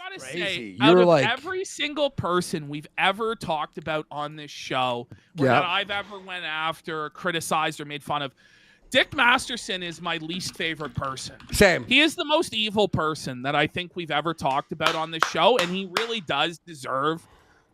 gotta say, You're out of like every single person we've ever talked about on this show, or that I've ever went after, criticized, or made fun of, Dick Masterson is my least favorite person. Same. He is the most evil person that I think we've ever talked about on this show, and he really does deserve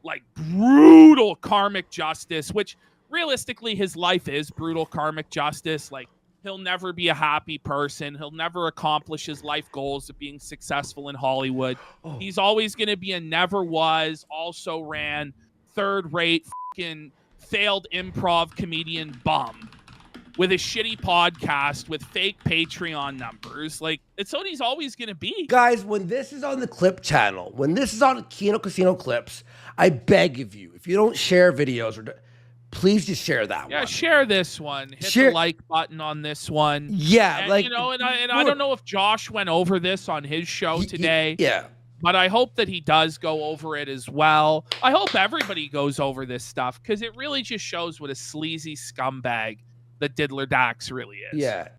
like brutal karmic justice, which realistically his life is brutal karmic justice. Like, he'll never be a happy person. He'll never accomplish his life goals of being successful in Hollywood. He's always going to be a never was, also ran, third-rate fucking failed improv comedian bum with a shitty podcast with fake Patreon numbers. Like, it's what he's always going to be. Guys, when this is on the Clip channel, when this is on Kino Casino Clips, I beg of you, if you don't share videos, please just share that one. Yeah, share this one. Hit the like button on this one. Yeah, and, like, you know, and I don't know if Josh went over this on his show today. Yeah. But I hope that he does go over it as well. I hope everybody goes over this stuff, because it really just shows what a sleazy scumbag that Diddler Dax really is. Yeah.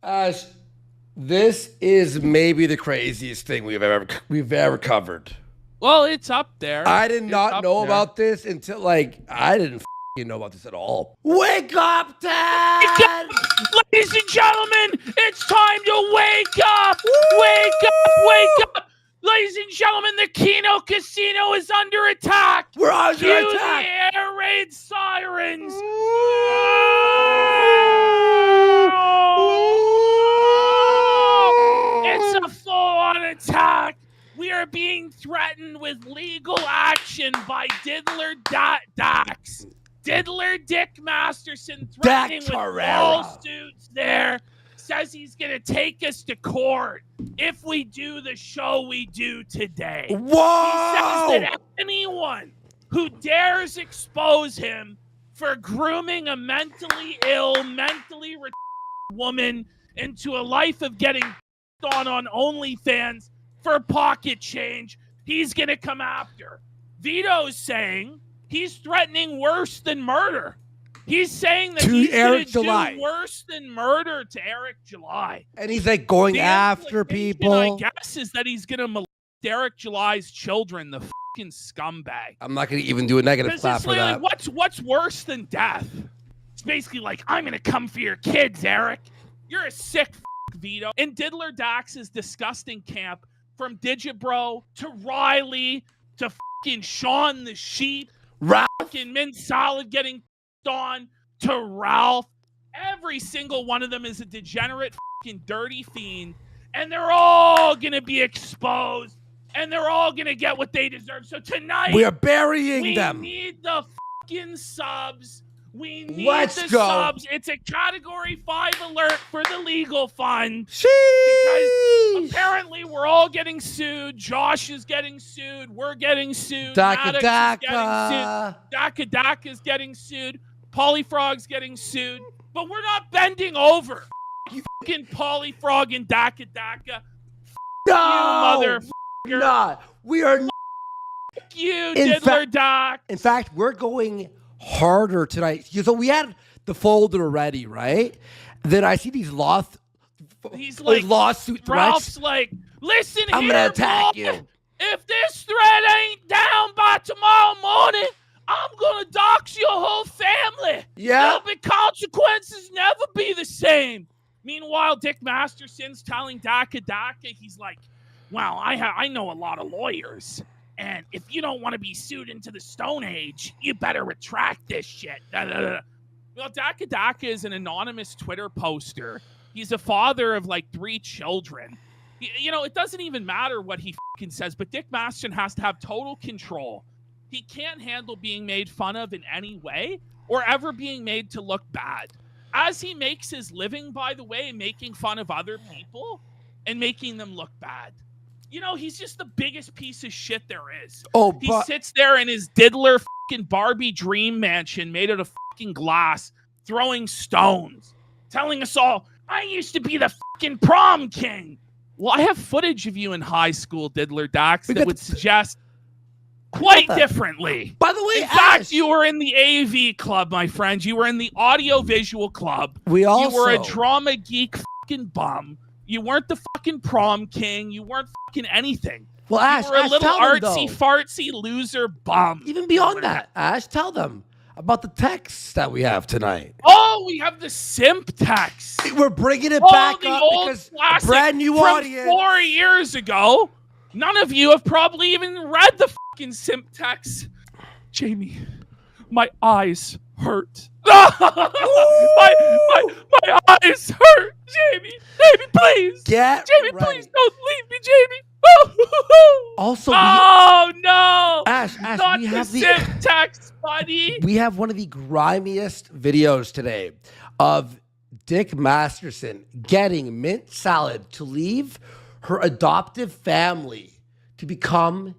This is maybe the craziest thing we've ever covered. Well, it's up there. I did not know about this until, like, I didn't know about this at all. Wake up, Ted! Ladies and gentlemen, it's time to wake up! Wake up! Wake up! Ladies and gentlemen, the Kino Casino is under attack! We're under Cue attack! the air raid sirens! It's a full-on attack! We are being threatened with legal action by Diddler Dax. Diddler Dick Masterson threatening with lawsuits there. Says he's going to take us to court if we do the show we do today. Whoa! He says that anyone who dares expose him for grooming a mentally ill, mentally retarded woman into a life of getting on OnlyFans for pocket change, he's going to come after. Vito's saying he's threatening worse than murder. He's saying that he's going to do worse than murder to Eric July. And he's like going after people. I guess is that he's going to molest Eric July's children, the fucking scumbag. I'm not going to even do a negative clap for that. What's worse than death? It's basically like, I'm going to come for your kids, Eric. You're a sick Vito. In Diddler Dax's disgusting camp, from Digibro to Riley to fucking Sean the Sheep, fucking Mint Solid getting on to Ralph. Every single one of them is a degenerate fucking dirty fiend, and they're all gonna be exposed, and they're all gonna get what they deserve. So tonight we are burying them. We need the fucking subs. We need the subs. It's a Category 5 alert for the legal fund. Because apparently we're all getting sued. Josh is getting sued. We're getting sued. Daka Daka is getting sued. Polyfrog's getting sued. But we're not bending over. You fucking Polyfrog and Daka. No! You motherfucker. Nah, we are not. You, Diddler Dax. In fact, we're going harder tonight. So we had the folder already, right? Then I see these lawsuit threats. Ralph's like, listen I'm here, gonna attack boy. you. If this threat ain't down by tomorrow morning, I'm gonna dox your whole family. Yeah. There'll be consequences, never be the same. Meanwhile, Dick Masterson's telling Daka, he's like, well, I know a lot of lawyers. And if you don't want to be sued into the Stone Age, you better retract this shit. Well, Daka is an anonymous Twitter poster. He's a father of like 3 children. You know, it doesn't even matter what he fucking says, but Dick Masterson has to have total control. He can't handle being made fun of in any way or ever being made to look bad. As he makes his living, by the way, making fun of other people and making them look bad. You know, he's just the biggest piece of shit there is. He sits there in his diddler fucking Barbie dream mansion made out of fucking glass, throwing stones, telling us all, I used to be the fucking prom king. Well, I have footage of you in high school, Diddler Dax, that would suggest quite differently. By the way, in fact, you were in the AV club, my friend. You were in the audio-visual club. You were a drama geek fucking bum. You weren't the fucking prom king. You weren't fucking anything. Well, Ash, you were a little tell them, artsy fartsy loser bum. Even beyond that, Ash, tell them about the texts that we have tonight. Oh, we have the simp text. We're bringing it back the up old because classic brand new from audience. 4 years ago. None of you have probably even read the fucking simp text. Jamie, my eyes hurt. my eyes hurt. Jamie, please. Jamie, please don't leave me, Jamie. Also, oh no, Ash, not we the have simp text, buddy. We have one of the grimiest videos today of Dick Masterson getting Mint Salad to leave her adoptive family to become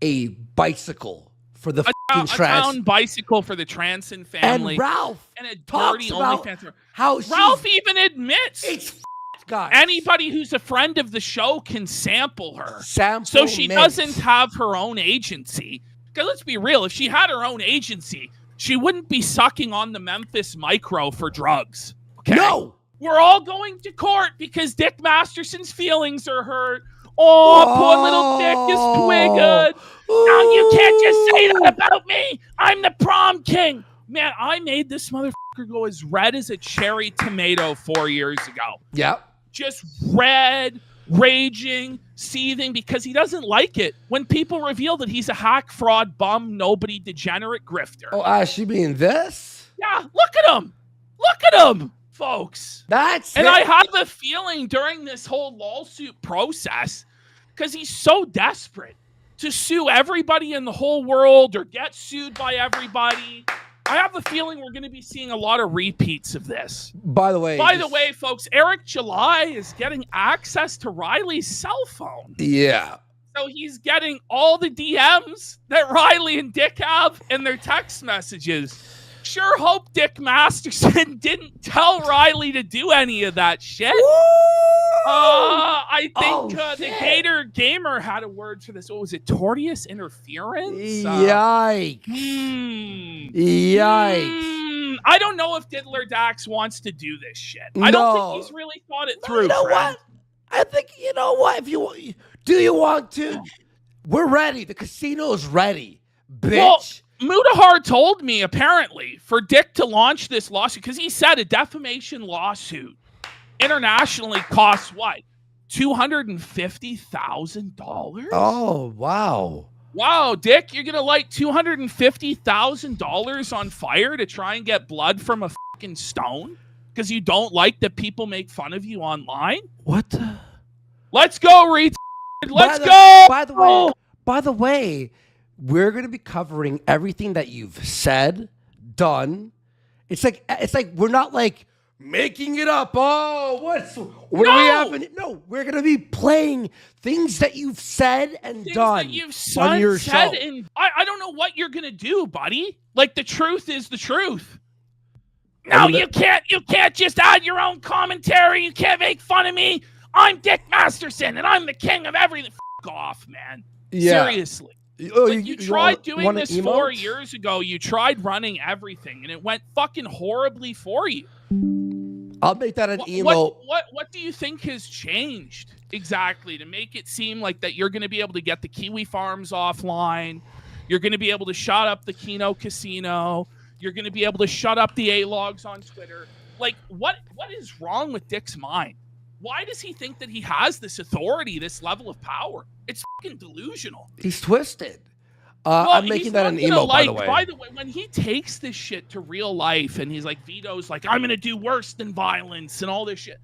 a bicycle for the fucking trans. A town bicycle for the Transon family. And Ralph and a dirty OnlyFans. How Ralph even admits it's guys. Anybody who's a friend of the show can sample her. So she doesn't have her own agency. Because let's be real, if she had her own agency, she wouldn't be sucking on the Memphis Micro for drugs. Okay? No! We're all going to court because Dick Masterson's feelings are hurt. Oh, poor little Dick is twiggered. Now you can't just say that about me. I'm the prom king. Man, I made this motherfucker go as red as a cherry tomato 4 years ago. Yep. Just red, raging, seething, because he doesn't like it when people reveal that he's a hack, fraud, bum, nobody, degenerate grifter. Oh, Ash, you mean this? Yeah, look at him. Look at him, folks. And I have a feeling during this whole lawsuit process, because he's so desperate to sue everybody in the whole world or get sued by everybody, I have a feeling we're going to be seeing a lot of repeats of this. By the way, folks, Eric July is getting access to Riley's cell phone. Yeah. So he's getting all the DMs that Riley and Dick have in their text messages. Sure hope Dick Masterson didn't tell Riley to do any of that shit. I think the Gator Gamer had a word for this. What was it? Tortious interference? Yikes. Yikes. I don't know if Diddler Dax wants to do this shit. I don't think he's really thought it through. You know what? I think, you know what? If you want to? We're ready. The casino's ready, bitch. Well, Mudahar told me, apparently, for Dick to launch this lawsuit, because he said a defamation lawsuit internationally costs what? $250,000? Oh, wow. Wow, Dick, you're going to light $250,000 on fire to try and get blood from a fucking stone? Because you don't like that people make fun of you online? What? Let's go, retard. Let's go. By the way, we're going to be covering everything that you've said, done. It's like we're not like making it up. Oh, what do we have? No, we're going to be playing things that you've said and done on your show. I don't know what you're going to do, buddy. Like, the truth is the truth. No, you can't just add your own commentary. You can't make fun of me. I'm Dick Masterson, and I'm the king of everything. F*** off, man. Yeah. Seriously. You tried doing this 4 years ago. You tried running everything, and it went fucking horribly for you. I'll make that an emote. What do you think has changed exactly to make it seem like that you're going to be able to get the Kiwi Farms offline? You're going to be able to shut up the Keno Casino. You're going to be able to shut up the A-logs on Twitter. Like, what is wrong with Dick's mind? Why does he think that he has this authority, this level of power? It's fucking delusional. He's twisted. I'm making that an emote, by the way. By the way, when he takes this shit to real life and he's like, Vito's like, I'm going to do worse than violence and all this shit.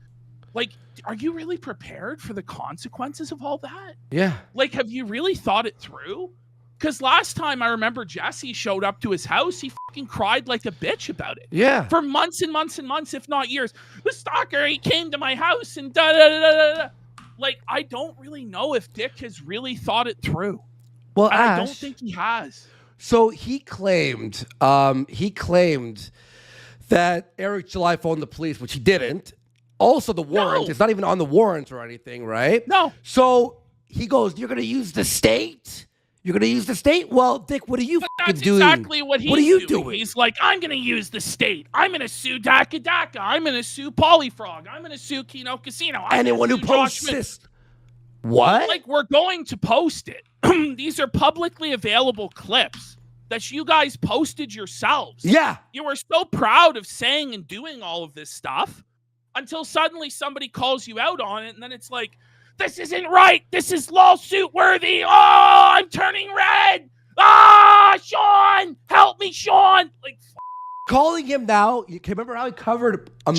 Like, are you really prepared for the consequences of all that? Yeah. Like, have you really thought it through? Because last time I remember Jesse showed up to his house, he fucking cried like a bitch about it. Yeah. For months and months and months, if not years. The stalker, he came to my house and da-da-da-da-da. Like, I don't really know if Dick has really thought it through. Well, and Ash, I don't think he has. So he claimed that Eric July phoned the police, which he didn't. Also, the warrant, it's not even on the warrant or anything, right? No. So he goes, you're going to use the state? You're going to use the state? Well, Dick, what are you fucking doing? That's exactly what he's What are you doing? He's like, I'm going to use the state. I'm going to sue Daka Daka. I'm going to sue Polyfrog. I'm going to sue Keno Casino. Anyone who posts this. What? Like, we're going to post it. These are publicly available clips that you guys posted yourselves. Yeah. You were so proud of saying and doing all of this stuff until suddenly somebody calls you out on it, and then it's like, this isn't right. This is lawsuit worthy. Oh, I'm turning red. Ah, Sean, help me, Sean. Like, calling him now. You can remember how he covered a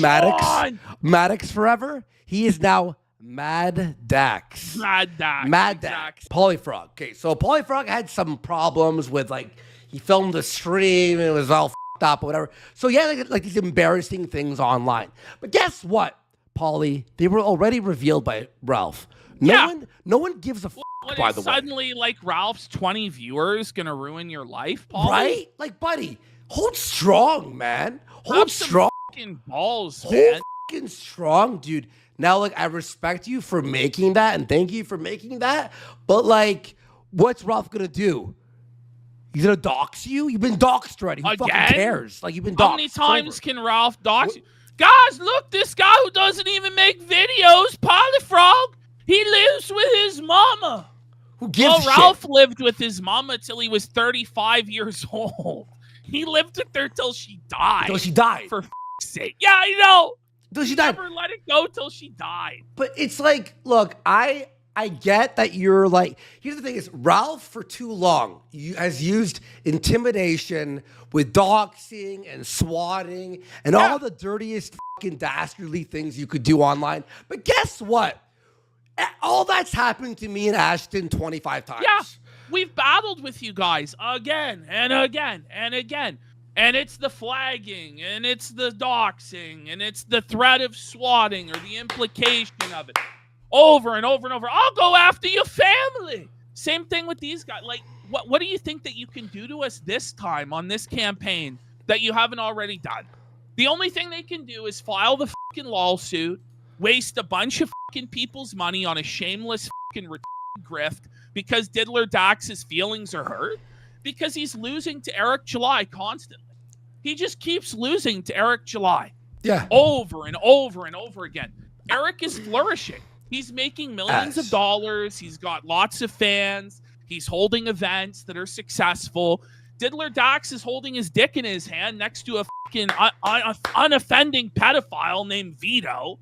Maddox forever? He is now Mad Dax. Mad Dax. Mad Dax. Polyfrog. Okay, so Polyfrog had some problems with, like, he filmed a stream and it was all f***ed up or whatever. So he had like these embarrassing things online. But guess what, Polly? They were already revealed by Ralph. No one gives a f***, by the way. Suddenly, like, Ralph's 20 viewers gonna ruin your life, Polly? Right? Like, buddy, hold strong, man. Hold strong. Fucking balls, man. Hold fucking strong, dude. Now, like, I respect you for making that and thank you for making that. But, like, what's Ralph gonna do? He's gonna dox you? You've been doxed already. Who fucking cares? Like, you've been doxed. How many times can Ralph dox you? Guys, look, this guy who doesn't even make videos, Polyfrog, he lives with his mama. Who gives a shit? Ralph lived with his mama till he was 35 years old. He lived with her till she died. Till she died. For f***'s sake. Yeah, I know. Till she died. Never let it go till she died. But it's like, look, I get that you're like, here's the thing is, Ralph for too long has used intimidation with doxing and swatting and all the dirtiest fucking dastardly things you could do online. But guess what? All that's happened to me and Ashton 25 times. Yeah, we've battled with you guys again and again and again. And it's the flagging, and it's the doxing, and it's the threat of swatting or the implication of it. Over and over and over. I'll go after your family. Same thing with these guys. Like, what do you think that you can do to us this time on this campaign that you haven't already done? The only thing they can do is file the fucking lawsuit, waste a bunch of fucking people's money on a shameless fucking grift because Diddler Dax's feelings are hurt, because he's losing to Eric July constantly. He just keeps losing to Eric July. Yeah. Over and over and over again. Eric is flourishing. He's making millions of dollars. He's got lots of fans. He's holding events that are successful. Diddler Dax is holding his dick in his hand next to a fucking unoffending pedophile named Vito,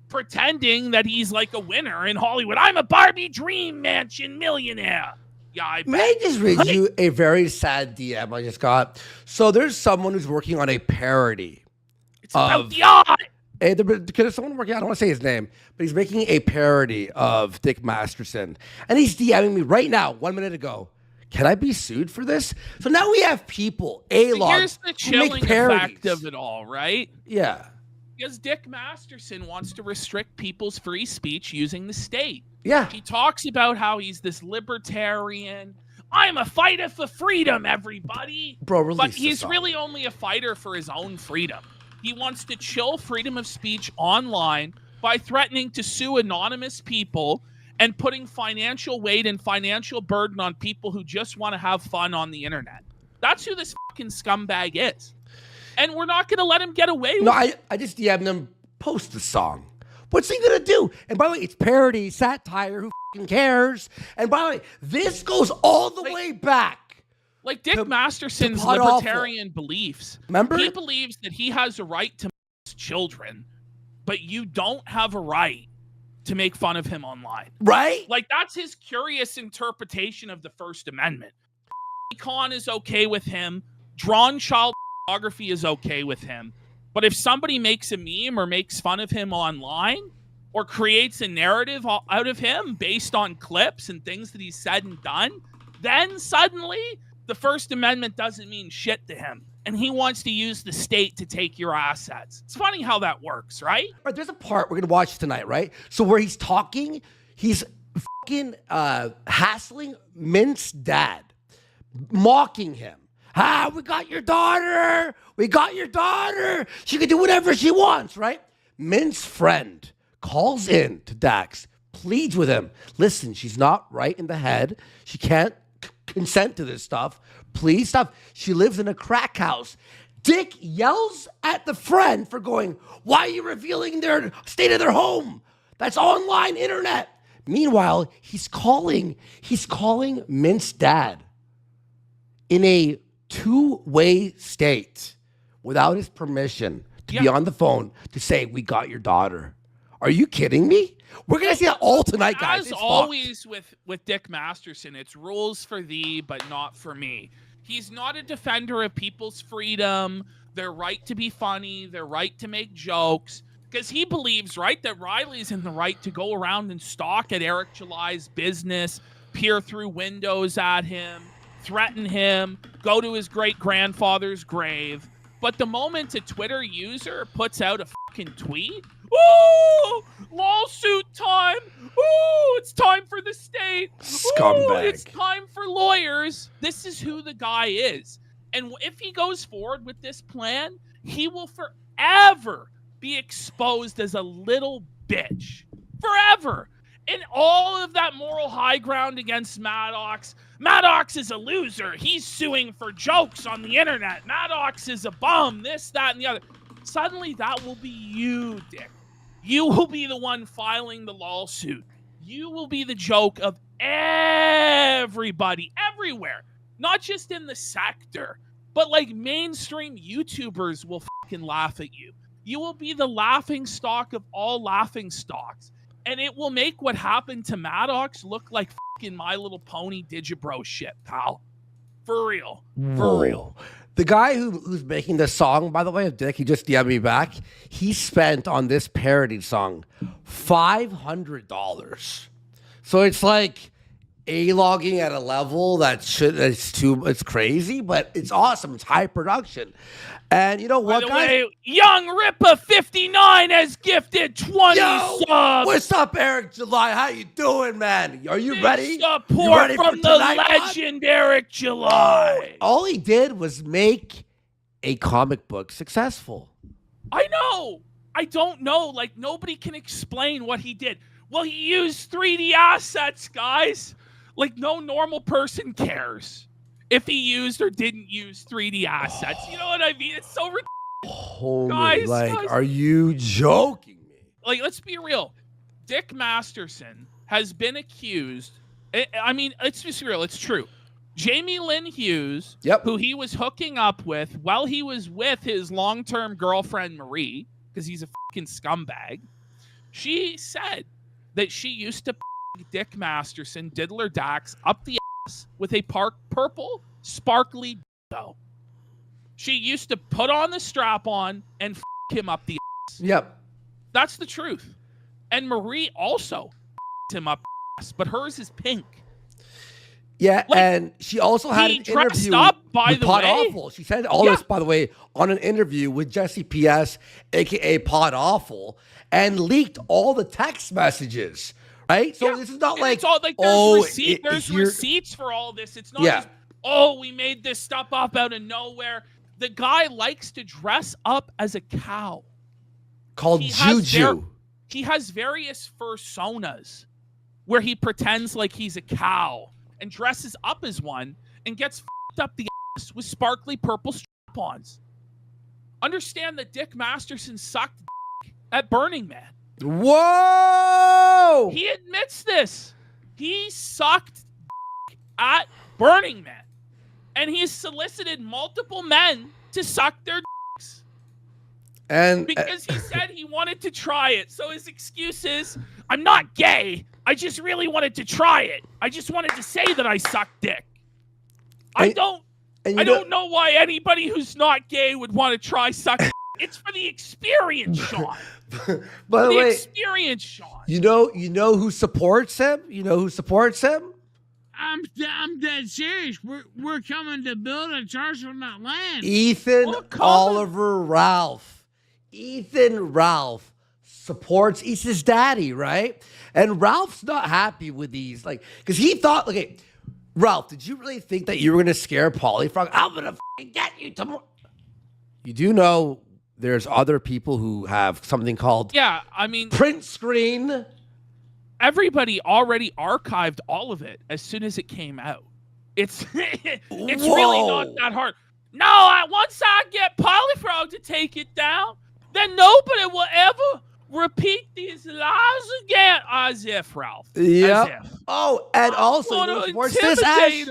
pretending that he's like a winner in Hollywood. I'm a Barbie Dream Mansion millionaire. Yeah, May I just read you a very sad DM I just got? So there's someone who's working on a parody. It's about the eye. There's someone working, I don't want to say his name, but he's making a parody of Dick Masterson. And he's DMing me right now, 1 minute ago. Can I be sued for this? So now we have people, here's the chilling effect of it all, right? Yeah. Because Dick Masterson wants to restrict people's free speech using the state. Yeah. He talks about how he's this libertarian. I'm a fighter for freedom, everybody. Bro, release But he's really only a fighter for his own freedom. He wants to chill freedom of speech online by threatening to sue anonymous people and putting financial weight and financial burden on people who just want to have fun on the internet. That's who this fucking scumbag is. And we're not going to let him get away with it. I just DM'd him, post the song. What's he going to do? And by the way, it's parody, satire, who fucking cares? And by the way, this goes all the way back. Like Dick Masterson's libertarian beliefs. Remember? He believes that he has a right to children, but you don't have a right to make fun of him online. Right? Like, that's his curious interpretation of the First Amendment. Con is okay with him. Drawn child pornography is okay with him. But if somebody makes a meme or makes fun of him online or creates a narrative out of him based on clips and things that he's said and done, then suddenly the First Amendment doesn't mean shit to him. And he wants to use the state to take your assets. It's funny how that works, right? All right, there's a part we're going to watch tonight, right? So where he's talking, he's fucking hassling Mint's dad, mocking him. We got your daughter. We got your daughter. She can do whatever she wants, right? Mint's friend calls in to Dax, pleads with him. Listen, she's not right in the head. She can't consent to this stuff. Please stop. She lives in a crack house. Dick yells at the friend for going, why are you revealing their state of their home? That's online internet. Meanwhile, he's calling Mint's dad in a two-way state without his permission to be on the phone to say, we got your daughter. Are you kidding me? We're going to see that all tonight, guys. As always with Dick Masterson, it's rules for thee, but not for me. He's not a defender of people's freedom, their right to be funny, their right to make jokes, because he believes, right, that Riley's in the right to go around and stalk at Eric July's business, peer through windows at him, threaten him, go to his great-grandfather's grave. But the moment a Twitter user puts out a fucking tweet, ooh, lawsuit time. Ooh, it's time for the state. Scumbag. Ooh, it's time for lawyers. This is who the guy is. And if he goes forward with this plan, he will forever be exposed as a little bitch. Forever. And all of that moral high ground against Maddox. Maddox is a loser. He's suing for jokes on the internet. Maddox is a bum. This, that, and the other. Suddenly, that will be you, Dick. You will be the one filing the lawsuit. You will be the joke of everybody, everywhere. Not just in the sector, but like mainstream YouTubers will fucking laugh at you. You will be the laughing stock of all laughing stocks. And it will make what happened to Maddox look like fucking My Little Pony Digibro shit, pal. For real. For real. The guy who's making this song, by the way, of Dick, he just DM'd me back. He spent on this parody song $500. So it's like A-logging at a level it's crazy, but it's awesome. It's high production. And you know what, By the guys? way, Young Ripper 59 has gifted 20 subs. What's up, Eric July? How you doing, man? Are you ready? Support You ready from for the tonight, legend Eric July. All he did was make a comic book successful. I know. I don't know. Like, nobody can explain what he did. Well, he used 3D assets, guys. Like, no normal person cares if he used or didn't use 3D assets. You know what I mean? It's so ridiculous. Holy, guys, are you joking me? Like, let's be real. Dick Masterson has been accused. I mean, let's just be real. It's true. Jamie Lynn Hughes, who he was hooking up with while he was with his long-term girlfriend, Marie, because he's a fucking scumbag, she said that she used to Dick Masterson, Diddler Dax, up the ass with a purple, sparkly dildo. She used to put on the strap-on and him up the ass. Yep. That's the truth. And Marie also him up the ass, but hers is pink. Yeah, like, and she also had an interview with Pod Awful. She said all this, by the way, on an interview with Jesse P.S., a.k.a. Pod Awful, and leaked all the text messages, right? So this is not like, it's all, like there's receipts for all this. It's not just, we made this stuff up out of nowhere. The guy likes to dress up as a cow. Called Juju. He has various personas where he pretends like he's a cow and dresses up as one and gets f***ed up the ass with sparkly purple strap-ons. Understand that Dick Masterson sucked at Burning Man. Whoa! He admits this. He sucked at Burning Man. And he's solicited multiple men to suck their dicks. And because he said he wanted to try it. So his excuse is, I'm not gay. I just really wanted to try it. I just wanted to say that I suck dick. I don't know why anybody who's not gay would want to try sucking. It's for the experience, Sean. By the way, experience, Sean. You know who supports him? You know who supports him? I'm dead serious. We're coming to build a church on that land. Ethan Oliver Ralph. Ethan Ralph supports. He's his daddy, right? And Ralph's not happy with these, like, because he thought, okay, Ralph, did you really think that you were gonna scare Polyfrog? I'm gonna get you tomorrow. You do know there's other people who have something called print screen. Everybody already archived all of it as soon as it came out. It's really not that hard. No, once I get Polyfrog to take it down, then nobody will ever repeat these lies again. As if, Ralph. Yep. As if. Oh, and also, you know what's this, Ash?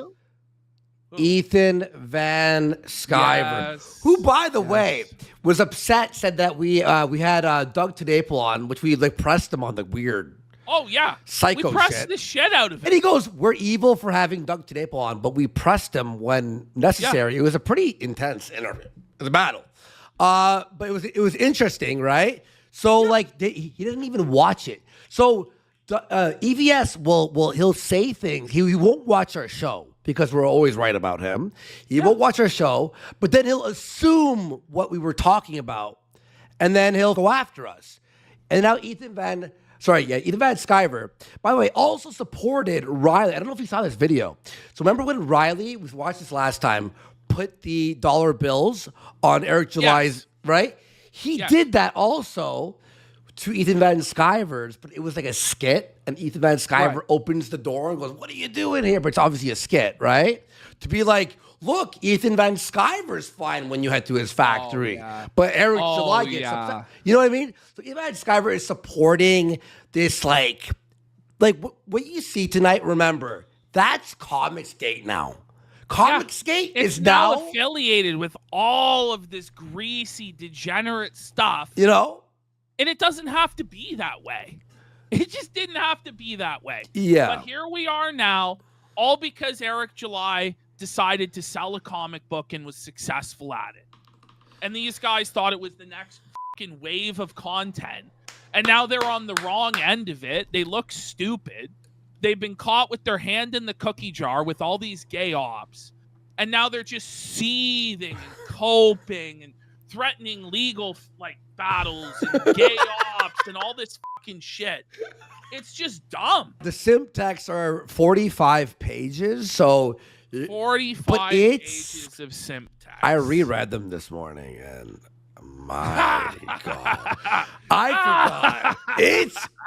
Ethan Van Sciver, Yes. who, by the way, was upset, said that we had Doug Tadapel on, which we like pressed him on the weird Oh, yeah. psycho we pressed shit. the shit out of him. And he goes, "We're evil for having Doug Tadapel on, but we pressed him when necessary." It was a pretty intense interview. It was a battle. But it was interesting, right? So like he didn't even watch it. So EVS he'll say things. He won't watch our show because we're always right about him. He won't watch our show, but then he'll assume what we were talking about, and then he'll go after us. And now Ethan Van Sciver, by the way, also supported Riley. I don't know if you saw this video. So remember when Riley, we watched this last time, put the dollar bills on Eric July's, right? He did that also to Ethan Van Sciver's, but it was like a skit, and Ethan Van Sciver opens the door and goes, "What are you doing here?" But it's obviously a skit, right? To be like, "Look, Ethan Van Sciver's fine when you head to his factory, but Eric July gets upset." You know what I mean? So Ethan Van Sciver is supporting this, like what you see tonight. Remember, that's Comicsgate now. Comicsgate is now affiliated with all of this greasy, degenerate stuff. You know? And it doesn't have to be that way. It just didn't have to be that way. Yeah. But here we are now, all because Eric July decided to sell a comic book and was successful at it. And these guys thought it was the next fucking wave of content. And now they're on the wrong end of it. They look stupid. They've been caught with their hand in the cookie jar with all these gay ops. And now they're just seething and coping and threatening legal battles and gay ops and all this fucking shit. It's just dumb. The simp texts are 45 pages, so 45 pages of simp text. I reread them this morning, and my God, I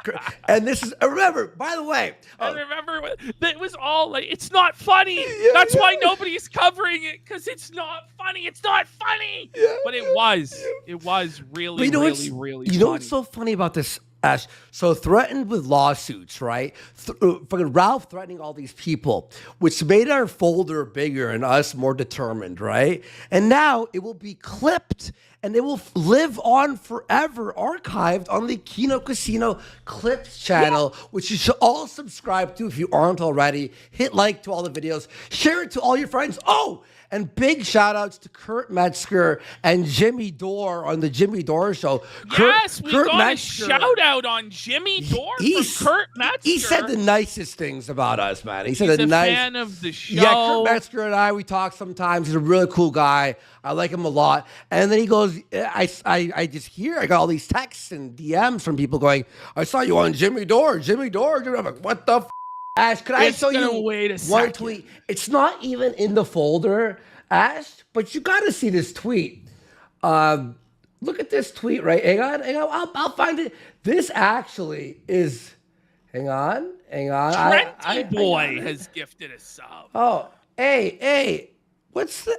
forgot. And this is, remember, by the way. I remember it was all like, it's not funny. That's why nobody's covering it, because it's not funny. It's not funny. Yeah, but it was. It was really, really funny. You know what's so funny about this, Ash? So threatened with lawsuits, right? Fucking Ralph threatening all these people, which made our folder bigger and us more determined, right? And now it will be clipped and it will live on forever, archived on the Kino Casino Clips channel, which you should all subscribe to if you aren't already. Hit like to all the videos. Share it to all your friends. Oh, and big shout outs to Kurt Metzger and Jimmy Dore on the Jimmy Dore show. Yes, we got a shout out on Jimmy Dore from Kurt Metzger. He said the nicest things about us, man. He said He's a fan of the show. Yeah, Kurt Metzger and I, we talk sometimes. He's a really cool guy. I like him a lot. And then he goes, I just hear, I got all these texts and DMs from people going, "I saw you on Jimmy Dore. Jimmy Dore." I'm like, what the f***? Ash, could I show you one tweet? It's not even in the folder, Ash, but you got to see this tweet. Look at this tweet, right? Hang on. I'll find it. This actually is, hang on. Trenty Boy has gifted a sub. Oh, hey, what's the?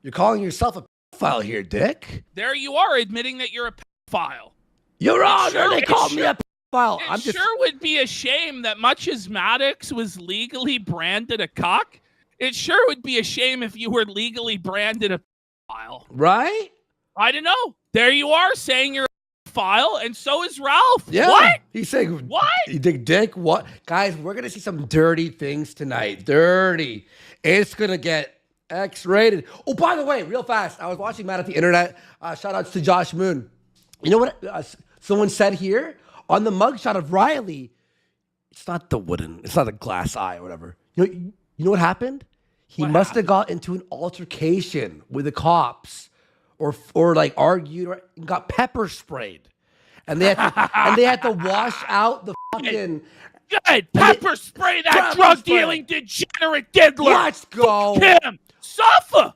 You're calling yourself a pedophile here, Dick. There you are, admitting that you're a pedophile. Your Honor, they called me a pedophile. It sure would be a shame that much as Maddox was legally branded a cock, it sure would be a shame if you were legally branded a pedophile. Right? I don't know. There you are saying you're a pedophile, and so is Ralph. Yeah. What? He's saying, what? You think, Dick, what? Guys, we're going to see some dirty things tonight. Dirty. It's going to get X-rated. Oh, by the way, real fast, I was watching Matt at the internet. Shout outs to Josh Moon. You know what someone said here? On the mugshot of Riley, it's not a glass eye or whatever. You know what happened? He must have got into an altercation with the cops or like argued or got pepper sprayed. And they had to wash out the fucking... Good. Pepper spray that drug-dealing degenerate diddler. Let's go. Fuck him. Suffer,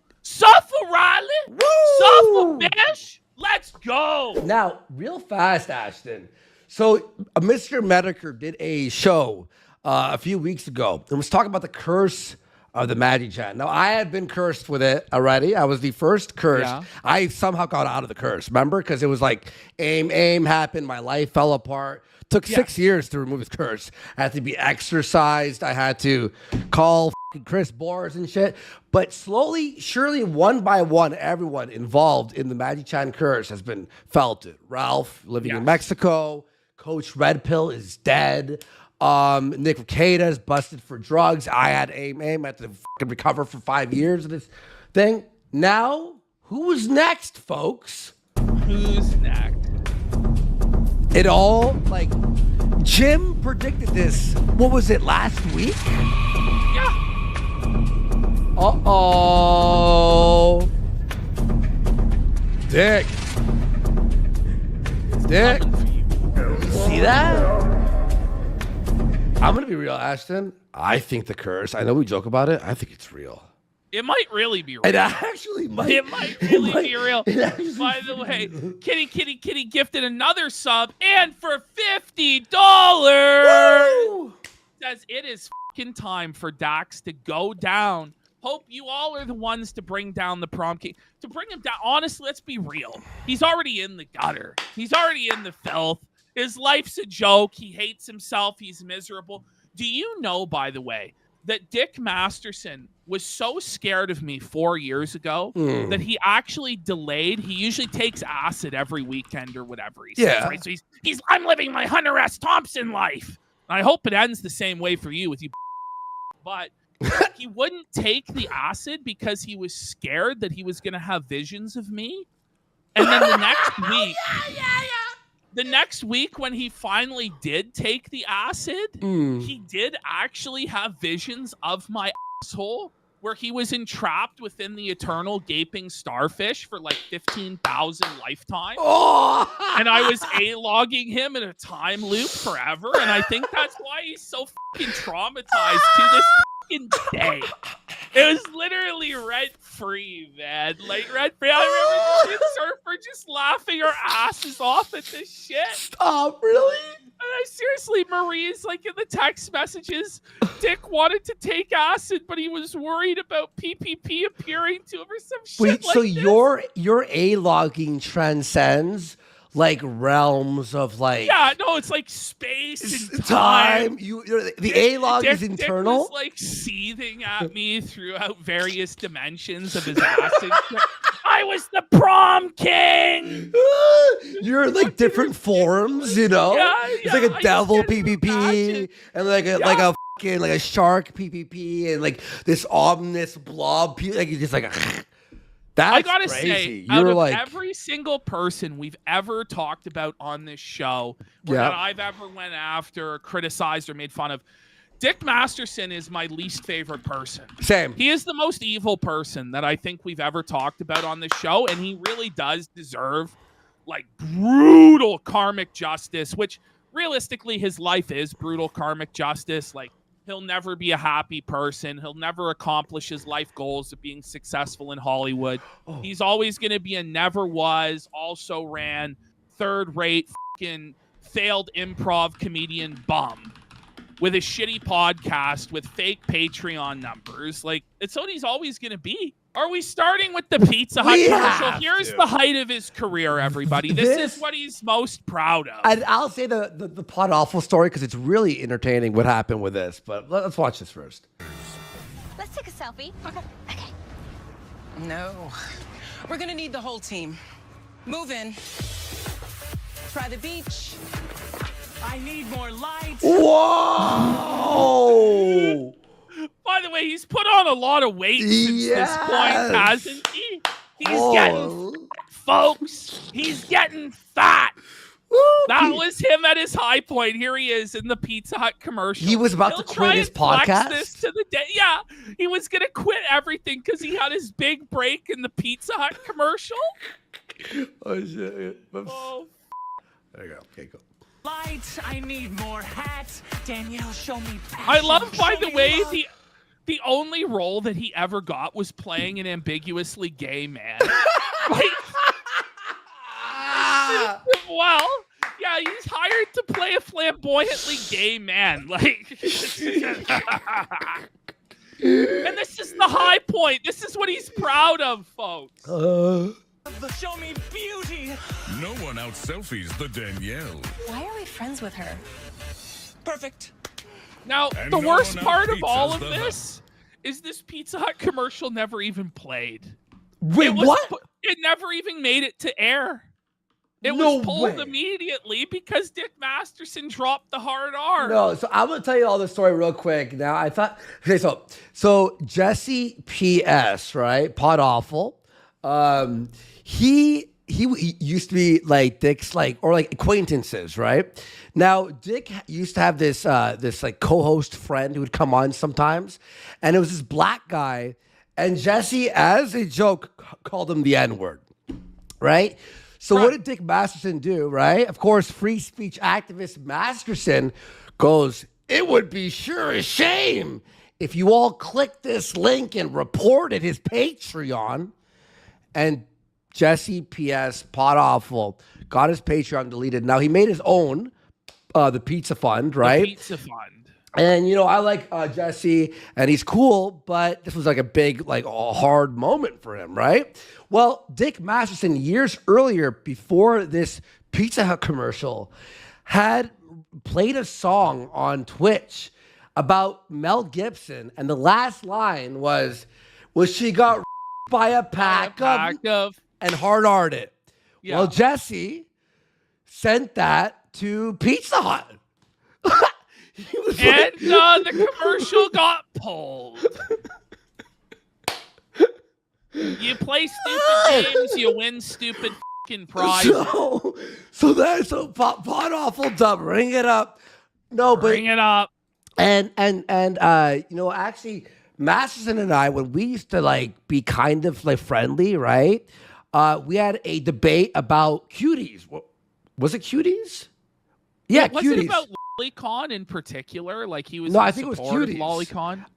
Riley. Woo! Suffer, bitch. Let's go. Now, real fast, Ashton. So, Mr. Medicare did a show a few weeks ago and was talking about the curse of the Magic Chat. Now, I had been cursed with it already. I was the first cursed. Yeah. I somehow got out of the curse, remember? Because it was like aim happened. My life fell apart. Took 6 years to remove his curse. I had to be exercised. I had to call Chris Boris and shit. But slowly, surely, one by one, everyone involved in the Magic Chan curse has been felt it. Ralph living in Mexico. Coach Red Pill is dead. Nick Ricada is busted for drugs. I had aim. I had to fucking recover for 5 years of this thing. Now, who's next, folks? Who's next? It all, like, Jim predicted this. What was it, last week? Yeah. Uh-oh. Dick. See that? I'm going to be real, Ashton. I think the curse, I know we joke about it. I think it's real. It might really be real. It actually might. It might really be real. By the way, Kitty gifted another sub, and for $50, says it is fucking time for Dax to go down. Hope you all are the ones to bring down the prom king. To bring him down, honestly, let's be real. He's already in the gutter. He's already in the filth. His life's a joke. He hates himself. He's miserable. Do you know, by the way, that Dick Masterson was so scared of me 4 years ago that he actually delayed. He usually takes acid every weekend or whatever he says, right? So I'm living my Hunter S. Thompson life. And I hope it ends the same way for you with you. But he wouldn't take the acid because he was scared that he was going to have visions of me. And then the next week, the next week when he finally did take the acid, he did actually have visions of my asshole where he was entrapped within the eternal gaping starfish for like 15,000 lifetimes. And I was A-logging him in a time loop forever. And I think that's why he's so fucking traumatized to this fucking day. It was literally rent-free, man. Like, rent-free. I remember the surfer just laughing our asses off at this shit. Stop, really? And I seriously, Marie's like in the text messages, Dick wanted to take acid, but he was worried about PPP appearing to him or some shit. Wait, like so this. your A-logging transcends like realms of like it's like space and time. The A-log is internal. Dick was like seething at me throughout various dimensions of his acid. I was the prom king. You're like different forms, you know. It's like a devil PPP and like a fucking like a shark PPP and like this ominous blob. Like just like. That's I gotta crazy. say, out of every single person we've ever talked about on this show, or that I've ever went after, criticized, or made fun of, Dick Masterson is my least favorite person. Same. He is the most evil person that I think we've ever talked about on this show, and he really does deserve like brutal karmic justice, which realistically his life is brutal karmic justice. Like, he'll never be a happy person. He'll never accomplish his life goals of being successful in Hollywood. He's always going to be a never was, also ran, third-rate, fucking failed improv comedian bum with a shitty podcast with fake Patreon numbers. Like, it's what he's always going to be. Are we starting with the Pizza Hut commercial? Here's the height of his career, everybody. This is what he's most proud of. And I'll say the plot awful story because it's really entertaining what happened with this. But let's watch this first. Let's take a selfie. Okay. No. We're gonna need the whole team. Move in. Try the beach. I need more light. Whoa! By the way, he's put on a lot of weight since this point, hasn't he? He's getting fat, folks. He's getting fat. That was him at his high point. Here he is in the Pizza Hut commercial. He was about to quit his podcast? This to the day. Yeah, he was going to quit everything because he had his big break in the Pizza Hut commercial. Oh, shit. Oh, there you go. Okay, go. Light. I need more hats. Danielle, show me passion. I love, by the way, the only role that he ever got was playing an ambiguously gay man. Like, well, yeah, he's hired to play a flamboyantly gay man. Like, and the my point. This is what he's proud of, folks. Show me beauty. No one out selfies the Danielle. Why are we friends with her? Perfect. Now, And the no worst one part out of all of pizzas the this is this Pizza Hut commercial never even played. Wait, It was what? It never even made it to air. It No was pulled way. immediately because Dick Masterson dropped the hard R. No, so I'm gonna tell you all the story real quick. Now I thought, okay, so Jesse P.S. right, Pot Awful, he used to be like Dick's or acquaintances, right? Now Dick used to have this like co-host friend who would come on sometimes, and it was this black guy, and Jesse, as a joke, called him the N-word, right? So what did Dick Masterson do, right? Of course, free speech activist Masterson goes, "It would be sure a shame if you all clicked this link and reported his Patreon." And Jesse P.S. Pot Awful got his Patreon deleted. Now he made his own, the Pizza Fund, right? The Pizza Fund. And, I like Jesse, and he's cool, but this was like a big, a hard moment for him, right? Well, Dick Masterson, years earlier, before this Pizza Hut commercial, had played a song on Twitch about Mel Gibson, and the last line was she got by a pack of and hard-r'd it. Yeah. Well, Jesse sent that to Pizza Hut. He was And the commercial got pulled. You play stupid games, you win stupid fucking prizes. So Pot Awful Dub, ring it up. No, but Bring it up. and actually, Masterson and I, when we used to be kind of friendly, right? We had a debate about cuties. Was it cuties? Yeah, Was cuties. it about Lolicon in particular? Like he was No, in I think it was support of Cuties.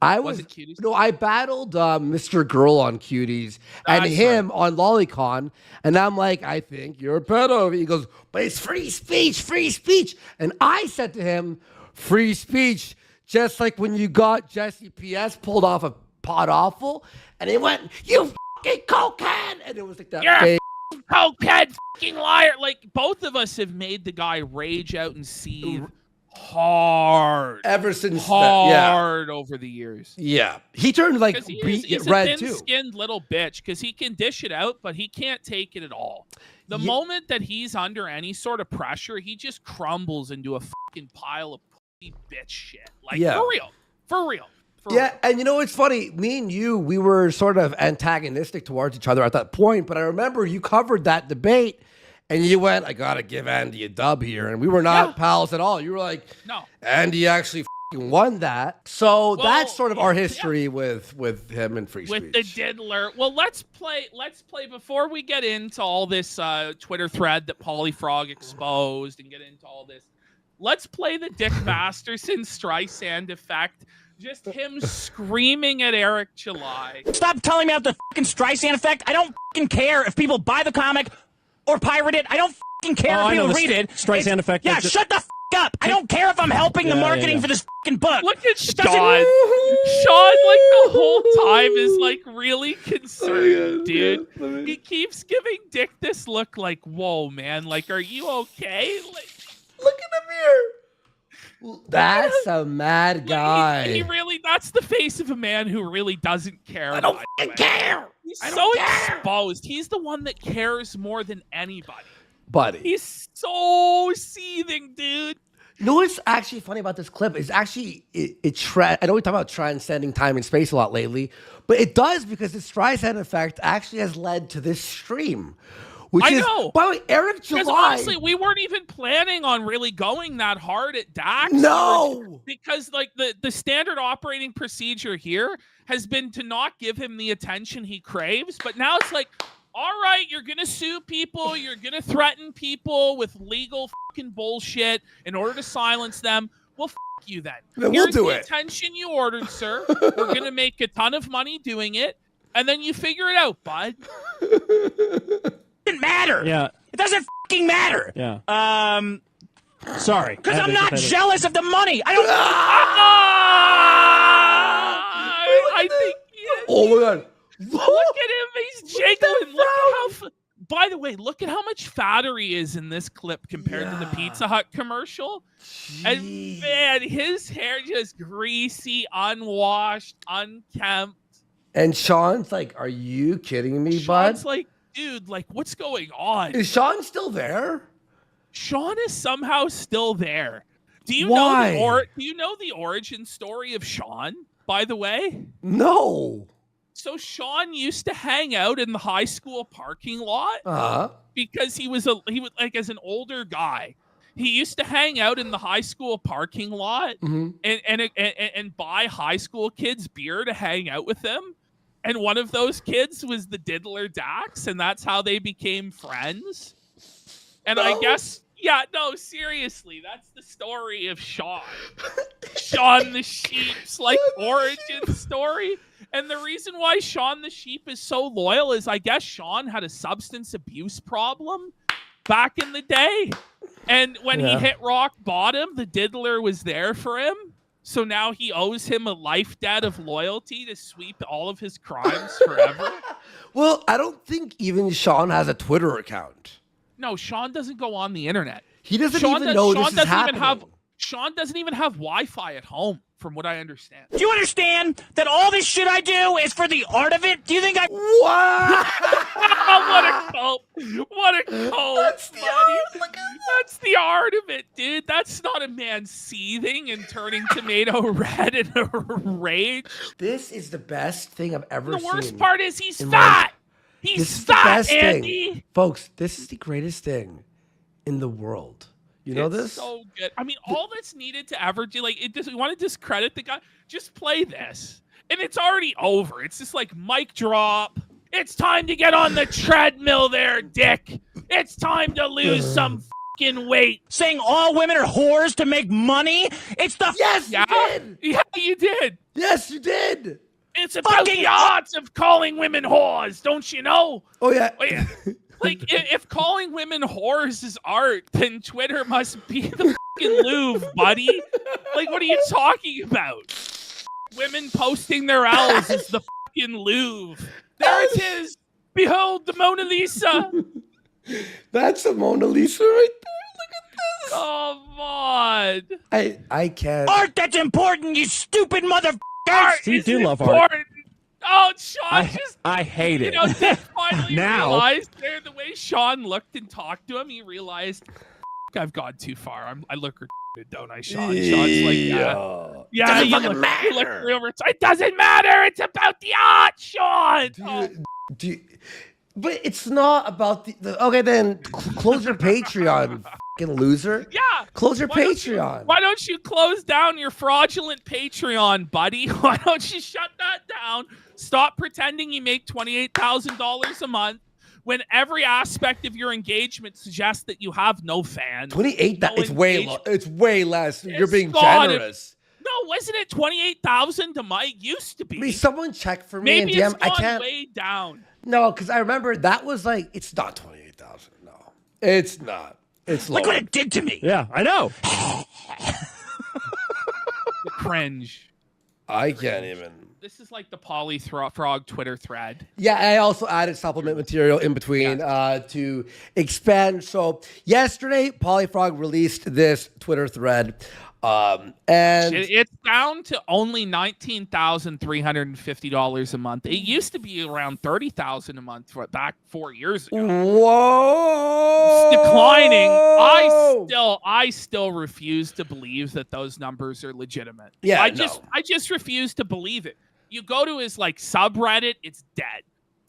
Lolicon? Was it Cuties? No, I battled Mr. Girl on Cuties and That's him on Lolicon, and I'm like, I think you're a pedo. He goes, but it's free speech, and I said to him, free speech, just like when you got Jesse P.S. pulled off a Pot Awful, and he went, you fucking cokehead, and it was like that. You're a fake- cokehead fucking liar. Like both of us have made the guy rage out and seethe hard. ever since Hard over the years. yeah, he turned Because he's a red too. thin-skinned little bitch because he can dish it out, but he can't take it at all. The moment that he's under any sort of pressure, he just crumbles into a fucking pile of pussy bitch shit. Like, Yeah. For real. Yeah, and it's funny. Me and you, we were sort of antagonistic towards each other at that point. But I remember you covered that debate, and you went, "I gotta give Andy a dub here," and we were not pals at all. You were like, No. Andy actually fucking won that. So that's sort of our history with him and free With speech. the diddler. Well, let's play before we get into all this Twitter thread that Polyfrog exposed and get into all this. Let's play the Dick Masterson Streisand effect. Just him screaming at Eric July. Stop telling me about the fucking Streisand effect. I don't fucking care if people buy the comic or pirate it. I don't fucking care if people read it. Streisand effect. Yeah, shut the up. I don't care if I'm helping the marketing for this fucking book. Look at Sean. Sean, the whole time is really concerned, dude. He keeps giving Dick this look like, whoa, man. Are you okay? Look in the mirror. That's a mad guy. He really, that's the face of a man who really doesn't care. I don't care. He's so exposed. He's the one that cares more than anybody. Buddy. He's so seething, dude. You know what's actually funny about this clip is actually I know we talk about transcending time and space a lot lately, but it does because the Streisand effect actually has led to this stream. Which is, by the way, Eric July. Because honestly, we weren't even planning on really going that hard at Dax. No. Because the standard operating procedure here has been to not give him the attention he craves. But now it's like, all right, you're going to sue people. You're going to threaten people with legal fucking bullshit in order to silence them. Well, you then. Then Here's we'll do the it. attention you ordered, sir. We're going to make a ton of money doing it. And then you figure it out, bud. Doesn't matter. Yeah. It doesn't fucking matter. Yeah. Sorry. Because I'm not jealous of the money. I don't. I think he is. Oh my god. Look at him. He's jiggling. Look at how. By the way, look at how much fatter he is in this clip compared to the Pizza Hut commercial. And man, his hair just greasy, unwashed, unkempt. And Sean's like, "Are you kidding me, bud?" Sean's like, dude, like, what's going on? Is Sean still there? Sean is somehow still there. Do you Why? know the origin story of Sean, by the way? No. So Sean used to hang out in the high school parking lot because he was like, as an older guy, he used to hang out in the high school parking lot and buy high school kids beer to hang out with them. And one of those kids was the diddler Dax, and that's how they became friends. And I guess, yeah, no, seriously, that's the story of Sean. Sean the Sheep's like origin story. And the reason why Sean the Sheep is so loyal is I guess Sean had a substance abuse problem back in the day. And when he hit rock bottom, the diddler was there for him. So now he owes him a life debt of loyalty to sweep all of his crimes forever. Well, I don't think even Sean has a Twitter account. No, Sean doesn't go on the internet. He doesn't even know this is happening. Sean doesn't even have Wi-Fi at home, from what I understand. Do you understand that all this shit I do is for the art of it? Do you think I... What? What a cult. What a cult, buddy. That's the art of it, dude. That's not a man seething and turning tomato red in a rage. This is the best thing I've ever seen. The worst part is he's fat. He's fat, Andy. Folks, this is the greatest thing in the world. You know this? So good. I mean, all that's needed to ever do, like, you want to discredit the guy? Just play this. And it's already over. It's just like, mic drop. It's time to get on the treadmill there, Dick. It's time to lose some fucking weight. Saying all women are whores to make money? It's the... Yes, you did. Yeah, you did. Yes, you did. It's about the odds of calling women whores, don't you know? Oh, yeah. Oh, yeah. Like, if calling women whores is art, then Twitter must be the fucking Louvre, buddy. Like, what are you talking about? Women posting their L's is the fucking Louvre. There it is. Behold the Mona Lisa. That's a Mona Lisa right there. Look at this. Come on. I can't. Art that's important, you stupid motherfucker! Art You is do love art. important. Oh, Sean I hate it. You know, Dick finally Now. realized there, the way Sean looked and talked to him, he realized, I've gone too far. I look retarded, don't I, Sean? Sean's like, yeah, you look real retarded. It doesn't matter. It's about the art, Sean. But it's not about the okay, then close your Patreon, fucking loser. Yeah. Close your Patreon. Why don't you close down your fraudulent Patreon, buddy? Why don't you shut that down? Stop pretending you make $28,000 a month when every aspect of your engagement suggests that you have no fans. 28. It's way it's way less. You're being gotta, generous. No, wasn't it 28,000 to Mike? Used to be. I mean, someone check for me. Maybe and it's DM. gone I can't. way down. No, because I remember that was like it's not 28,000. No, it's not. It's Look lower. what it did to me. Yeah, I know. The cringe. I can't even. This is like the Polyfrog Twitter thread. Yeah, I also added supplement material in between to expand. So yesterday, Polyfrog released this Twitter thread. And It's down to only $19,350 a month. It used to be around $30,000 a month back 4 years ago. Whoa, It's declining. I still refuse to believe that those numbers are legitimate. Yeah, I just refuse to believe it. You go to his like subreddit, it's dead.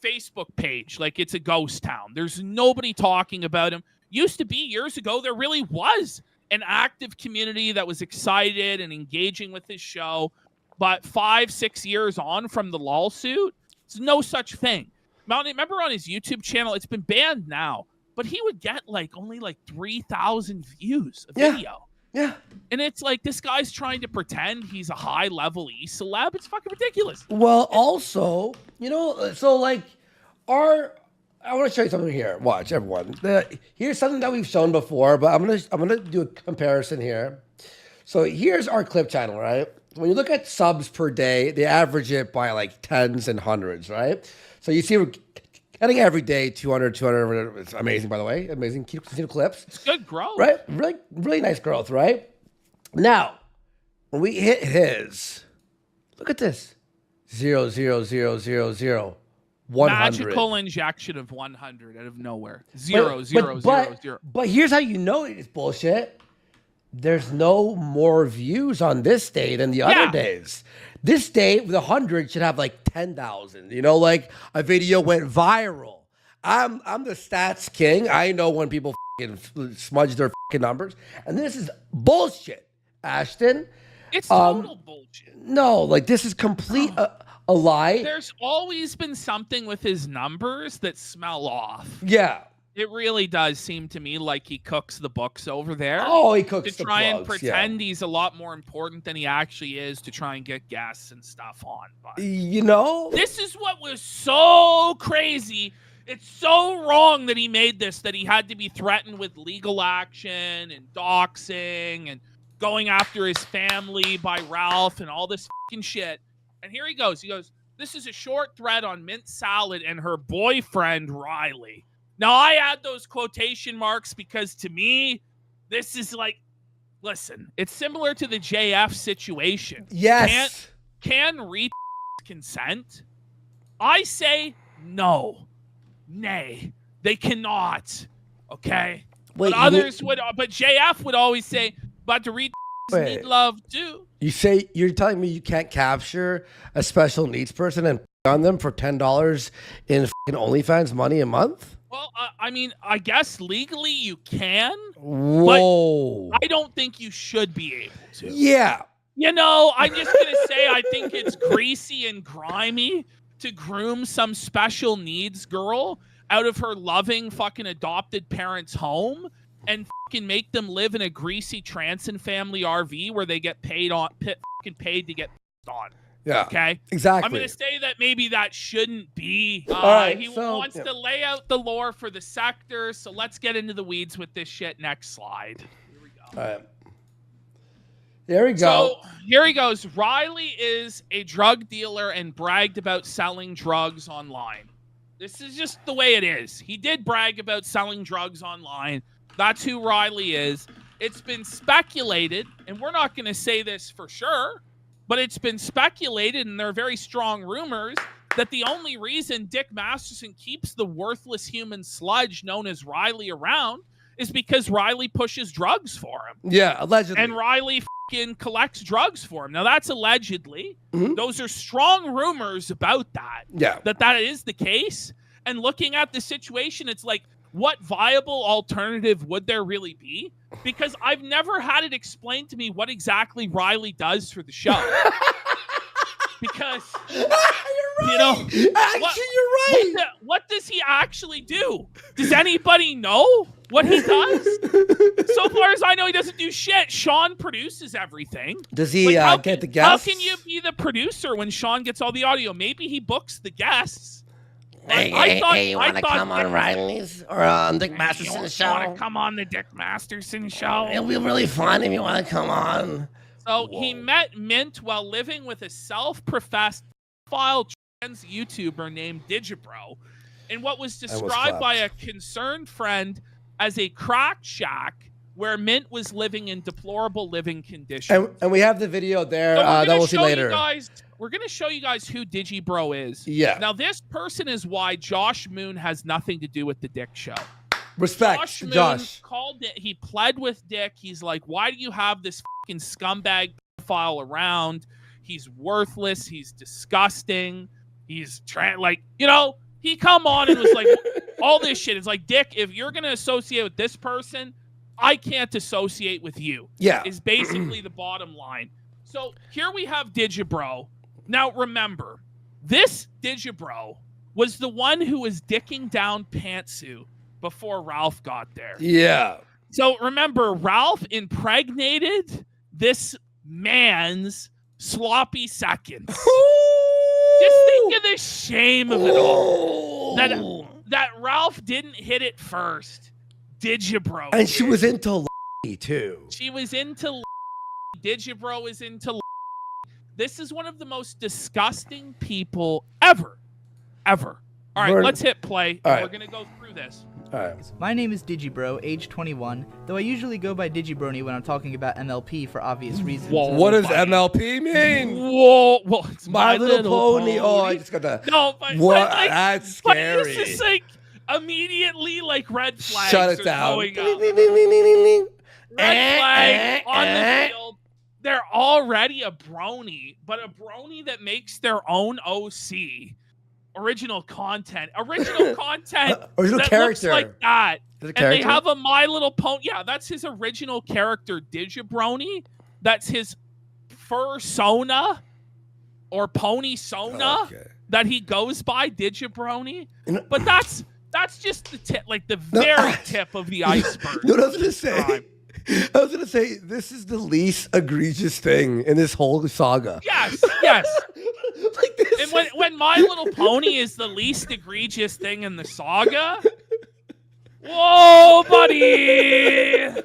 Facebook page, like it's a ghost town. There's nobody talking about him. Used to be years ago, there really was an active community that was excited and engaging with his show. But 5-6 years on from the lawsuit, there's no such thing. Remember on his YouTube channel, it's been banned now, but he would get only 3,000 views a video. Yeah. And it's like, this guy's trying to pretend he's a high-level e-celeb. It's fucking ridiculous. Well, also, so I want to show you something here. Watch, everyone. Here's something that we've shown before, but I'm gonna do a comparison here. So here's our clip channel, right? when you look at subs per day, they average it by like tens and hundreds, right? So you see we're getting every day 200, 200. It's amazing, by the way. Amazing. Keep seeing clips. It's good growth. Right? Really, really nice growth, right? Now, when we hit his, look at this. 0, 0, 0, 0, 0. 100. Magical injection of 100 out of nowhere. 0, 0, 0, 0. But here's how you know it's bullshit. There's no more views on this day than the other days. This day with 100 should have like 10,000. You know, like a video went viral. I'm the stats king. I know when people smudge their numbers, and this is bullshit, Ashton. It's total bullshit. No, like this is complete a lie. There's always been something with his numbers that smell off. Yeah. It really does seem to me like he cooks the books over there. Oh, he cooks to try and pretend he's a lot more important than he actually is to try and get guests and stuff on. But you know, this is what was so crazy. It's so wrong that he made this, that he had to be threatened with legal action and doxing and going after his family by Ralph and all this fucking shit. And here he goes. He goes, this is a short thread on Mint Salad and her boyfriend, Riley. Now, I add those quotation marks because to me, this is like, listen, it's similar to the JF situation. Yes. Can read consent? I say no. Nay. They cannot. Okay? Wait, but others would, but JF would always say, but to read need love too. You're telling me you can't capture a special needs person and on them for $10 in fucking OnlyFans money a month? Well, I mean, I guess legally you can. Whoa. But I don't think you should be able to. Yeah. You know, I'm just going to say I think it's greasy and grimy to groom some special needs girl out of her loving fucking adopted parents' home and fucking make them live in a greasy Transon family RV where they get paid to get on. Yeah. Okay. Exactly. I'm going to say that maybe that shouldn't be. All right, he wants to lay out the lore for the sector. So let's get into the weeds with this shit. Next slide. Here we go. All right. There we go. So here he goes. Riley is a drug dealer and bragged about selling drugs online. This is just the way it is. He did brag about selling drugs online. That's who Riley is. It's been speculated, and we're not going to say this for sure, but it's been speculated, and there are very strong rumors, that the only reason Dick Masterson keeps the worthless human sludge known as Riley around is because Riley pushes drugs for him. Yeah, allegedly. And Riley fucking collects drugs for him. Now, that's allegedly. Mm-hmm. Those are strong rumors about that. Yeah. That is the case. And looking at the situation, it's like, what viable alternative would there really be? Because I've never had it explained to me what exactly Riley does for the show. Because you're right. You know, actually, you're right. What does he actually do? Does anybody know what he does? So far as I know, he doesn't do shit. Sean produces everything. Does he get the guests? How can you be the producer when Sean gets all the audio? Maybe he books the guests. Hey, you want to come on Riley's or on Dick Masterson's show? Want to come on the Dick Masterson show? It'll be really fun if you want to come on. So he met Mint while living with a self-professed file trans YouTuber named Digibro in what was described by a concerned friend as a crack shack where Mint was living in deplorable living conditions. And we have the video there that we'll see later. We're going to show you guys who Digibro is. Yeah. Now, this person is why Josh Moon has nothing to do with the Dick show. Respect, Josh. Called it. He pled with Dick. He's like, why do you have this fucking scumbag file around? He's worthless. He's disgusting. He's he come on and was like, all this shit. It's like, Dick, if you're going to associate with this person, I can't associate with you. Yeah. Is basically the bottom line. So here we have Digibro. Now, remember, this Digibro was the one who was dicking down Pantsu before Ralph got there. Yeah. So remember, Ralph impregnated this man's sloppy seconds. Just think of the shame of it all. That Ralph didn't hit it first. Digibro. And she was into too. She was into Digibro is into This is one of the most disgusting people ever. All right, let's hit play. All right. We're going to go through this. All right. My name is Digibro, age 21, though I usually go by Digibrony when I'm talking about MLP for obvious reasons. Whoa, What does MLP mean? Whoa, well, it's My Little Pony. Oh, I just got that. No, but What? like, That's but scary. it's just like immediately like red flags Shut it are down. going up. Red flag on the field. They're already a brony, but a brony that makes their own OC. Original content Original that character. looks like that. And character? they have a My Little Pony. Yeah, that's his original character, Digibrony. That's his fursona or pony sona that he goes by, Digibrony. But that's just the tip, like the very tip of the iceberg. You know what I was gonna say? I was gonna say this is the least egregious thing in this whole saga. Yes. Like this. And when My Little Pony is the least egregious thing in the saga, whoa, buddy!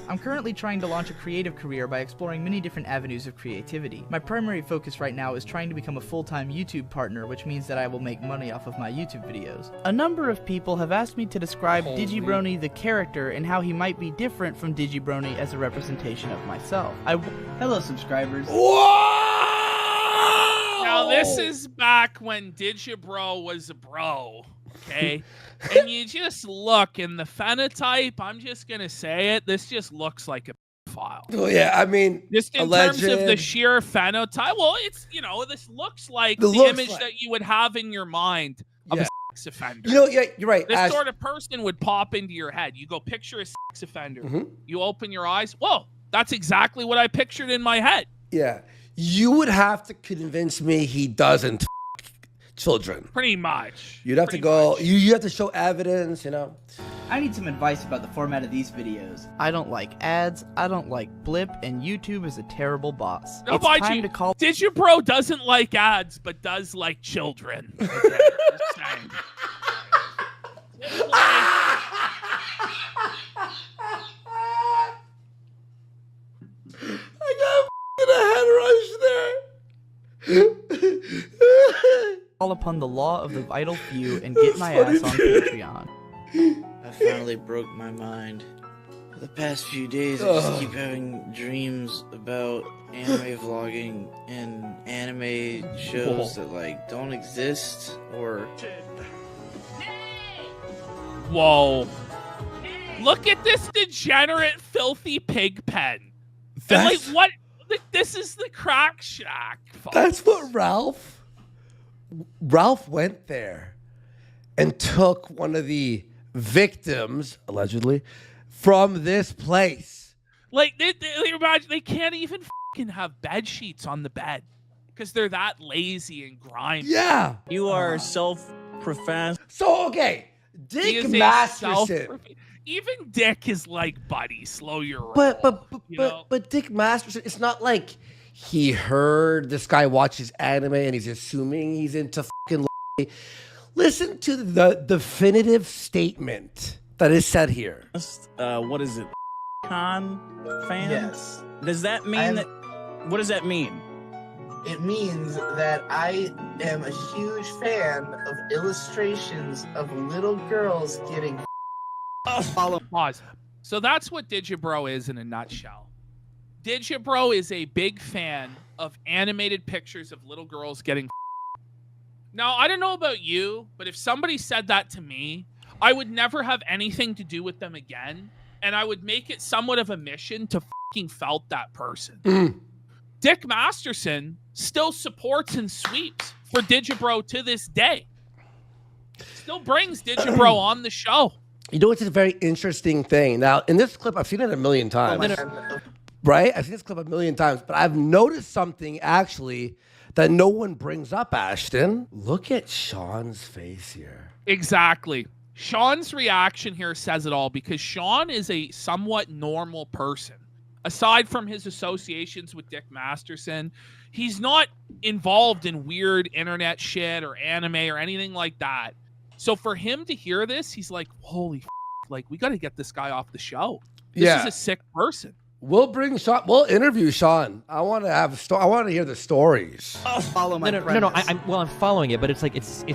I'm currently trying to launch a creative career by exploring many different avenues of creativity. My primary focus right now is trying to become a full-time YouTube partner, which means that I will make money off of my YouTube videos. A number of people have asked me to describe Digibrony the character and how he might be different from Digibrony as a representation of myself. Hello, subscribers. Whoa! Now this is back when Digibro was a bro, okay? And you just look in the phenotype, I'm just going to say it, this just looks like a file. Well, yeah, I mean, Just in terms of the sheer phenotype, well, it's, this looks like the image that you would have in your mind of a sex offender. Yeah, you're right. This sort of person would pop into your head. You go picture a sex offender. You open your eyes. Whoa, that's exactly what I pictured in my head. Yeah. You would have to convince me he doesn't children. Pretty much. You'd have to go, you have to show evidence, I need some advice about the format of these videos. I don't like ads, I don't like blip, and YouTube is a terrible boss. No, it's time to call. Digibro doesn't like ads, but does like children. Okay, just saying. I got a head rush there. Call upon the law of the vital few and get my ass on Patreon. I finally broke my mind. For the past few days, I just keep having dreams about anime vlogging and anime shows that don't exist or. Whoa! Look at this degenerate, filthy pig pen. And what? This is the crack shack. Folks. That's what Ralph went there and took one of the victims, allegedly, from this place. Like, they can't even fucking have bed sheets on the bed because they're that lazy and grimy. Yeah. You are self-professed. So, okay, Dick Masterson. Even Dick is like, buddy, slow your roll. But Dick Masterson, it's not like he heard this guy watches anime and he's assuming he's into fucking. Listen to the definitive statement that is said here. What is it? Con fan? Yes. Does that mean that? What does that mean? It means that I am a huge fan of illustrations of little girls getting. Pause. So that's what Digibro is in a nutshell. Digibro is a big fan of animated pictures of little girls getting. Now, I don't know about you, but if somebody said that to me, I would never have anything to do with them again, and I would make it somewhat of a mission to fucking felt that person. Dick Masterson still supports and sweeps for Digibro to this day. Still brings Digibro on the show. You know, it's a very interesting thing. Now, in this clip, I've seen it a million times. Right? I've seen this clip a million times, but I've noticed something actually that no one brings up, Ashton. Look at Sean's face here. Exactly. Sean's reaction here says it all because Sean is a somewhat normal person. Aside from his associations with Dick Masterson, he's not involved in weird internet shit or anime or anything like that. So for him to hear this, he's like, holy like, we got to get this guy off the show. This is a sick person. We'll bring Sean. We'll interview Sean. I want to have. I want to hear the stories. Follow my no. I'm following it, but it's like it's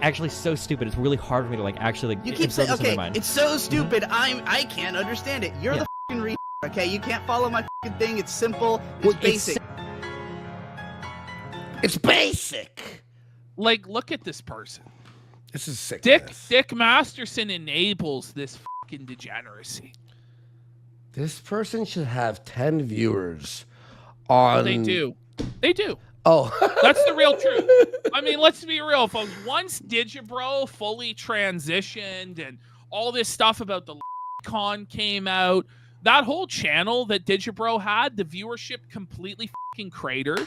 actually so stupid. It's really hard for me to like actually like. You keep saying, okay, it's so stupid. I can't understand it. You're the fucking re. Okay, you can't follow my fucking thing. It's simple. It's basic. It's basic. Like, look at this person. This is sick. Dick Masterson enables this fucking degeneracy. This person should have 10 viewers on... They do. They do. Oh. That's the real truth. I mean, let's be real, folks. Once Digibro fully transitioned and all this stuff about the con came out, that whole channel that Digibro had, the viewership completely fucking cratered.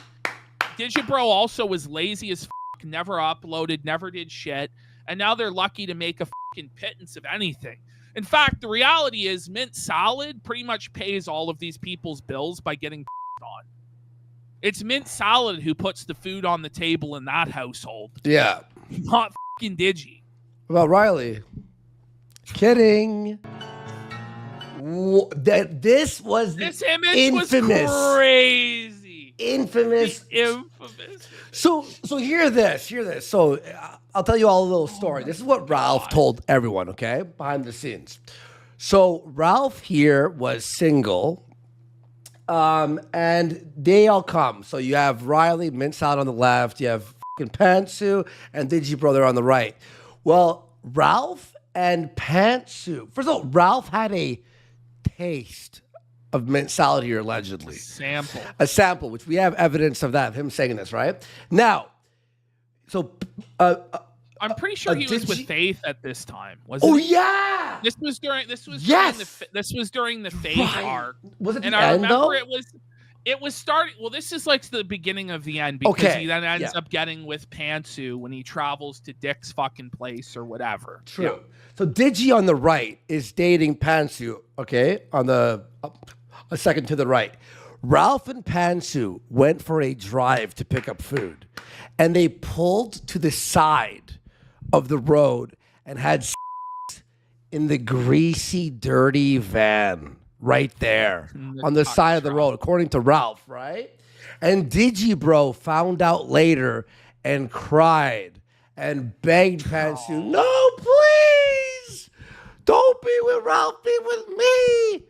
Digibro also was lazy as fuck, never uploaded, never did shit, and now they're lucky to make a fucking pittance of anything. In fact, the reality is Mint Salad pretty much pays all of these people's bills by getting on. It's Mint Salad who puts the food on the table in that household. Yeah. Not fucking Digi. What about Riley? Kidding. This image infamous. Was crazy. Infamous. Infamous. So hear this. So I'll tell you all a little story. This is what Ralph told everyone, okay? Behind the scenes. So Ralph here was single, and they all come. So you have Riley, Mint Salad on the left. You have fucking Pantsu and Digibro on the right. Well, Ralph and Pantsu. First of all, Ralph had a taste of Mint Salad here, allegedly. A sample, which we have evidence of that, of him saying this, right? Now, so... I'm pretty sure he was with Faith at this time. Yeah! This was during the Faith arc. Was it the and end, I remember though? it was starting... Well, this is like the beginning of the end because he then ends up getting with Pantsu when he travels to Dick's fucking place or whatever. True. Yeah. So Digi on the right is dating Pantsu, okay? On the... a second to the right. Ralph and Pantsu went for a drive to pick up food, and they pulled to the side of the road and had sex in the greasy, dirty van right there on the side of the road, according to Ralph, right? And Digibro found out later and cried and begged Pantsu, no, please, don't be with Ralph, be with me.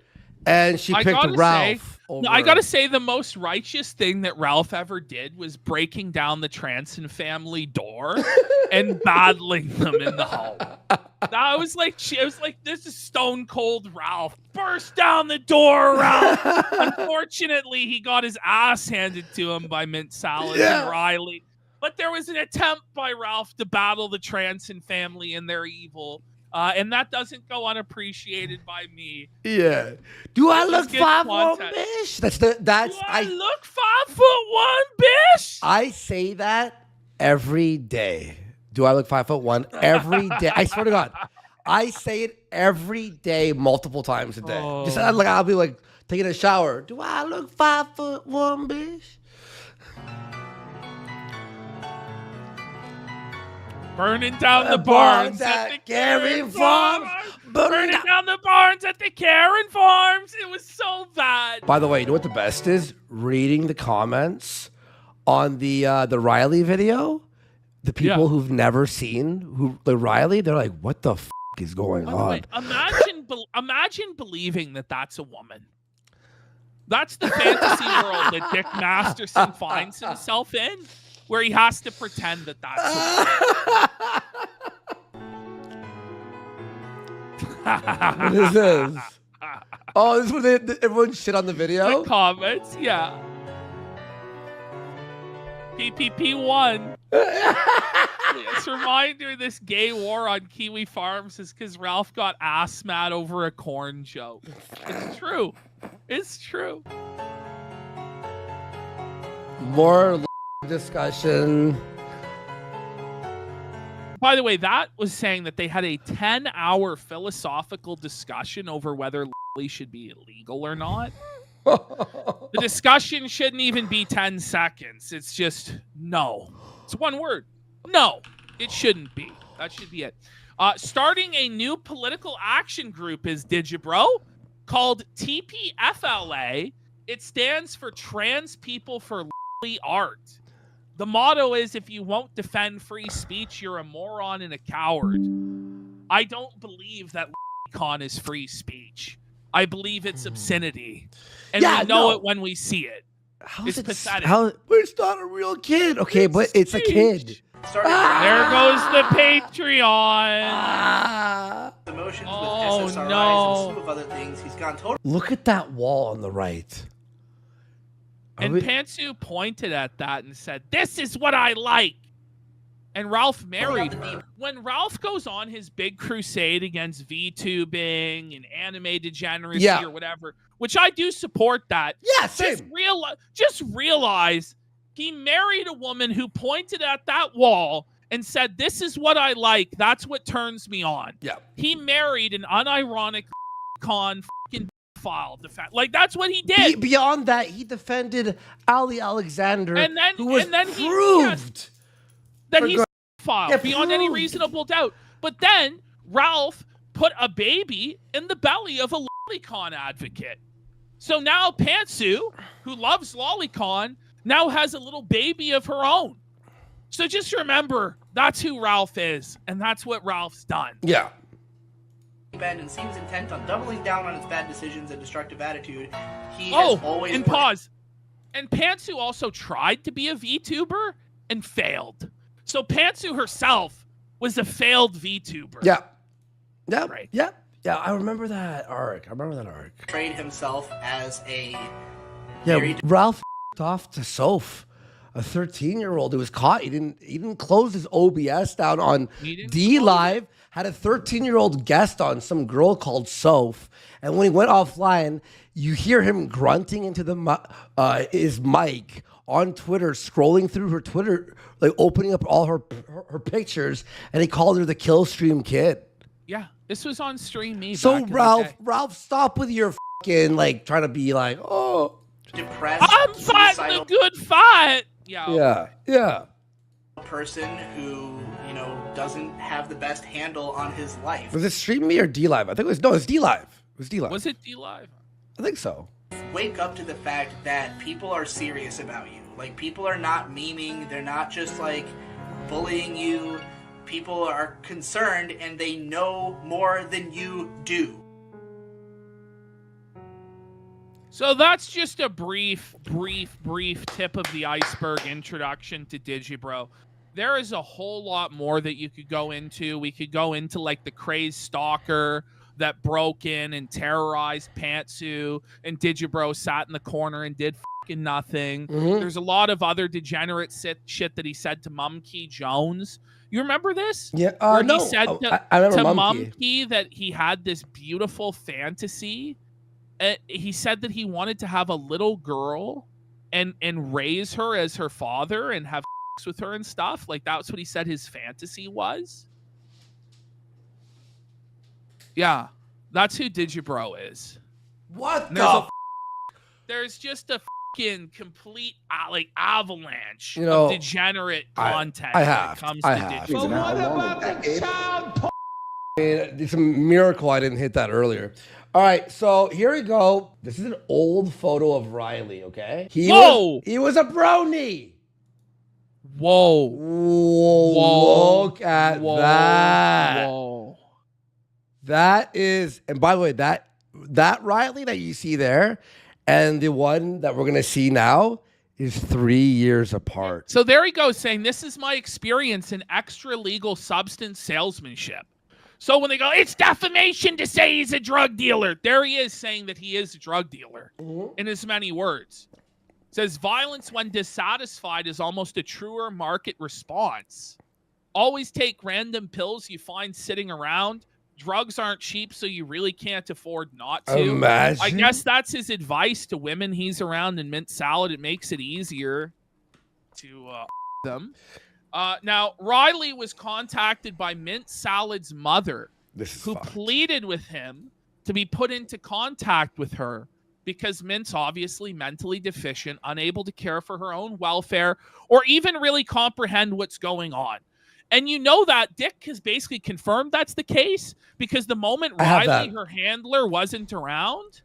And she picked Ralph over. I gotta say, the most righteous thing that Ralph ever did was breaking down the Transon family door and battling them in the home. That was like, this is stone cold Ralph. Burst down the door, Ralph. Unfortunately, he got his ass handed to him by Mint Salad and Riley. But there was an attempt by Ralph to battle the Transon family and their evil. And that doesn't go unappreciated by me. Yeah. Do I look 5'1", bish? I look 5'1", bish? I say that every day. Do I look 5'1" every day? I swear to God, I say it every day, multiple times a day. Just like I'll be like taking a shower. Do I look 5'1", bish? Burning down the barns at the Karen Farms. Burning down the barns at the Karen Farms. It was so bad. By the way, you know what the best is? Reading the comments on the Riley video. The people who've never seen the Riley, they're like, "What the f is going on?" Way, imagine believing that that's a woman. That's the fantasy world that Dick Masterson finds himself in. Where he has to pretend that that's what is this? Oh, this is where everyone shit on the video? The comments, yeah. PPP1. This reminder, this gay war on Kiwi Farms is because Ralph got ass mad over a corn joke. It's true. It's true. More discussion. By the way, that was saying that they had a 10-hour philosophical discussion over whether Lily should be illegal or not. The discussion shouldn't even be 10 seconds. It's just no. It's one word. No, it shouldn't be. That should be it. Starting a new political action group is Digibro. called TPFLA. It stands for Trans People for Art. The motto is, if you won't defend free speech, you're a moron and a coward. I don't believe that con is free speech. I believe it's obscenity. And we know it when we see it. It's pathetic. But it's not a real kid. Okay, but it's a kid. There goes the Patreon. Emotions Oh, with SSRIs no. and a slew of other things. He's gone totally. Look at that wall on the right. And Pantsu pointed at that and said, "This is what I like." And Ralph married her. When Ralph goes on his big crusade against VTubing and anime degeneracy or whatever, which I do support that. Yeah, same. Just realize he married a woman who pointed at that wall and said, "This is what I like. That's what turns me on." Yeah. He married an unironic con fucking file defense. Like, that's what he did. Beyond that, he defended Ali Alexander, And then- who was and then he- proved that he's Yeah, file beyond any proved. reasonable doubt. But then Ralph put a baby in the belly of a lolicon advocate. So now Pantsu, who loves lolicon, now has a little baby of her own. So just remember, that's who Ralph is, and that's what Ralph's done. Yeah. bend and seems intent on doubling down on its bad decisions and destructive attitude. He has always and pause. And Pantsu also tried to be a VTuber and failed. So Pantsu herself was a failed VTuber. Yeah. Yeah. Right. Yeah. Yeah. I remember that arc. portrayed himself as a Yeah. very Ralph off to Soph, a 13-year-old who was caught. He didn't close his OBS down on D Live. Had a 13-year-old guest on, some girl called Soph, and when he went offline, you hear him grunting into the his mic on Twitter, scrolling through her Twitter, like opening up all her pictures, and he called her the Killstream Kid. Yeah, this was on Stream Me. So back in the day. Ralph, stop with your fucking like trying to be like, oh, depressed, I'm fighting a good fight. Yeah. Yeah. person who, you know, doesn't have the best handle on his life. Was it Stream Me or D Live? I think it was D Live. It was D Live. Was it D Live? I think so. Wake up to the fact that people are serious about you. Like, people are not memeing, they're not just like bullying you. People are concerned and they know more than you do. So that's just a brief tip of the iceberg introduction to Digibro. There is a whole lot more that you could go into. We could go into like the crazed stalker that broke in and terrorized Pantsu, and Digibro sat in the corner and did fucking nothing. Mhm. There's a lot of other degenerate shit that he said to Mumkey Jones. You remember this? Yeah, Where no. he said I remember to Mumkey. Mumkey that he had this beautiful fantasy. He said that he wanted to have a little girl and raise her as her father and have sex with her and stuff. Like, that's what he said his fantasy was. Yeah, that's who Digibro is. What And the? there's just a fucking complete like avalanche You know, of degenerate content. I when it have. comes I to have. Digibro. It's a miracle I didn't hit that earlier. All right, so here we go. This is an old photo of Riley, okay? He was a brony. Whoa. Look at that. Whoa. That is, and by the way, that Riley that you see there and the one that we're going to see now is 3 years apart. So there he goes saying, this is my experience in extra legal substance salesmanship. So when they go, it's defamation to say he's a drug dealer. There he is saying that he is a drug dealer in as many words. Says violence when dissatisfied is almost a truer market response. Always take random pills you find sitting around. Drugs aren't cheap, so you really can't afford not to. Imagine. I guess that's his advice to women he's around in Mint Salad. It makes it easier to them. Now, Riley was contacted by Mint Salad's mother, who pleaded with him to be put into contact with her because Mint's obviously mentally deficient, unable to care for her own welfare, or even really comprehend what's going on. And you know that Dick has basically confirmed that's the case because the moment Riley, her handler, wasn't around,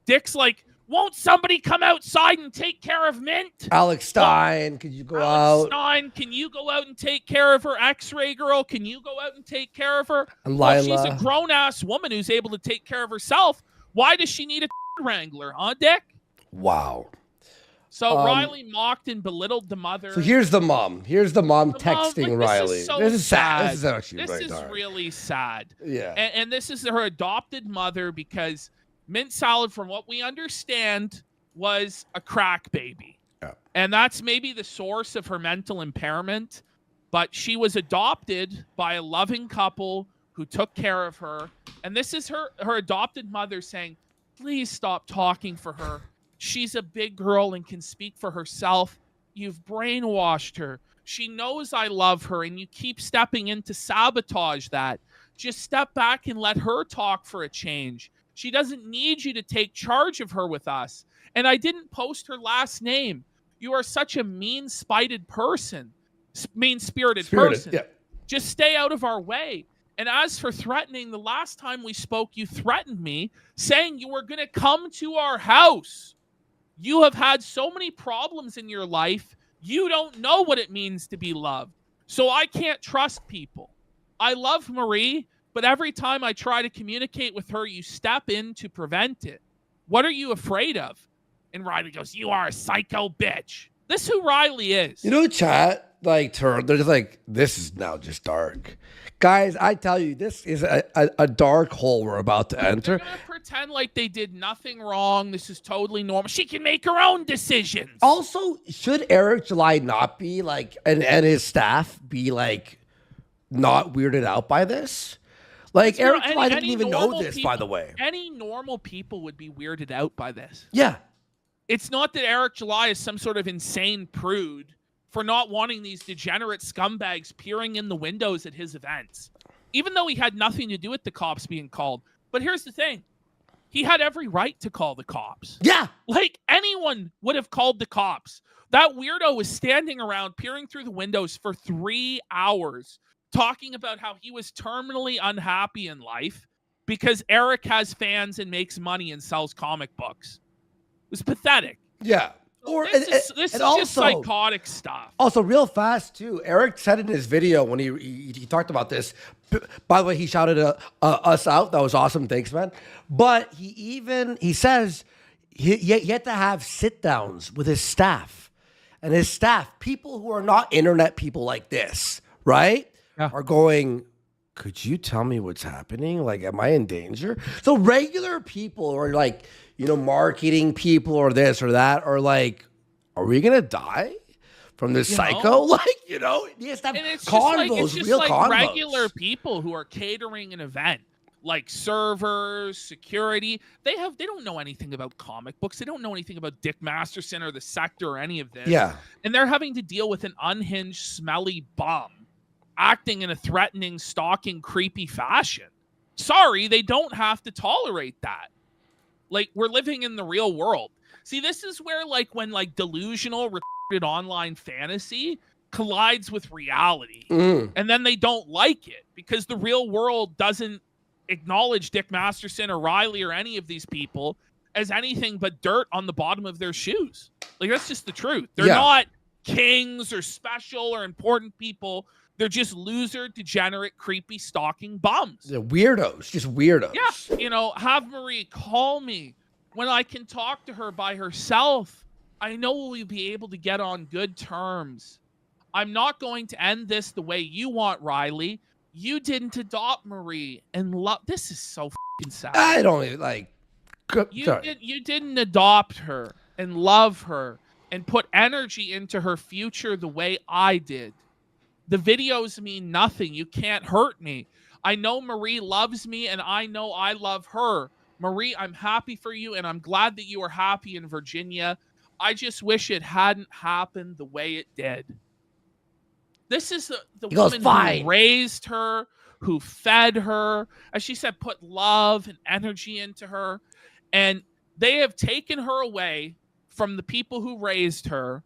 Dick's like, won't somebody come outside and take care of Mint? Alex Stein, could you go out? Alex Stein, can you go out and take care of her? X-Ray girl, can you go out and take care of her? And well, Lila. she's a grown-ass woman who's able to take care of herself. Why does she need a wrangler, huh, Dick? Wow. So Riley mocked and belittled the mother. So here's the mom. Here's the mom texting Riley. This is sad. This is actually really This is dark. really sad. Yeah. And this is her adopted mother because Mint Salad, from what we understand, was a crack baby. Yeah. And that's maybe the source of her mental impairment. But she was adopted by a loving couple who took care of her. And this is her adopted mother saying, please stop talking for her. She's a big girl and can speak for herself. You've brainwashed her. She knows I love her, and you keep stepping in to sabotage that. Just step back and let her talk for a change. She doesn't need you to take charge of her with us. And I didn't post her last name. You are such a mean-spirited person. Mean-spirited person. Yeah. Just stay out of our way. And as for threatening, the last time we spoke, you threatened me, saying you were going to come to our house. You have had so many problems in your life, you don't know what it means to be loved. So I can't trust people. I love Marie, but every time I try to communicate with her, you step in to prevent it. What are you afraid of? And Riley goes, you are a psycho bitch. This is who Riley is. You know, chat, like, they're just like, this is now just dark. Guys, I tell you, this is a dark hole we're about to enter. They're going to pretend like they did nothing wrong. This is totally normal. She can make her own decisions. Also, should Eric July not be like, and his staff be like, not weirded out by this? Like, Eric July didn't even know this, by the way. Any normal people would be weirded out by this. Yeah. It's not that Eric July is some sort of insane prude for not wanting these degenerate scumbags peering in the windows at his events, even though he had nothing to do with the cops being called. But here's the thing. He had every right to call the cops. Yeah. Like, anyone would have called the cops. That weirdo was standing around peering through the windows for 3 hours talking about how he was terminally unhappy in life because Eric has fans and makes money and sells comic books. It was pathetic. Yeah. This is just psychotic stuff. Also, real fast, too, Eric said in his video when he talked about this, by the way, he shouted us out. That was awesome. Thanks, man. But he says he had to have sit-downs with his staff. And his staff, people who are not internet people like this, right, are going, could you tell me what's happening? Like, am I in danger? So regular people are like, you know, marketing people or this or that are like, are we going to die from this psycho? Like, you know, he has to have convos, it's just real like convos. regular people who are catering an event, like servers, security. They don't know anything about comic books. They don't know anything about Dick Masterson or the Sector or any of this. Yeah. And they're having to deal with an unhinged, smelly bum acting in a threatening, stalking, creepy fashion. Sorry, they don't have to tolerate that. Like, we're living in the real world. See, this is where, like, when, like, delusional, retarded online fantasy collides with reality. And then they don't like it because the real world doesn't acknowledge Dick Masterson or Riley or any of these people as anything but dirt on the bottom of their shoes. Like, that's just the truth. They're not kings or special or important people. They're just loser, degenerate, creepy, stalking bums. They're weirdos, just weirdos. Yeah, you know, have Marie call me when I can talk to her by herself. I know we'll be able to get on good terms. I'm not going to end this the way you want, Riley. You didn't adopt Marie and love. This is so fucking sad. I don't even like. You didn't adopt her and love her and put energy into her future the way I did. The videos mean nothing. You can't hurt me. I know Marie loves me, and I know I love her. Marie, I'm happy for you, and I'm glad that you are happy in Virginia. I just wish it hadn't happened the way it did. This is the woman who raised her, who fed her, as she said, put love and energy into her. And they have taken her away from the people who raised her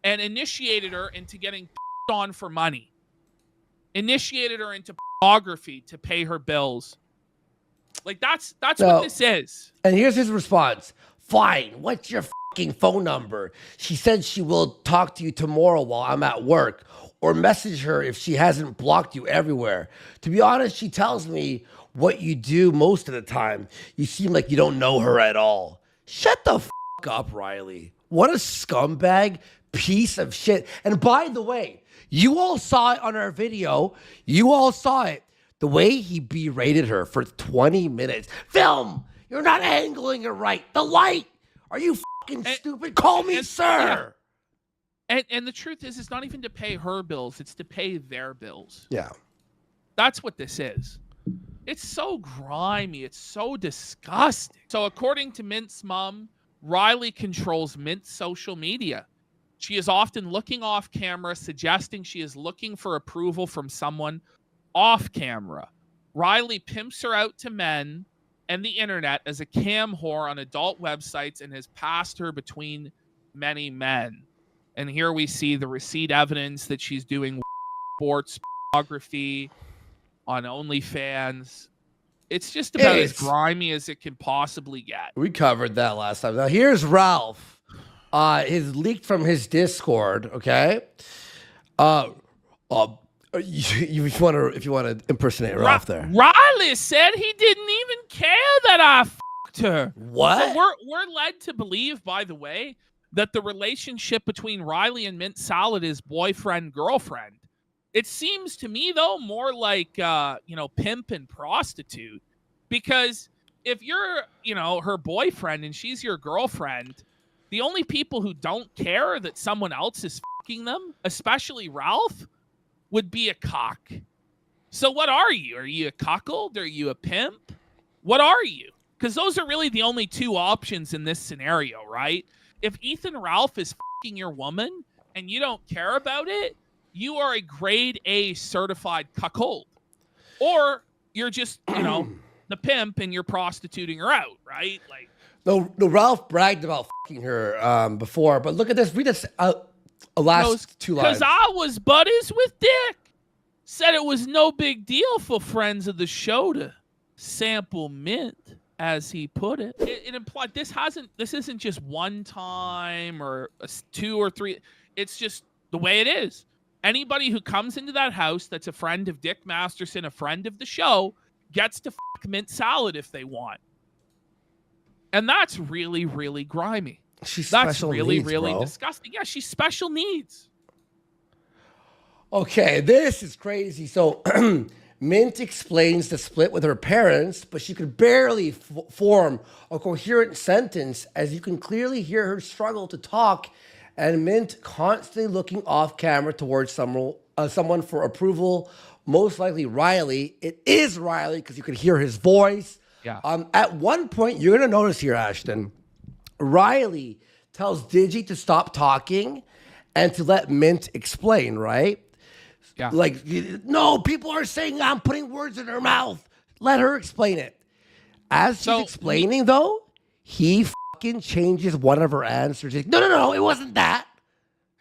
and initiated her into getting on for money. initiated her into pornography to pay her bills. Like that's No. what this is. And here's his response. Fine, what's your fucking phone number? She said she will talk to you tomorrow while I'm at work, or message her if she hasn't blocked you everywhere. To be honest, she tells me what you do most of the time. You seem like you don't know her at all. Shut the fuck up, Riley. What a scumbag piece of shit. And by the way, you all saw it on our video. You all saw it. The way he berated her for 20 minutes. Film! You're not angling it right. The light! Are you fucking stupid? Call me sir! Yeah. And the truth is, it's not even to pay her bills. It's to pay their bills. Yeah. That's what this is. It's so grimy. It's so disgusting. So according to Mint's mom, Riley controls Mint's social media. She is often looking off camera, suggesting she is looking for approval from someone off camera. Riley pimps her out to men and the internet as a cam whore on adult websites and has passed her between many men. And here we see the receipt evidence that she's doing sports pornography on OnlyFans. It's just about as grimy as it can possibly get. We covered that last time. Now here's Ralph. His leaked from his Discord. Okay. If you want to impersonate Ralph there. Riley said he didn't even care that I fucked her. What? So we're led to believe, by the way, that the relationship between Riley and Mint Salad is boyfriend-girlfriend. It seems to me, though, more like, pimp and prostitute. Because if you're, her boyfriend and she's your girlfriend, the only people who don't care that someone else is fucking them, especially Ralph, would be a cock. So what are you? Are you a cuckold? Are you a pimp? What are you? Because those are really the only two options in this scenario, right? If Ethan Ralph is fucking your woman and you don't care about it, you are a grade A certified cuckold. Or you're just, the pimp and you're prostituting her out, right? Like, No, Ralph bragged about fucking her before, but look at this. Read this last two lines. Because I was buddies with Dick. Said it was no big deal for friends of the show to sample Mint, as he put it. It implied this isn't just one time or two or three. It's just the way it is. Anybody who comes into that house that's a friend of Dick Masterson, a friend of the show, gets to fuck Mint Salad if they want. And that's really, really grimy. That's really, needs, really bro. disgusting. Yeah, she's special needs. Okay, this is crazy. So Mint explains the split with her parents, but she could barely form a coherent sentence, as you can clearly hear her struggle to talk, and Mint constantly looking off camera towards someone for approval, most likely Riley. It is Riley because you can hear his voice. Yeah. At one point, you're going to notice here, Ashton, Riley tells Digi to stop talking and to let Mint explain, right? Yeah. Like, no, people are saying I'm putting words in her mouth. Let her explain it. As she's explaining, though, he fucking changes one of her answers. He's like, no, it wasn't that.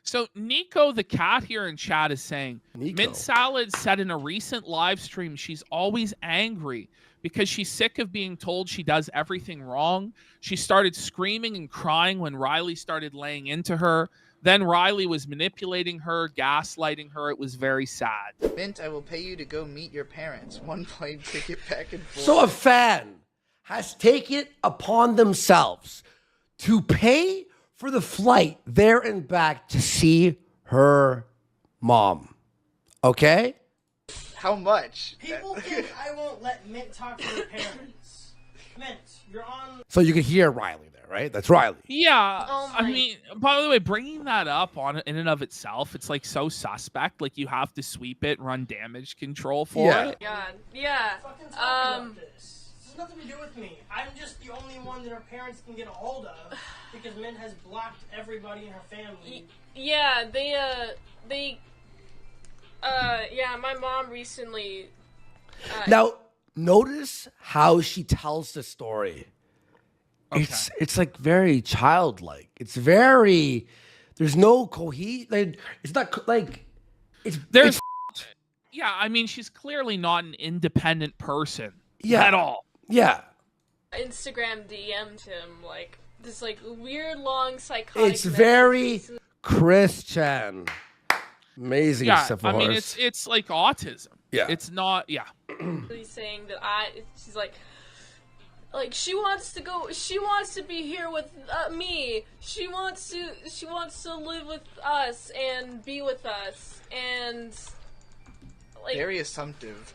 So Nico the cat here in chat is saying, Nico. Mint Salad said in a recent live stream she's always angry because she's sick of being told she does everything wrong. She started screaming and crying when Riley started laying into her. Then Riley was manipulating her, gaslighting her. It was very sad. Mint, I will pay you to go meet your parents. One plane ticket back and forth. So a fan has taken it upon themselves to pay for the flight there and back to see her mom. Okay? How much? People think I won't let Mint talk to her parents. Mint, you're on. So you can hear Riley there, right? That's Riley. Yeah. Oh I mean, by the way, bringing that up on in and of itself, it's like so suspect. Like you have to sweep it, run damage control for it. God, yeah. This has nothing to do with me. I'm just the only one that her parents can get a hold of because Mint has blocked everybody in her family. Yeah, my mom recently. Now, notice how she tells the story. Okay. It's like very childlike. It's very. There's no cohesion. It's not like. Yeah, I mean, she's clearly not an independent person Yeah. at all. Yeah. Instagram DM'd him like this like weird long psychotic. It's very Christian. Amazing Yeah, stuff. I mean, it's like autism. Yeah. It's not. Yeah. He's saying that she's like she wants to go. She wants to be here with me. She wants to live with us and be with us and like very assumptive.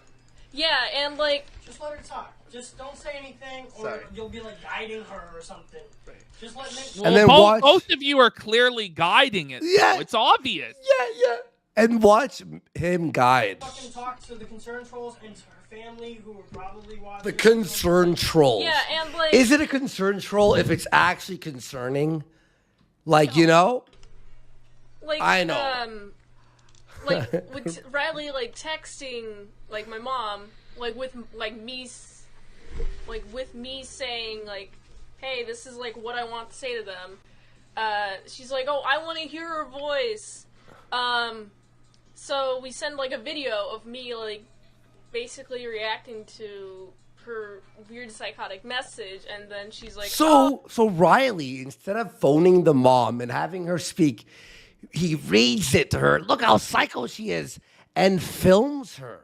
Yeah, and like just let her talk. Just don't say anything, or Sorry. you'll be like guiding her or something. Just let Nick. Well, and then both of you are clearly guiding it. Yeah, so it's obvious. Yeah. And watch him guide. Fucking talk to the concerned trolls and to her family, who are probably watching. The concerned trolls. Yeah, and like, is it a concerned troll if it's actually concerning? Like, you know? Like, I know. Like with Riley like texting like my mom like with me saying like, hey, this is like what I want to say to them. She's like, oh, I want to hear her voice. So we send like a video of me like basically reacting to her weird psychotic message, and then she's like, So Riley, instead of phoning the mom and having her speak, he reads it to her. Look how psycho she is, and films her.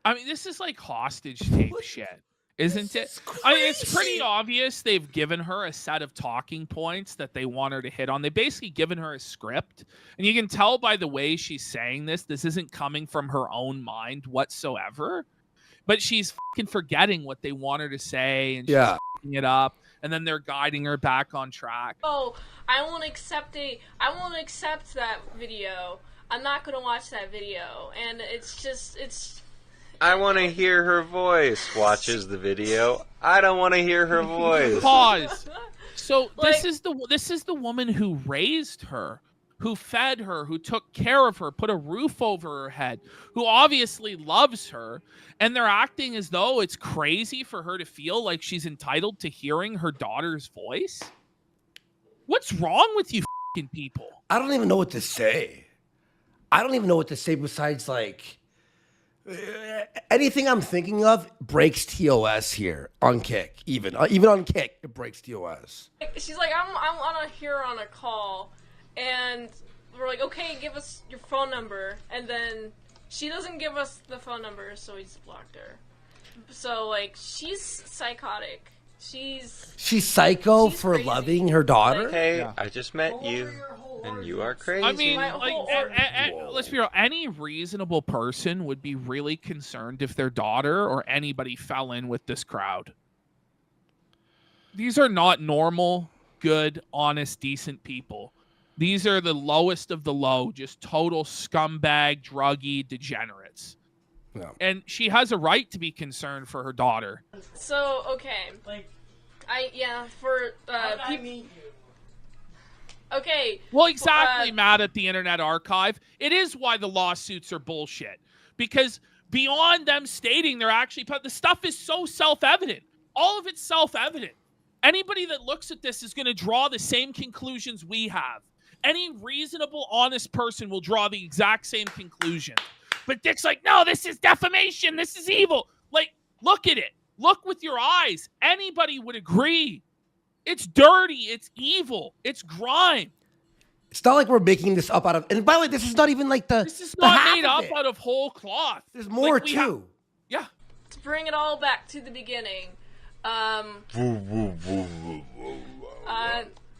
I mean, this is like hostage tape shit, isn't it? I mean, it's pretty obvious they've given her a set of talking points that they want her to hit on. They basically given her a script, and you can tell by the way she's saying this isn't coming from her own mind whatsoever. But she's fucking forgetting what they want her to say, and she's fucking it up, and then they're guiding her back on track. oh, I won't accept that video. I'm not gonna watch that video, and it's. I want to hear her voice. Watches the video. I don't want to hear her voice. Pause. So this is the woman who raised her, who fed her, who took care of her, put a roof over her head, who obviously loves her, and they're acting as though it's crazy for her to feel like she's entitled to hearing her daughter's voice. What's wrong with you fucking people? I don't even know what to say. I don't even know what to say besides like anything I'm thinking of breaks TOS here on Kick. Even on Kick, it breaks TOS. She's like, I want to hear her on a call, and we're like, okay, give us your phone number, and then she doesn't give us the phone number, so we just blocked her. So like, she's psychotic. She's psycho for crazy. Loving her daughter. Hey, I just met you, and you are crazy. I mean, like, let's be real. Any reasonable person would be really concerned if their daughter or anybody fell in with this crowd. These are not normal, good, honest, decent people. These are the lowest of the low, just total scumbag, druggy degenerates. No. And she has a right to be concerned for her daughter. So okay, like, for people. Okay. Well, exactly, Matt, at the Internet Archive. It is why the lawsuits are bullshit. Because beyond them stating they're actually... The stuff is so self-evident. All of it's self-evident. Anybody that looks at this is going to draw the same conclusions we have. Any reasonable, honest person will draw the exact same conclusion. But Dick's like, no, this is defamation. This is evil. Like, look at it. Look with your eyes. Anybody would agree. It's dirty. It's evil. It's grime. It's not like we're making this up out of... And by the way, this is not even like the... This is not made up out of whole cloth. There's more, like too. Yeah. To bring it all back to the beginning, I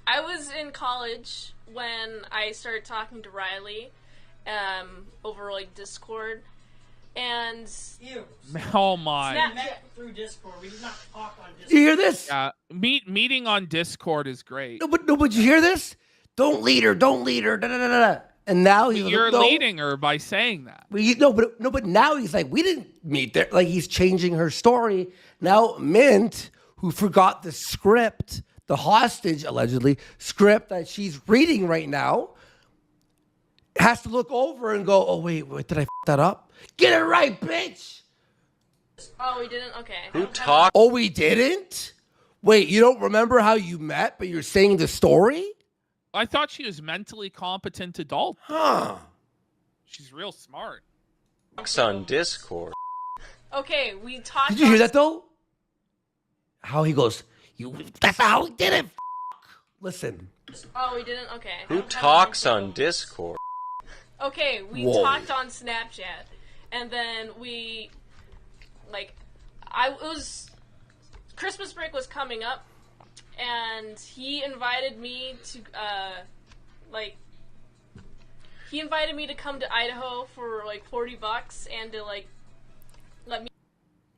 was in college when I started talking to Riley over like Discord, and oh my! We met through Discord. We did not talk on Discord. You hear this? Meeting on Discord is great. No, but you hear this? Don't lead her. Don't lead her. Da, da, da, da. And now you're leading her by saying that. But now he's like, we didn't meet there. Like, he's changing her story. Now Mint, who forgot the script, the hostage, allegedly, script that she's reading right now, has to look over and go, oh, wait, did I f that up? Get it right, bitch! Oh, we didn't? Okay. Who talked? Oh, we didn't? Wait, you don't remember how you met, but you're saying the story? I thought she was mentally competent adult. Huh. She's real smart. Talks on Discord. Okay, we talked. Did you hear that though? How he goes, that's how he did it. Listen. Oh, we didn't? Okay. Who talks on Discord? Okay, we Whoa. talked on Snapchat, and then we, it was, Christmas break was coming up, and he invited me to, he invited me to come to Idaho for, $40 and to, let me...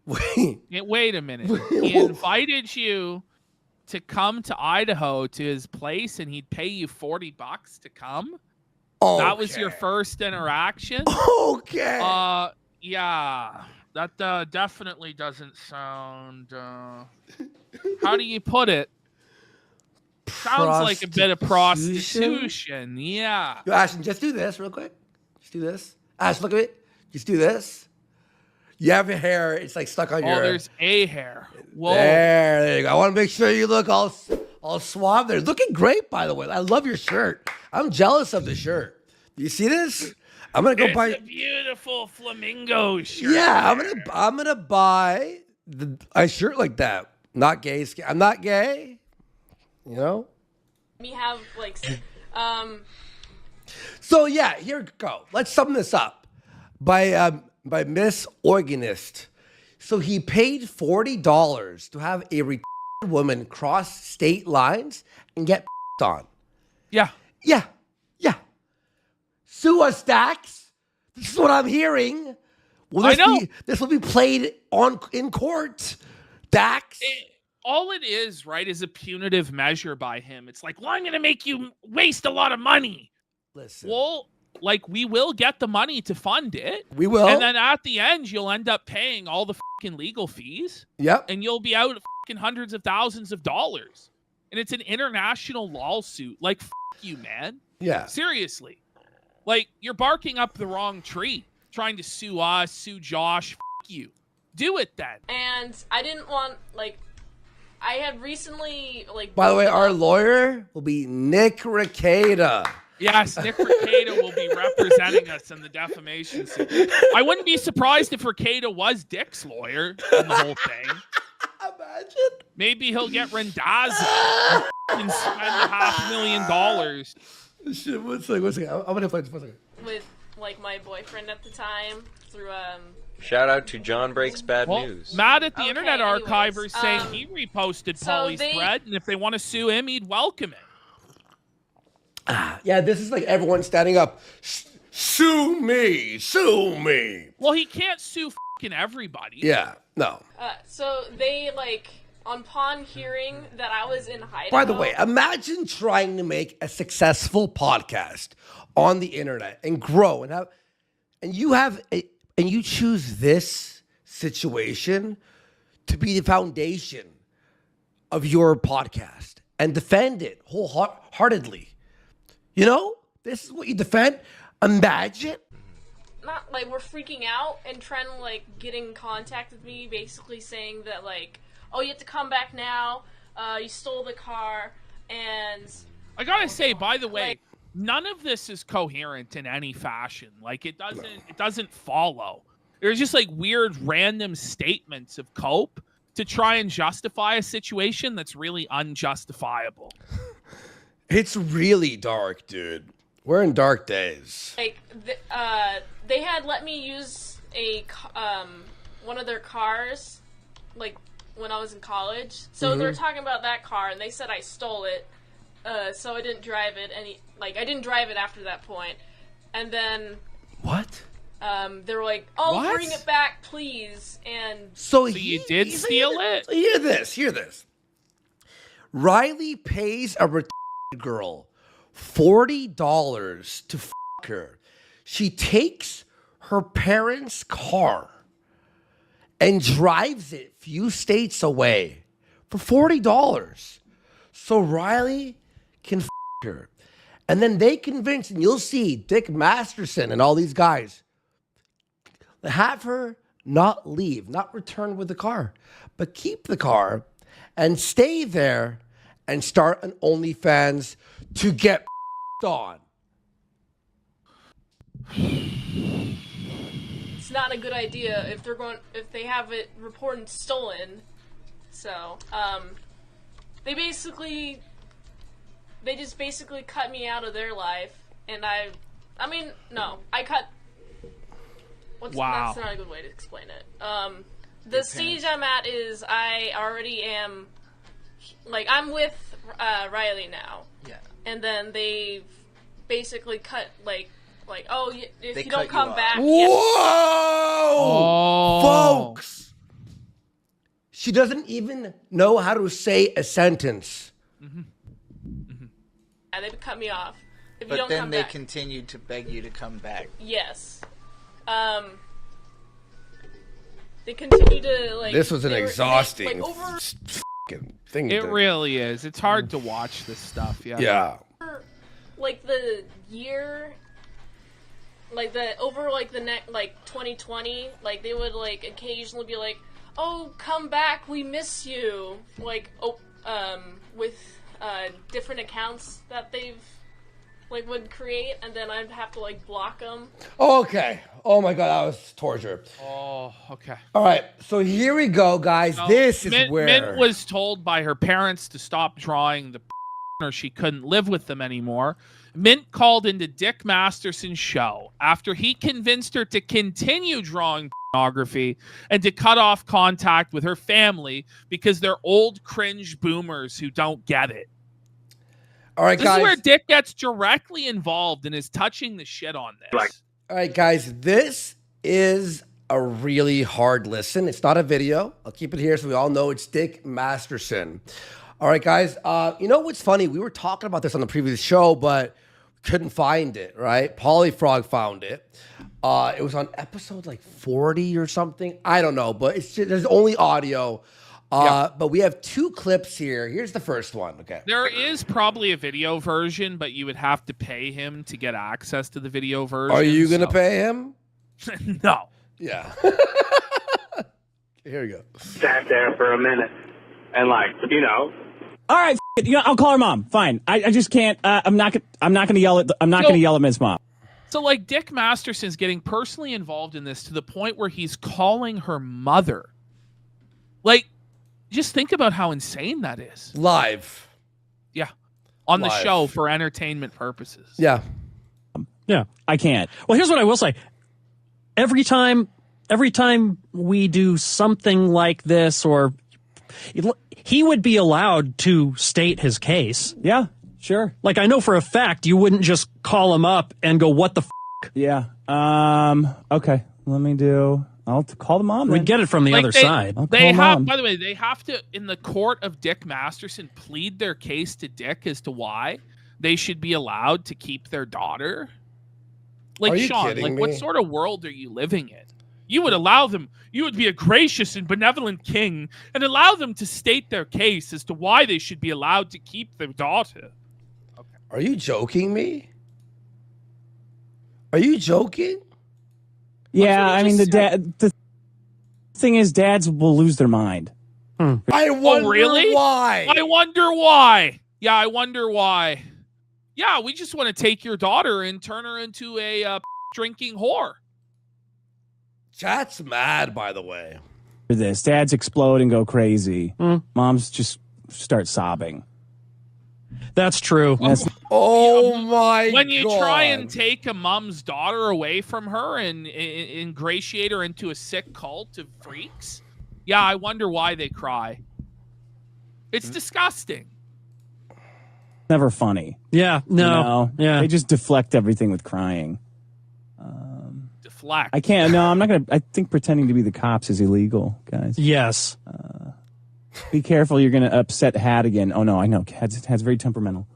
Wait a minute. He invited you to come to Idaho to his place, and he'd pay you $40 to come? Okay. That was your first interaction? Okay. Yeah. That definitely doesn't sound... how do you put it? Sounds like a bit of prostitution. Yeah. Yo, Ashton, just do this real quick. Just do this. Ash, look at it. Just do this. You have your hair. It's stuck on your... Oh, there's a hair. Whoa. There you go. I want to make sure you look all suave there. Looking great, by the way. I love your shirt. I'm jealous of the shirt. You see this? I'm gonna go buy a beautiful flamingo shirt. Yeah, I'm gonna buy a shirt like that. Not gay. I'm not gay. You know. Me have So yeah, here we go. Let's sum this up. By Miss Organist. So he paid $40 to have a retarded woman cross state lines and get on. Yeah. Yeah. Yeah. Sue us, Dax. This is what I'm hearing. I know. This will be played in court. Dax. All it is, right, is a punitive measure by him. It's like, well, I'm going to make you waste a lot of money. Listen. Well, we will get the money to fund it. We will. And then at the end, you'll end up paying all the fucking legal fees. Yep. And you'll be out fucking hundreds of thousands of dollars. And it's an international lawsuit. Fuck you, man. Yeah. Seriously. You're barking up the wrong tree. Trying to sue us, sue Josh. Fuck you. Do it then. And I didn't want, I had recently, By the way, our lawyer will be Nick Ricada. Yes, Nick Ricada will be representing us in the defamation suit. I wouldn't be surprised if Ricada was Dick's lawyer in the whole thing. Imagine. Maybe he'll get Rendazzo and spend $500,000. Shit, one second. I'm gonna play this 1 second. With my boyfriend at the time through Shout out to John Breaks Bad News. Matt at the Internet Archiver saying he reposted Paulie's they- thread, and if they want to sue him, he'd welcome it. Yeah, this is everyone standing up. Sue me. Sue me. Well, he can't sue fucking everybody. Yeah, no. so they upon hearing that I was in Idaho. By the way, imagine trying to make a successful podcast on the internet and grow and you choose this situation to be the foundation of your podcast and defend it wholeheartedly. You know, this is what you defend. Imagine. Not we're freaking out and trying to get in contact with me, basically saying that oh, you have to come back now. You stole the car, and I gotta say, by the way, none of this is coherent in any fashion. It doesn't follow. There's just weird random statements of Cope to try and justify a situation that's really unjustifiable. It's really dark, dude. We're in dark days. They had let me use one of their cars, when I was in college. So they were talking about that car, and they said I stole it. So I didn't drive it I didn't drive it after that point. And then what? They were like, "Oh, What? bring it back, please." And So you did steal it? Hear this. Riley pays a retarded girl $40 to fuck her. She takes her parents' car and drives it few states away for $40. So Riley can fuck her. And then they convince, and you'll see Dick Masterson and all these guys have her not leave, not return with the car, but keep the car and stay there and start an OnlyFans to get on. it's a good idea if they have it reported stolen. So, they just basically cut me out of their life, and I cut. Wow. That's not a good way to explain it. The stage I'm at is I already am, like, I'm with Riley now. Yeah. And then they basically cut, like, oh, if They you don't cut come you back. Whoa! Oh. Folks! She doesn't even know how to say a sentence. Yeah, they cut me off. If you But don't then come they back. continued to beg you to come back. Yes. They continue to, like... This was an they were- exhausting like, over... thing. It to- really is. It's hard to watch this stuff. Yeah. Yeah. Like the year, like the over like the next like 2020, like they would like occasionally be like, "Oh, come back, we miss you." Like with different accounts that they've like would create, and then I'd have to like block them. Okay. Oh my God, that was torture. Oh, okay. All right, so here we go, guys. So, this is Mint, where Mint was told by her parents to stop drawing the or she couldn't live with them anymore. Mint called into Dick Masterson's show after he convinced her to continue drawing pornography and to cut off contact with her family because they're old cringe boomers who don't get it. All right, This guys. is where Dick gets directly involved and is touching the shit on this. All right, guys, this is a really hard listen. It's not a video. I'll keep it here so we all know it's Dick Masterson. All right, guys, you know what's funny? We were talking about this on the previous show, but couldn't find it, right? Polyfrog found it. It was on episode like 40 or something. I don't know, but it's just, there's only audio. But we have two clips here. Here's the first one, okay? There is probably a video version, but you would have to pay him to get access to the video version. Are you going to pay him? No. Yeah. Here we go. Sat there for a minute and All right, I'll call her mom. Fine. I just can't. I'm not gonna yell at. I'm not gonna yell at Ms. Mom. So, like, Dick Masterson's getting personally involved in this to the point where he's calling her mother. Like, just think about how insane that is. Live. Yeah. On the Live. show for entertainment purposes. Yeah. Yeah, I can't. Well, here's what I will say. Every time we do something like this, or he would be allowed to state his case. Yeah, sure. Like, I know for a fact you wouldn't just call him up and go, "What the f***?" Yeah. Okay. I'll call the mom. We get it from the other side. They have, by the way, they have to, in the court of Dick Masterson, plead their case to Dick as to why they should be allowed to keep their daughter. Like, Are you Sean, kidding like, me? what sort of world are you living in? You would allow them, you would be a gracious and benevolent king and allow them to state their case as to why they should be allowed to keep their daughter. Are you joking me? Are you joking? Yeah, I mean the thing is, dads will lose their mind. I wonder really? why. I wonder why. Yeah, I wonder why. Yeah, we just want to take your daughter and turn her into a drinking whore. Chat's mad, by the way. For this, dads explode and go crazy. Moms just start sobbing. That's true. Oh my God. When you try and take a mom's daughter away from her and ingratiate her into a sick cult of freaks, yeah, I wonder why they cry. It's disgusting. Never funny. Yeah, no. Yeah. They just deflect everything with crying. Deflect. I can't. No, I'm not gonna. I think pretending to be the cops is illegal, guys. Yes. Be careful. You're gonna upset Had again. Oh no, I know. Had's very temperamental.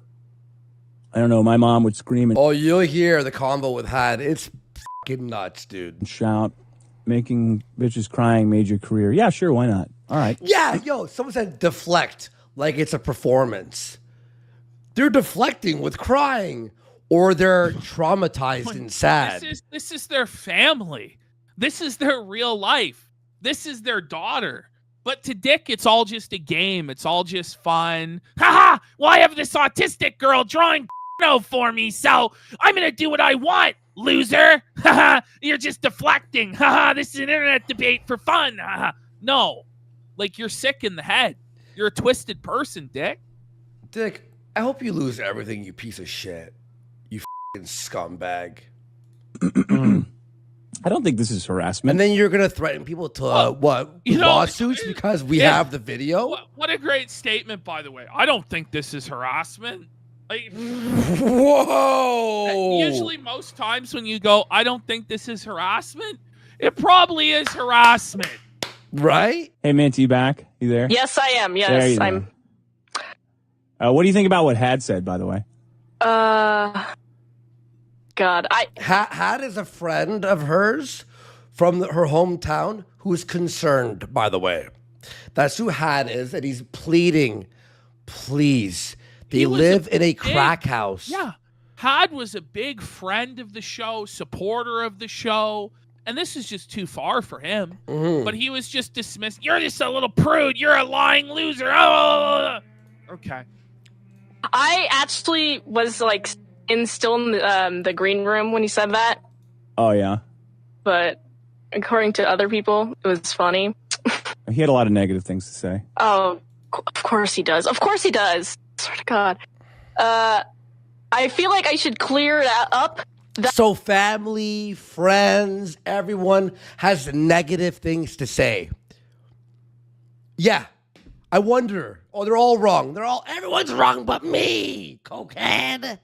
I don't know. My mom would scream and Oh, you'll hear the combo with Had. It's fucking nuts, dude. shout, making bitches crying made your career. Yeah, sure. Why not? All right. Yeah, yo, someone said deflect like it's a performance. They're deflecting with crying, or they're traumatized and sad. This is their family. This is their real life. This is their daughter. But to Dick, it's all just a game. It's all just fun. Haha! Well, I have this autistic girl drawing for me, so I'm gonna do what I want. loser. Haha, you're just deflecting. Haha, this is an internet debate for fun. Haha. No, like you're sick in the head. You're a twisted person, Dick. Dick, I hope you lose everything, you piece of shit. You fucking scumbag. I don't think this is harassment. And then you're going to threaten people to, lawsuits because we have the video? What a great statement, by the way. I don't think this is harassment. Like, whoa! Usually, most times when you go, I don't think this is harassment, it probably is harassment. Right? Hey, Mint, you back? You there? Yes, I am. Yes, I'm. What do you think about what Had said, by the way? God, Had is a friend of hers from her hometown who's concerned, by the way. That's who Had is, and he's pleading, please. They live in a crack house. Yeah. Had was a big friend of the show, supporter of the show, and this is just too far for him. But he was just dismissed. You're just a little prude. You're a lying loser. Oh. Okay. I actually was still in the green room when he said that. Oh, yeah. But according to other people, it was funny. He had a lot of negative things to say. Oh, of course he does. Of course he does. Swear to God. I feel like I should clear that up. So family, friends, everyone has negative things to say. Yeah. I wonder. Oh, they're all wrong. Everyone's wrong but me, cokehead.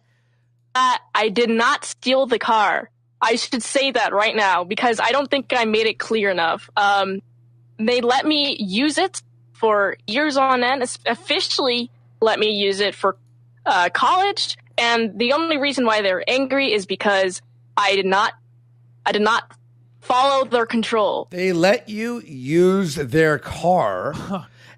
I did not steal the car. I should say that right now because I don't think I made it clear enough. They let me use it for years on end, officially let me use it for college. And the only reason why they're angry is because I did not follow their control. They let you use their car,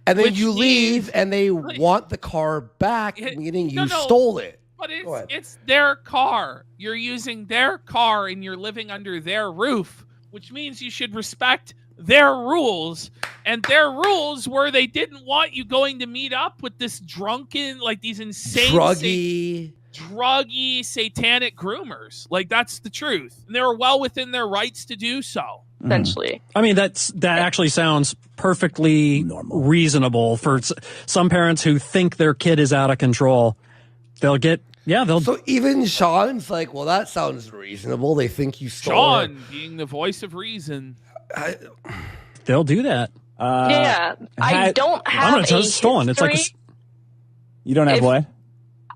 and then you leave, and they want the car back, meaning you stole it. But it's their car. You're using their car, and you're living under their roof, which means you should respect their rules. And their rules were they didn't want you going to meet up with this drunken, these insane... druggy, satanic groomers. That's the truth. And they were well within their rights to do so. Essentially. I mean, that actually sounds perfectly reasonable for some parents who think their kid is out of control. They'll. So even Sean's like, well, that sounds reasonable. They think you stole Sean, being the voice of reason. They'll do that. I don't have a stolen. history. It's you don't have what?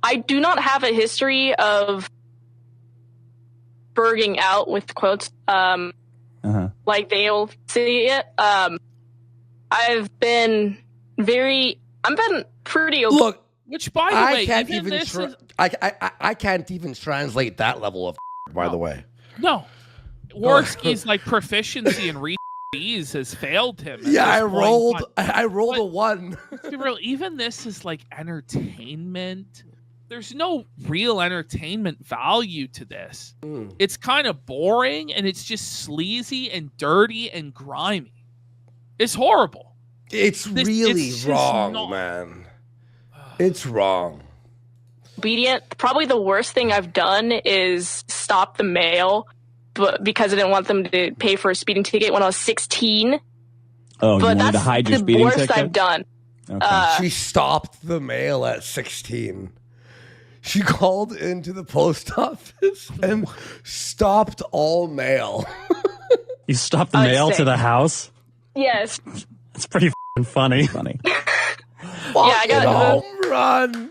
I do not have a history of berging out with quotes. Like they'll see it. I've been pretty open. Look, which by the way, I can't even translate that level of by the way. No. Worski's proficiency in reads has failed him. Yeah, I rolled a 1. To be real, even this is entertainment. There's no real entertainment value to this. It's kind of boring, and it's just sleazy and dirty and grimy. It's horrible. It's really wrong, man. It's wrong. Obedient. Probably the worst thing I've done is stop the mail, but because I didn't want them to pay for a speeding ticket when I was 16. Oh, you wanted to hide your speeding ticket? That's the worst I've done. Okay. She stopped the mail at 16. She called into the post office and stopped all mail. You stopped the mail to the house? Yes. That's pretty funny. I got home run.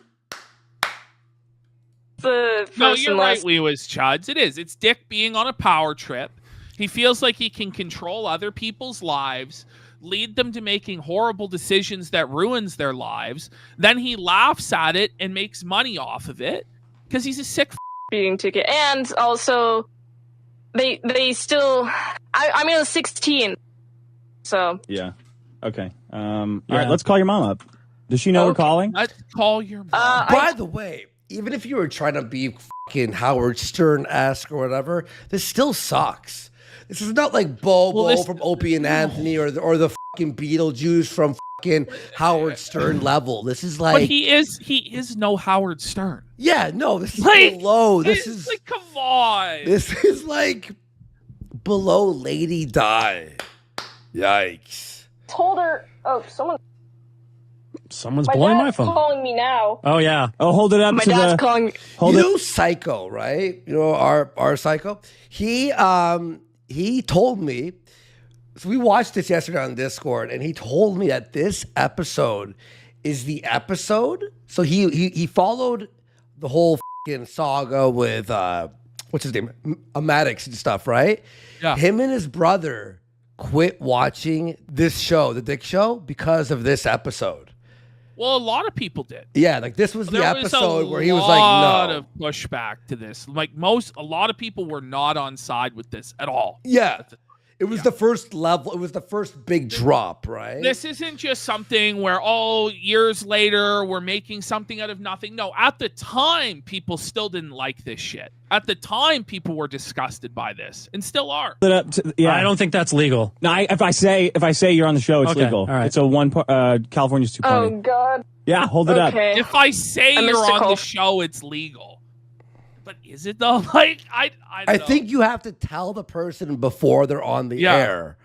No, you're right, we was Chuds. It is. It's Dick being on a power trip. He feels like he can control other people's lives, lead them to making horrible decisions that ruins their lives. Then he laughs at it and makes money off of it because he's a sick speeding ticket. And also, they still. I mean, I was 16, so yeah. Okay. All right. Let's call your mom up. Does she know we're calling? Let's call your mom. By the way, even if you were trying to be fucking Howard Stern-esque or whatever, this still sucks. This is not like Bobo from Opie and Anthony or the fucking Beetlejuice from fucking Howard Stern level. This is But like he is no Howard Stern. yeah, no, this is Like, below. This it's is like, come on. this is like below Lady Di. Yikes. Told her. Oh, Someone's my blowing my dad's phone. calling me now. Oh yeah. Oh, hold it up My to dad's the. calling. Hold You it. know Psycho, right? You know our Psycho. He told me. So we watched this yesterday on Discord, and he told me that this episode is the episode. So he followed the whole fucking saga with what's his name, Maddox and stuff, right? Yeah. Him and his brother quit watching this show, the Dick Show, because of this episode. Well, a lot of people did. Yeah, like this was the There episode where he was a like, lot no. of pushback to this. Like a lot of people were not on side with this at all. Yeah. It was the first level. It was the first big drop, right? This isn't just something where, years later, we're making something out of nothing. No, at the time, people still didn't like this shit. At the time, people were disgusted by this and still are. Yeah, I don't think that's legal. No, if I say you're on the show, it's Okay, legal. all right. It's a California's 2-party. Oh God. Yeah, hold it up. Okay. If I say I missed you're a on call. the show, it's legal. But is it though? Like I don't know. think you have to tell the person before they're on the air.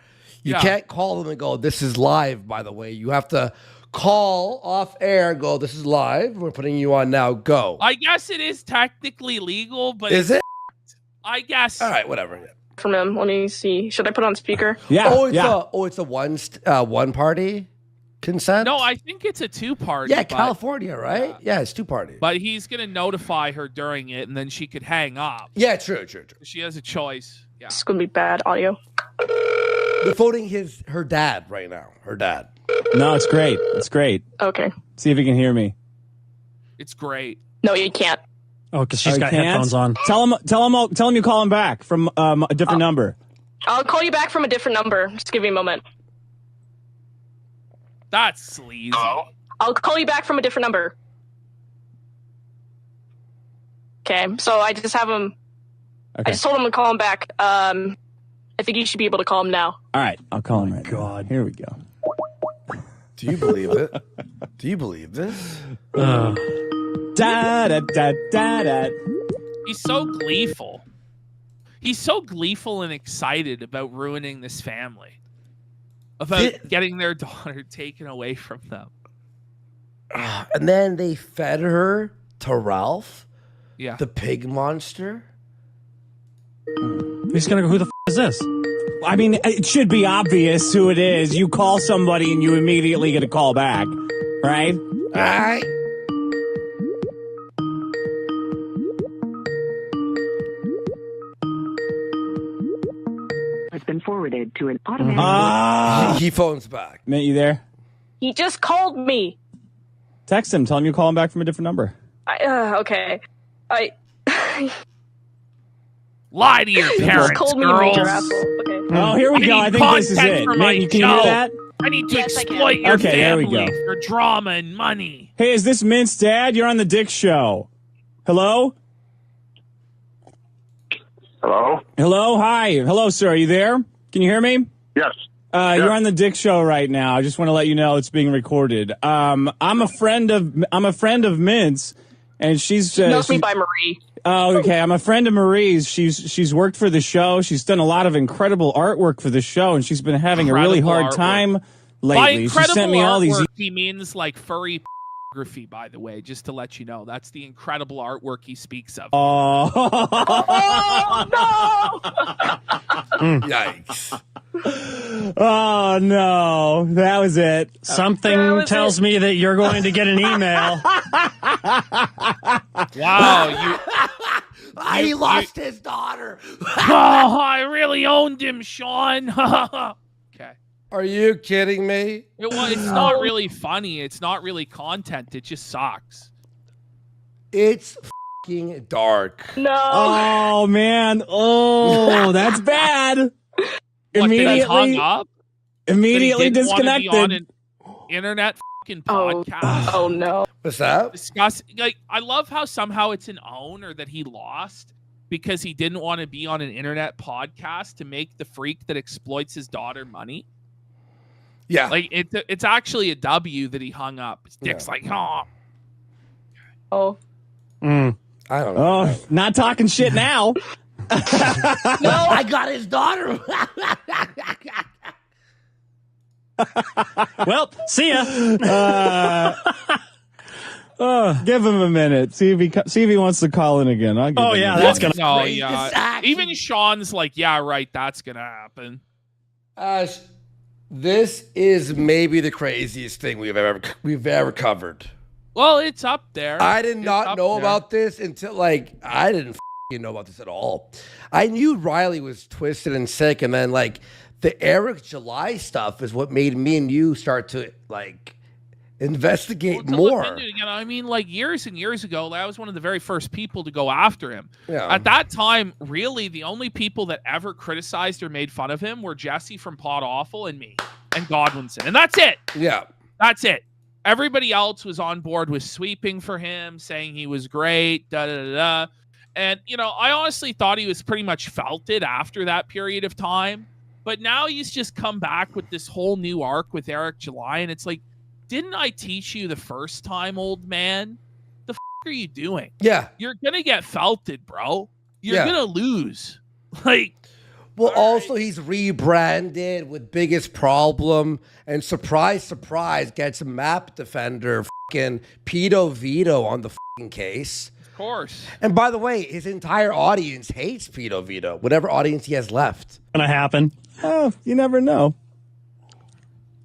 You can't call them and go, "This is live." By the way, you have to call off air. And go, "This is live. We're putting you on now. Go." I guess it is technically legal, but Is it? I guess. All right, whatever. Yeah. From him. Let me see. Should I put on speaker? It's a one party consent. No, I think it's a 2-party. Yeah, but- California, right? Yeah, it's 2-party. But he's gonna notify her during it, and then she could hang up. Yeah, true. She has a choice. Yeah. It's gonna be bad audio. They're voting her dad right now. Her dad. No, it's great. It's great. Okay. See if he can hear me. It's great. No, you can't. Oh, because she's you got can't? headphones on. Tell him you call him back from a different number. I'll call you back from a different number. Just give me a moment. That's sleazy. I'll call you back from a different number. Okay, so I just have him. Okay. I just told him to call him back. I think you should be able to call him now. All right, I'll call him right now. Here we go. Do you believe it? Do you believe this? Da da da da da. He's so gleeful. He's so gleeful and excited about ruining this family. About getting their daughter taken away from them. And then they fed her to Ralph, the pig monster. He's gonna go. Who the is this? I mean, it should be obvious who it is. You call somebody and you immediately get a call back, right? All right. Has been forwarded to an automatic. He phones back. Mint, you there? He just called me. Text him. Tell him you call him back from a different number. Okay. Lie to your He parents, just called me girls. major asshole. Okay. Oh, here we go. I think this is it. For Man, my can you hear show. that? I need to Yes, I can. exploit your Okay, there we family go. for drama and money. Hey, is this Mint's dad? You're on the Dick Show. Hello? Hello? Hello? Hi. Hello, sir. Are you there? Can you hear me? Yes. You're on the Dick Show right now. I just want to let you know it's being recorded. I'm a friend of Mint's, and she's Knows me by Marie. Oh, okay. I'm a friend of Marie's. She's worked for the show. She's done a lot of incredible artwork for the show, and she's been having a really hard time lately. By She incredible sent me all these. artwork, he means like furry pornography, by the way, just to let you know. That's the incredible artwork he speaks of. Oh, Yikes. Oh no, that was it. Something tells me that you're going to get an email. Wow, He lost his daughter. Oh, I really owned him, Sean. Okay. Are you kidding me? It's not really funny. It's not really content. It just sucks. It's fucking dark. No. Oh man. Oh, that's bad. What, that he hung up? Immediately That he didn't wanna be on disconnected. an internet fucking podcast. Oh no. What's that? Disgusting. Like, I love how somehow it's an own or that he lost because he didn't want to be on an internet podcast to make the freak that exploits his daughter money. Yeah. Like it's actually a W that he hung up. His dick's like, oh. Oh. I don't know. Oh, not talking shit now. No, I got his daughter. Well, see ya. Give him a minute. See if he wants to call in again. I'll give him a that's minute. gonna. No, yeah. Even Sean's like, yeah, right, that's gonna happen. This is maybe the craziest thing we've ever covered. Well, it's up there. I did It's not up know there. about this until I didn't know about this at all. I knew Riley was twisted and sick, and then like the Eric July stuff is what made me and you start to like investigate to look more. into it again. I mean, like years and years ago, I was one of the very first people to go after him. Yeah. At that time, really, the only people that ever criticized or made fun of him were Jesse from Pod Awful and me and Godwinson, and that's it. Yeah, that's it. Everybody else was on board with sweeping for him, saying he was great, da-da-da-da. And, you know, I honestly thought he was pretty much felted after that period of time. But now he's just come back with this whole new arc with Eric July. And it's like, didn't I teach you the first time, old man? The f*** are you doing? Yeah. You're going to get felted, bro. You're Yeah. going to lose. Like, well, also he's rebranded with Biggest Problem, and surprise, surprise, gets a map defender, fucking Pedo Vito on the fucking case. of course. And by the way, his entire audience hates Pedo Vito, whatever audience he has left. Gonna happen. Oh, you never know.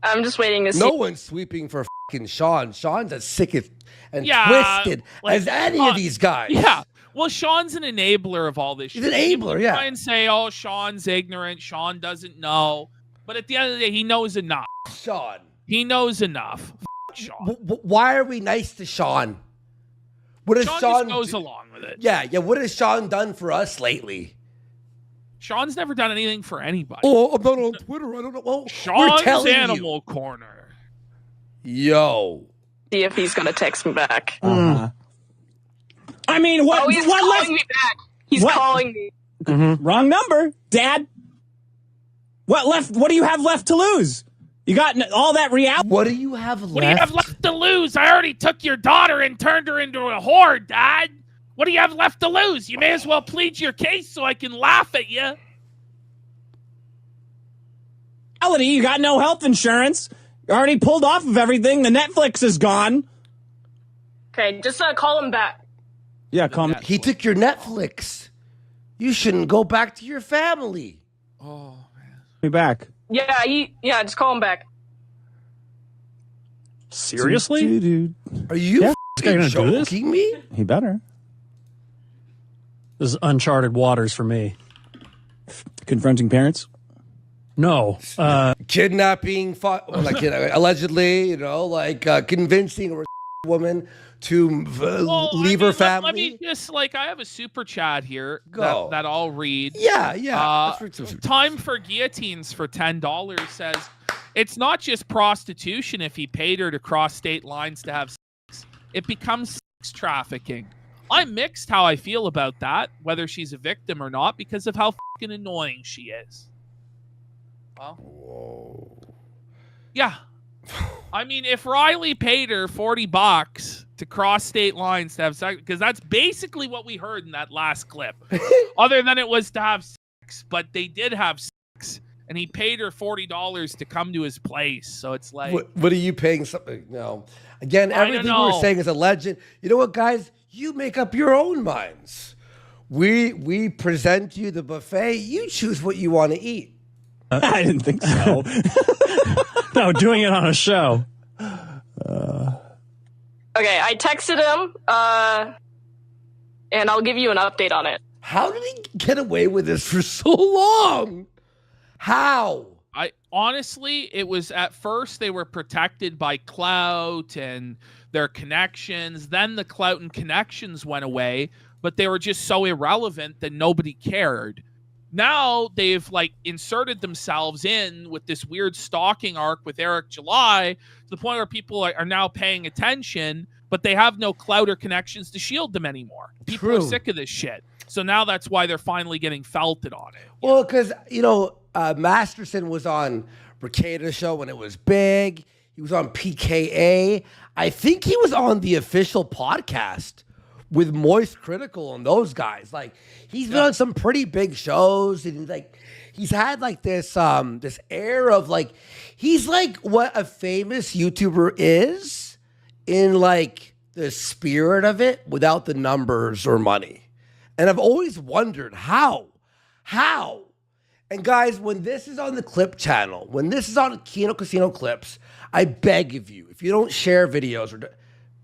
I'm just waiting to see. No one's sweeping for fucking Sean. Sean's as sick and Yeah, twisted like, as any Sean- of these guys. Yeah. Well, Sean's an enabler of all this shit. He's an enabler, People yeah. try and say, oh, Sean's ignorant. Sean doesn't know. But at the end of the day, he knows enough. Sean. He knows enough. F- Sean. Why are we nice to Sean? What has Sean Sean just goes along with it. Yeah. What has Sean done for us lately? Sean's never done anything for anybody. Oh, I'm not on Twitter. I don't know. Well, we're Sean's telling Animal Corner. Yo. See if he's gonna text me back. I mean, what? Oh, he's what calling left? me back. He's What? calling me. Wrong number, Dad. What left? What do you have left to lose? You got all that reality. What do you have left? What do you have left to lose? I already took your daughter and turned her into a whore, Dad. What do you have left to lose? You may as well plead your case so I can laugh at you. You got no health insurance. You already pulled off of everything. The Netflix is gone. Okay, just call him back. Yeah, call me. He took your Netflix. You shouldn't go back to your family. Oh, Me back. Yeah, just call him back. Seriously? Dude. Are you Yeah, this guy gonna do this? joking me? He better. This is uncharted waters for me. Confronting parents. No. Kidnapping, allegedly, convincing a woman to leave her family. Let me just, I have a super chat here Go. that I'll read. Yeah. Time for Guillotines for $10 says, it's not just prostitution if he paid her to cross state lines to have sex. It becomes sex trafficking. I'm mixed how I feel about that, whether she's a victim or not, because of how fucking annoying she is. Well, whoa. Yeah. I mean, if Riley paid her $40 to cross state lines to have sex, because that's basically what we heard in that last clip, other than it was to have sex, but they did have sex, and he paid her $40 to come to his place. So it's like, what are you paying? Something? No. Again, I don't everything we're know. saying is a legend. You know what, guys? You make up your own minds. We present you the buffet. You choose what you want to eat. I didn't think so. No, doing it on a show. Okay, I texted him, and I'll give you an update on it. How did he get away with this for so long? How? Honestly, it was at first they were protected by clout and their connections. Then the clout and connections went away, but they were just so irrelevant that nobody cared. Now they've inserted themselves in with this weird stalking arc with Eric July to the point where people are now paying attention, but they have no clout or connections to shield them anymore. People are sick of this shit. So now that's why they're finally getting felted on it. Well, because, Masterson was on Ricada show when it was big. He was on PKA. I think he was on the official podcast with Moist Critical and those guys. Like, he's been on some pretty big shows, and he's had like this this air of like, he's like what a famous YouTuber is in like the spirit of it without the numbers or money. And I've always wondered how. And guys, when this is on the clip channel, when this is on Kino Casino Clips, I beg of you, if you don't share videos,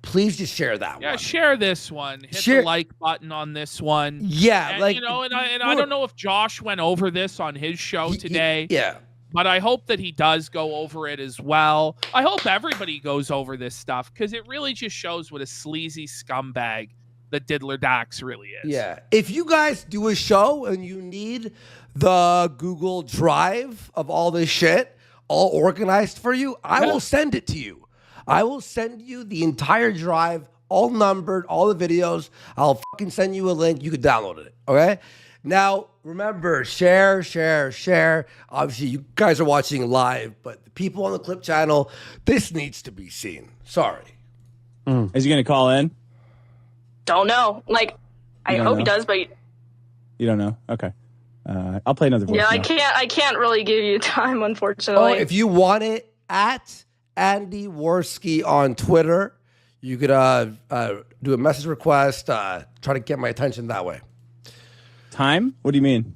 please just share that one. Yeah, share this one. Hit the like button on this one. Yeah, and, like, you know, and I don't know if Josh went over this on his show today. Yeah. But I hope that he does go over it as well. I hope everybody goes over this stuff because it really just shows what a sleazy scumbag that Diddler Dax really is. Yeah. If you guys do a show and you need the Google Drive of all this shit all organized for you, I will send it to you. I will send you the entire drive, all numbered, all the videos. I'll fucking send you a link. You can download it, okay? Now, remember, share. Obviously, you guys are watching live, but the people on the clip channel, this needs to be seen. Sorry. Is he going to call in? Don't know. Like, I hope he does, but You don't know? Okay. I'll play another voice. yeah, now. I can't really give you time, unfortunately. Oh, if you want it, at Andy Worski on Twitter, you could do a message request, try to get my attention that way. Time? What do you mean?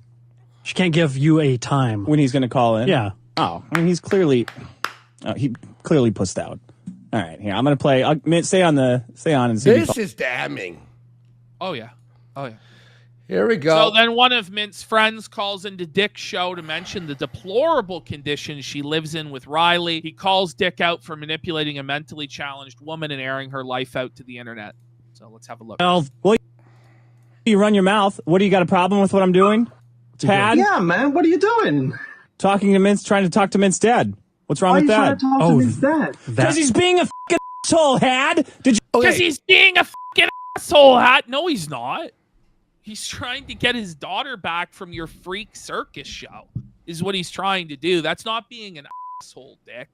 She can't give you a time. When he's going to call in? Yeah. Oh, I mean, he clearly pussed out. All right, here, I'm going to play. Stay on and see. This is damning. Oh, yeah. Here we go. So then one of Mint's friends calls into Dick's show to mention the deplorable conditions she lives in with Riley. He calls Dick out for manipulating a mentally challenged woman and airing her life out to the internet. So let's have a look. Well, you run your mouth. What, do you got a problem with what I'm doing? Tad? Yeah, man. What are you doing? Trying to talk to Mint's dad. What's wrong Why with are you that? trying to talk to Mint's dad? Because he's being a fucking asshole, Had. Because he's being a fucking asshole, Hat. No, he's not. He's trying to get his daughter back from your freak circus show, is what he's trying to do. That's not being an asshole, Dick.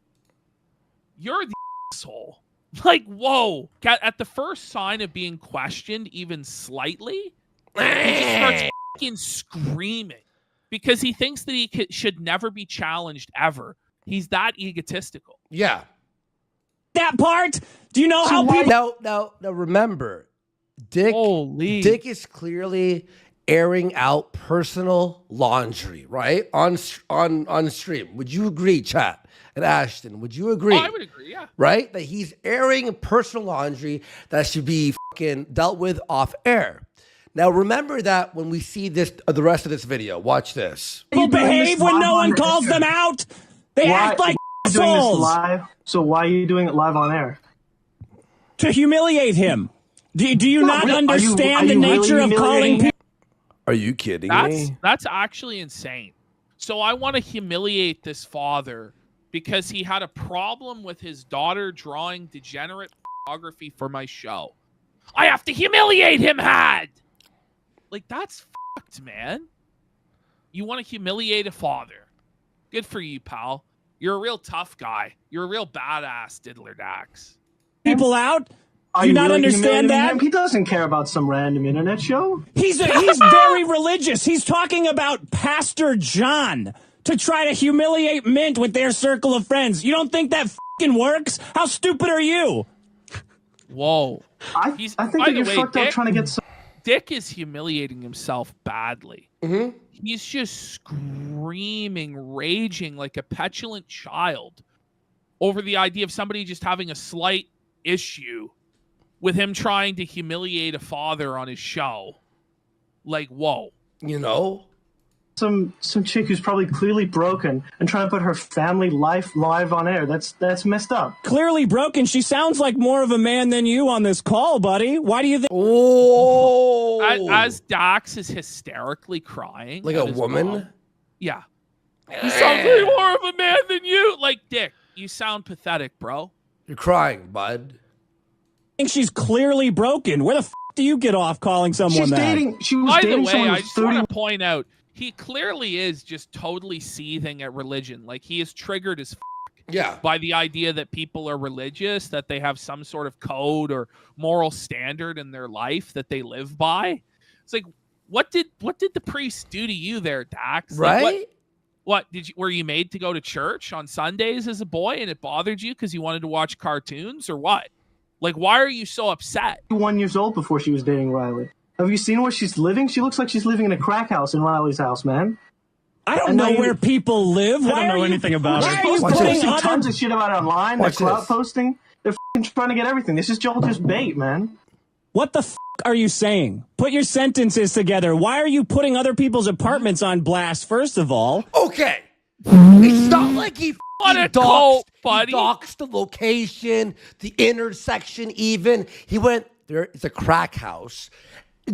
You're the asshole. Like, whoa. At the first sign of being questioned, even slightly, he just starts fucking screaming because he thinks that he should never be challenged ever. He's that egotistical. Yeah. That part? Do you know how people... No, remember, Dick is clearly airing out personal laundry, right? On stream. Would you agree, chat? And Ashton, would you agree? Oh, I would agree, yeah. Right? That he's airing personal laundry that should be fucking dealt with off air. Now, remember that when we see this, the rest of this video, watch this. People behave when no one calls them out. They act like assholes. Live? So why are you doing it live on air? To humiliate him. Do you not understand the nature of calling people? Are you kidding me? That's actually insane. So I want to humiliate this father because he had a problem with his daughter drawing degenerate photography for my show. I have to humiliate him, Had. Like, that's fucked, man. You want to humiliate a father. Good for you, pal. You're a real tough guy. You're a real badass, Diddler Dax. People out? Do you not understand that? Him? He doesn't care about some random internet show. He's very religious. He's talking about Pastor John to try to humiliate Mint with their circle of friends. You don't think that fucking works? How stupid are you? Whoa. I think that you're fucked up trying to get some... Dick is humiliating himself badly. Mm-hmm. He's just screaming, raging like a petulant child over the idea of somebody just having a slight issue with him trying to humiliate a father on his show. Like, whoa. You know? Some chick who's probably clearly broken and trying to put her family life live on air. That's messed up. Clearly broken. She sounds like more of a man than you on this call, buddy. Why do you think... Oh! As Dax is hysterically crying. Like a woman? Mom, yeah. He sounds like more of a man than you. Like, Dick, you sound pathetic, bro. You're crying, bud. I think she's clearly broken. Where the f*** do you get off calling someone that? She was By dating the way, someone I who's just 30... want to point out, he clearly is just totally seething at religion. Like, he is triggered as by the idea that people are religious, that they have some sort of code or moral standard in their life that they live by. It's like, what did the priest do to you there, Dax? Like, Right? what were you made to go to church on Sundays as a boy and it bothered you because you wanted to watch cartoons, or what? Like, why are you so upset? 1 years old before she was dating Riley. Have you seen where she's living? She looks like she's living in a crack house in Riley's house, man. I don't know where people live. I don't know anything about it. Why are you putting tons of shit about it online? They're clout posting. They're trying to get everything. This is just bait, man. What the are you saying? Put your sentences together. Why are you putting other people's apartments on blast, first of all? Okay. It's not like he doxed the location, the intersection even. He went, it's a crack house.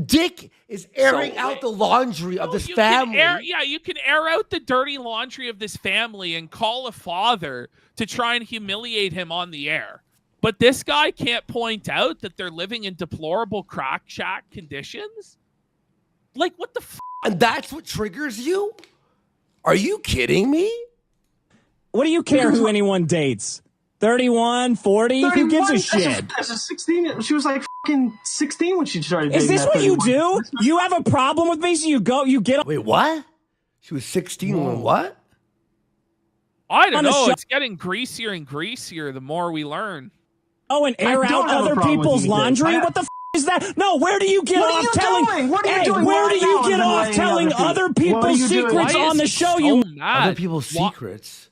Dick is airing out the laundry of this family. You can air out the dirty laundry of this family and call a father to try and humiliate him on the air. But this guy can't point out that they're living in deplorable crack shack conditions? Like, what the And that's what triggers you? Are you kidding me? What do you care who anyone dates? 31, 40? Who gives a shit? As a 16, she was like fucking 16 when she started dating. Is this what you do? You have a problem with me, so you get... Wait, what? She was 16 when what? I don't know. It's getting greasier and greasier the more we learn. Oh, and air out other people's laundry? What the is that? No, where do you get off telling... What are you doing? Where do you get off telling other people's secrets on the show? Other people's secrets?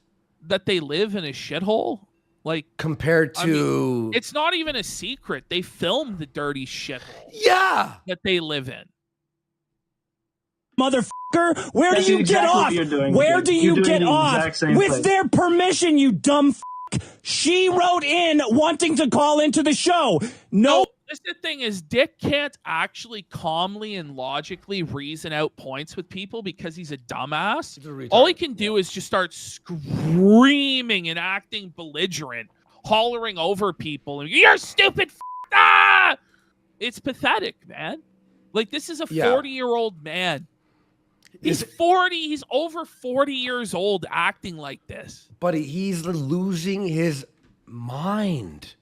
That they live in a shithole? Like, compared to... I mean, it's not even a secret. They filmed the dirty shithole. Yeah. That they live in. Motherfucker, where do you get off? Where do you get off? With their permission, you dumb f***. She wrote in wanting to call into the show. No. The thing is, Dick can't actually calmly and logically reason out points with people because he's a dumbass. All he can do is just start screaming and acting belligerent, hollering over people. And, you're stupid. Ah! It's pathetic, man. Like, this is a 40-year-old man. He's 40. He's over 40 years old acting like this. But he's losing his mind.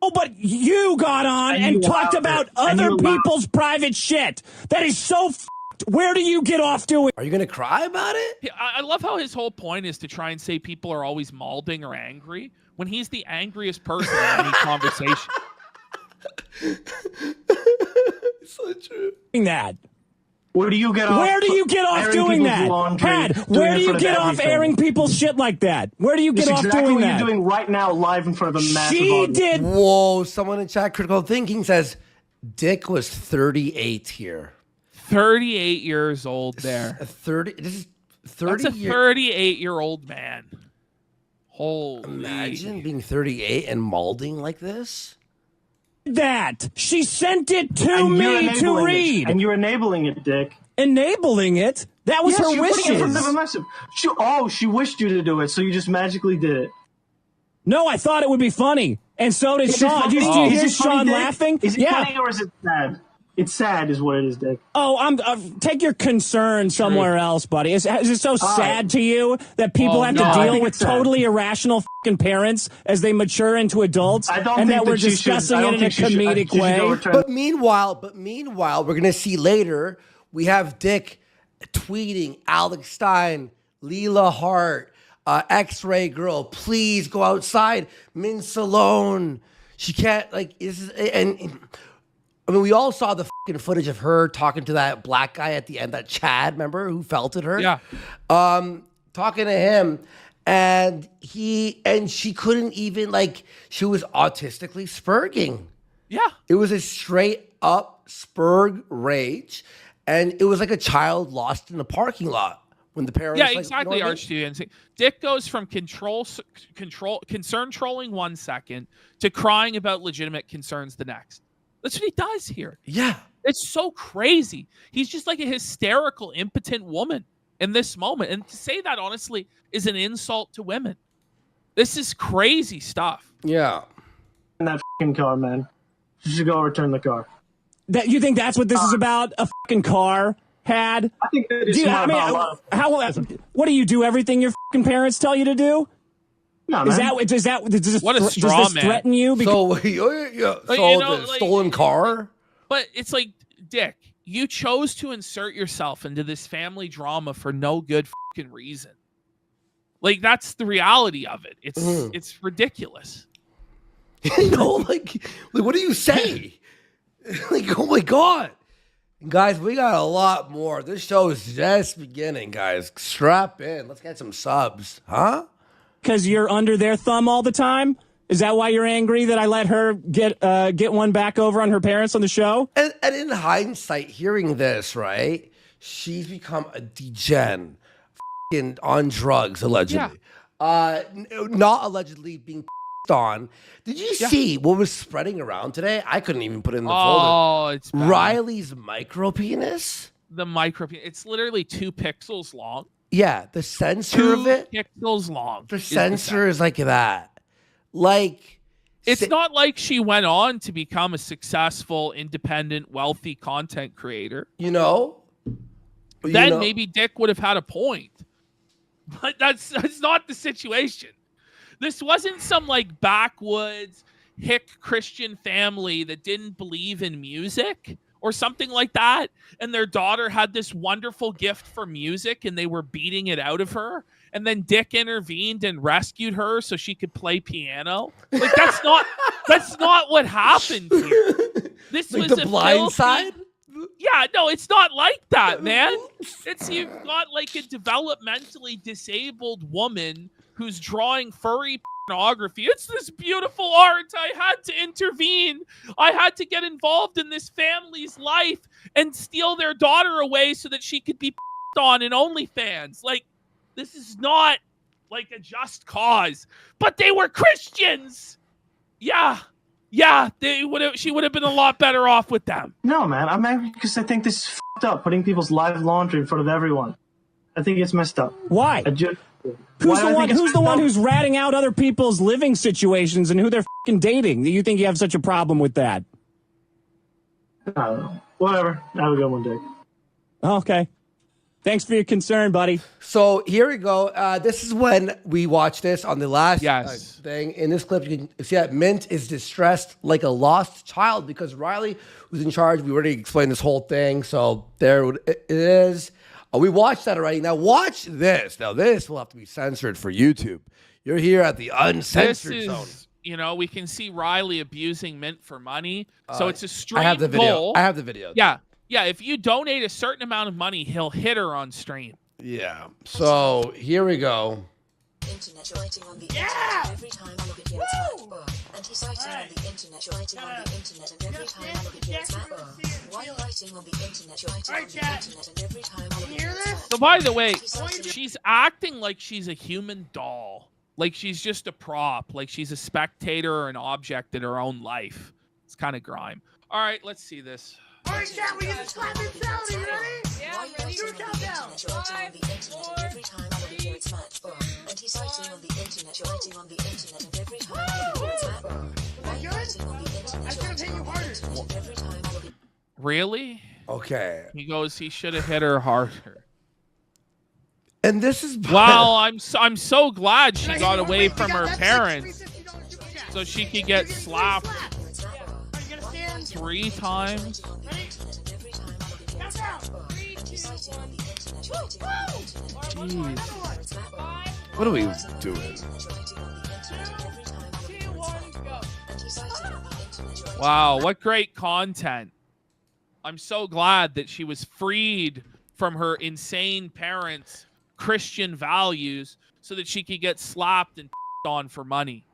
Oh, but you got on and talked about other people's private shit. That is so f***ed. Where do you get off doing? Are you going to cry about it? I love how his whole point is to try and say people are always malding or angry when he's the angriest person in any conversation. So true. That. Where do you get off? Where do you get off doing that? Had, where do you get off airing people's shit like that? Where do you get off doing that? What you're doing right now, live in front of a massive audience. Did. Whoa! Someone in chat, Critical Thinking says Dick was 38 here. 38 years old. There. This is 30. That's a 38-year-old man. Holy! Imagine being 38 and malding like this. That she sent it to me to read, and you're enabling it, Dick. Enabling it? That was her wishes. She wished you to do it, so you just magically did it. No, I thought it would be funny, and so did Sean. Did you hear Sean laughing? Is it funny or is it sad? It's sad, is what it is, Dick. Oh, take your concern somewhere else, buddy. Is it so sad to you that people have to deal with totally irrational fucking parents as they mature into adults, and that we're discussing it in a comedic way? But meanwhile, we're gonna see later. We have Dick tweeting Alex Stein, Leela Hart, X-Ray Girl. Please go outside. Min's alone. She can't I mean, we all saw the fucking footage of her talking to that black guy at the end, that Chad, remember, who felted her? Yeah. Talking to him, and she couldn't even, she was autistically spurging. Yeah. It was a straight up spurg rage, and it was like a child lost in a parking lot when the parents. Yeah, exactly, Archduke. Dick goes from concern trolling 1 second to crying about legitimate concerns the next. That's what he does here. Yeah. It's so crazy. He's just like a hysterical, impotent woman in this moment. And to say that, honestly, is an insult to women. This is crazy stuff. Yeah. In that fucking car, man. You should go return the car. You think that's what this is about? A fucking car? had? I think that is smart about love. What do you do? Everything your fucking parents tell you to do? No, Does man. this threaten you? So the stolen car. But it's like, Dick, you chose to insert yourself into this family drama for no good fucking reason. Like, that's the reality of it. It's ridiculous. Like what do you say? Like, oh my God. Guys, we got a lot more. This show is just beginning, guys. Strap in. Let's get some subs. Huh? Because you're under their thumb all the time? Is that why you're angry that I let her get one back over on her parents on the show? And in hindsight, hearing this, right, she's become a degen, on drugs, allegedly. Yeah. Not allegedly being on. Did you see what was spreading around today? I couldn't even put it in the folder. Oh, it's bad. Riley's micro penis? The micro penis. It's literally 2 pixels long. Yeah, the sensor of it. 2 pixels long. The sensor is like that. Like, it's not like she went on to become a successful, independent, wealthy content creator. Then maybe Dick would have had a point. But that's not the situation. This wasn't some like backwoods hick Christian family that didn't believe in music or something like that. And their daughter had this wonderful gift for music and they were beating it out of her. And then Dick intervened and rescued her so she could play piano. Like, that's not what happened here. This like was The Blind Side? Yeah, no, it's not like that, man. You've got like a developmentally disabled woman who's drawing furry pornography. It's this beautiful art. I had to intervene. I had to get involved in this family's life and steal their daughter away so that she could be on in OnlyFans. Like, this is not like a just cause. But they were Christians. Yeah, she would have been a lot better off with them. No, man, I'm angry because I think this is f***ed up, putting people's live laundry in front of everyone. I think it's messed up. Why? Who's the one who's ratting out other people's living situations and who they're fucking dating? Do you think you have such a problem with that? I don't know. Whatever. Have a good one, Dick. Okay. Thanks for your concern, buddy. So here we go. This is when we watched this on the last thing. In this clip, you can see that Mint is distressed like a lost child because Riley was in charge. We already explained this whole thing. So there it is. We watched that already. Now watch this. Now this will have to be censored for YouTube. You're here at the uncensored zone. We can see Riley abusing Mint for money. So it's a stream I have the video. goal. I have the video. Yeah, if you donate a certain amount of money, he'll hit her on stream. Yeah. So here we go. Internet writing on the internet every time I look at you it's Matt. Anti-citing on the internet writing on the internet and every time I look at you it's Matt. Why writing on the internet writing on the internet and every time I look at you it's Matt. So by the way, she's acting like she's a human doll. Like she's just a prop. Like she's a spectator or an object in her own life. It's kind of grime. All right, let's see this. All right, chat, we get a clap mentality, you ready? Yeah, ready. Your countdown. 5, 4, every time I look at you, it's Matt. Anti-citing on the internet, you're writing on the internet, and every time I look at you, it's Matt. Why are you writing on the internet, you're writing on the internet, and every time I look at Really? Okay. He goes, he should have hit her harder. And this is wow. I'm so glad she got away from her parents, so she could get slapped 3 times. Jeez. What are we doing? Wow, what great content. I'm so glad that she was freed from her insane parents' Christian values so that she could get slapped and on for money.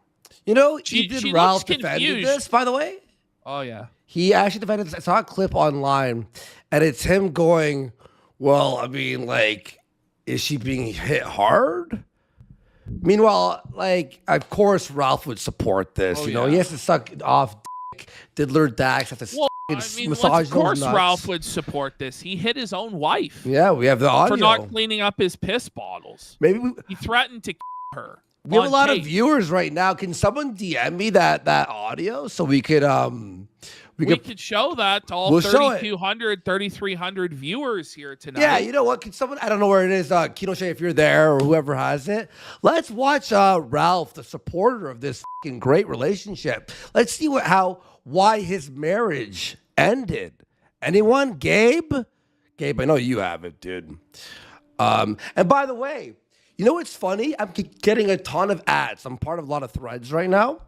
She Ralph defended this, by the way. Oh, yeah. He actually defended this. I saw a clip online, and it's him going, well, I mean, like, is she being hit hard? Meanwhile, like, of course, Ralph would support this. Oh, He has to suck off diddler Dax. Have to massage of course, those nuts. Ralph would support this. He hit his own wife. Yeah, we have the audio. For not cleaning up his piss bottles. Maybe he threatened to her. We have a lot of viewers right now. Can someone DM me that audio so we could We could show that to all We'll show it. 3,200, 3,300 viewers here tonight. Yeah, you know what? Can someone, I don't know where it is, Kinoshe, if you're there or whoever has it, let's watch Ralph, the supporter of this fucking great relationship. Let's see why his marriage ended. Anyone? Gabe? Gabe, I know you have it, dude. And by the way, you know what's funny? I'm getting a ton of ads. I'm part of a lot of threads right now.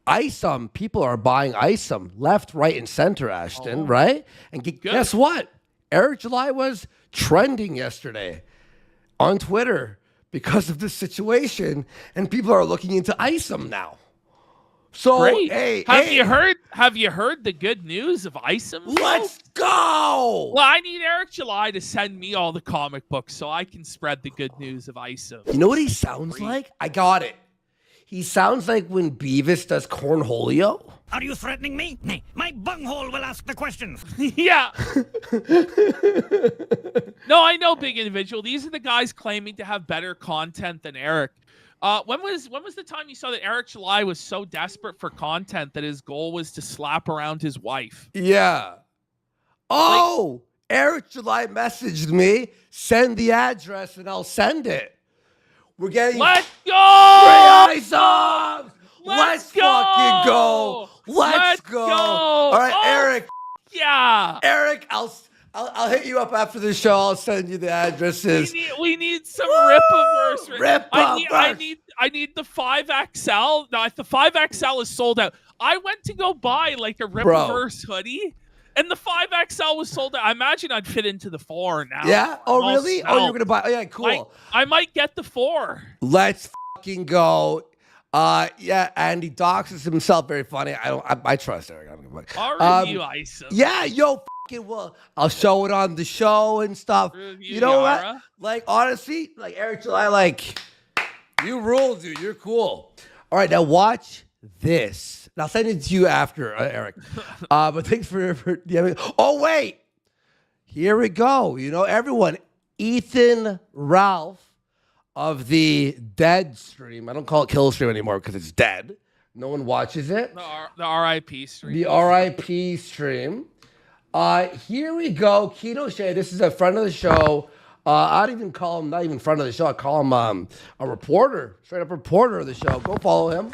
Isom, people are buying Isom left, right, and center, Ashton, right? And guess what? Eric July was trending yesterday on Twitter because of this situation, and people are looking into Isom now. So, Great. hey, have you heard the good news of Isom? Let's go! Well, I need Eric July to send me all the comic books so I can spread the good news of Isom. You know what he sounds like? I got it. He sounds like when Beavis does Cornholio. Are you threatening me? Nay, my bunghole will ask the questions. Yeah. No, I know, big individual. These are the guys claiming to have better content than Eric. When was the time you saw that Eric July was so desperate for content that his goal was to slap around his wife? Yeah. Oh, Eric July messaged me. Send the address and I'll send it. We're getting Let's go! Free Isom! Let's fucking go! Let's go! All right, Eric. Yeah. Eric, I'll hit you up after the show. I'll send you the addresses. We need some Rip-A-verse. Rip-A-verse. I need the 5XL. No, the 5XL is sold out. I went to go buy like a Rip-A-verse hoodie. And the 5XL was sold out. I imagine I'd fit into the 4 now. Yeah? Oh, really? Oh, you're going to buy... Oh, yeah, cool. I might get the 4. Let's fucking go. Yeah, Andy doxes himself. Very funny. I trust Eric. I'll review Isom. Yeah, yo, fucking well. I'll show it on the show and stuff. You know what? Like, honestly, like, Eric July, like, you rule, dude. You're cool. All right, now watch this. And I'll send it to you after, Eric. But thanks for oh, wait. Here we go. You know, everyone. Ethan Ralph of the Dead stream. I don't call it Kill stream anymore because it's dead. No one watches it. The RIP stream. The RIP stream. Here we go. Kinoshe. This is a friend of the show. I don't even call him, not even friend of the show. I call him a reporter, straight up reporter of the show. Go follow him.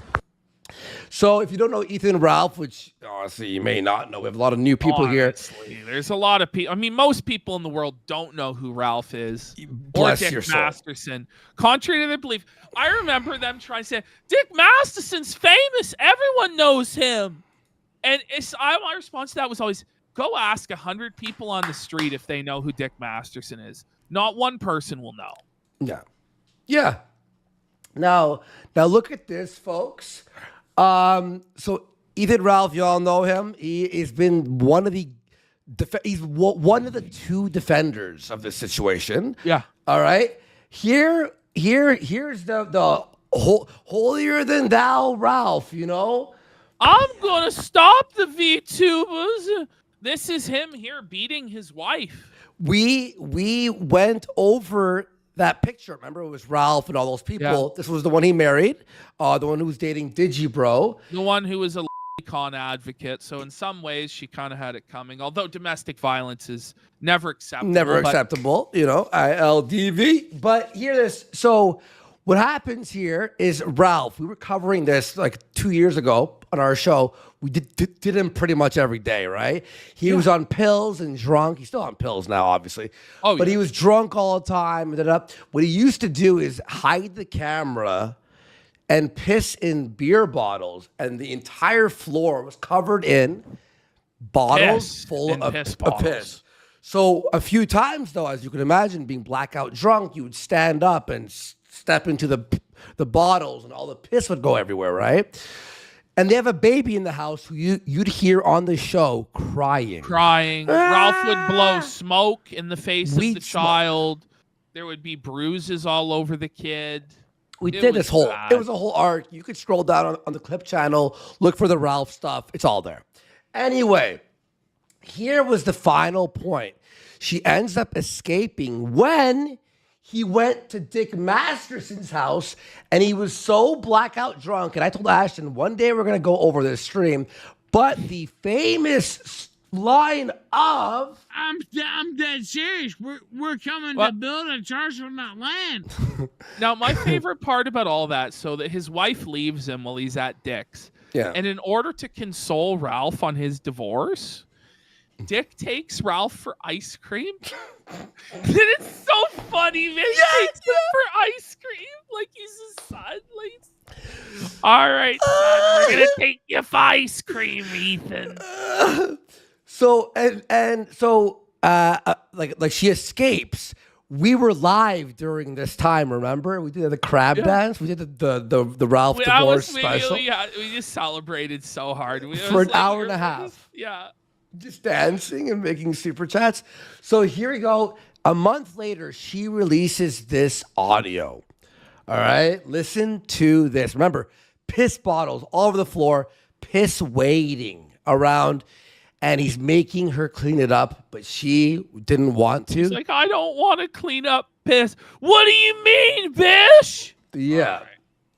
So if you don't know Ethan Ralph, which honestly you may not know, we have a lot of new people here. There's a lot of people. I mean, most people in the world don't know who Ralph is. Bless or Dick your soul. Masterson. Contrary to their belief, I remember them trying to say, Dick Masterson's famous. Everyone knows him. And my response to that was always, go ask 100 people on the street if they know who Dick Masterson is. Not one person will know. Yeah. Yeah. Now look at this, folks. So Ethan Ralph, you all know him. He has been one of the two defenders of this situation. Yeah. All right. Here's the holier than thou Ralph. You know, I'm gonna stop the VTubers. This is him here beating his wife. We went over that picture. Remember, it was Ralph and all those people. Yeah. This was the one he married, the one who was dating Digibro. The one who was a con advocate. So in some ways, she kind of had it coming. Although domestic violence is never acceptable. Never acceptable, you know, ILDV. But hear this. So what happens here is Ralph, we were covering this like 2 years ago on our show. We did him pretty much every day, right? He was on pills and drunk. He's still on pills now, obviously. But he was drunk all the time. What he used to do is hide the camera and piss in beer bottles. And the entire floor was covered in bottles full of piss. So a few times, though, as you can imagine, being blackout drunk, you would stand up and step into the bottles and all the piss would go everywhere, right? And they have a baby in the house who you'd hear on the show crying. Ralph would blow smoke in the face of the child. There would be bruises all over the kid. It was a whole arc. You could scroll down on the clip channel, look for the Ralph stuff. It's all there. Anyway, here was the final point. She ends up escaping when he went to Dick Masterson's house, and he was so blackout drunk. And I told Ashton, one day we're going to go over this stream. But the famous line of I'm dead serious. We're coming to build a church on that land. Now, my favorite part about all that, so that his wife leaves him while he's at Dick's. Yeah. And in order to console Ralph on his divorce, Dick takes Ralph for ice cream. And it's so funny, man. He takes him for ice cream like he's his son. All right, son, we're gonna take you for ice cream, Ethan. So like she escapes. We were live during this time. Remember, we did the crab dance. We did the Ralph divorce special. Yeah, we just celebrated so hard for an hour and a half. Yeah, just dancing and making super chats. So here we go. A month later, she releases this audio. All right, listen to this. Remember, piss bottles all over the floor, piss waiting around. And he's making her clean it up, but she didn't want to. He's like, I don't want to clean up piss. What do you mean, bish? Yeah.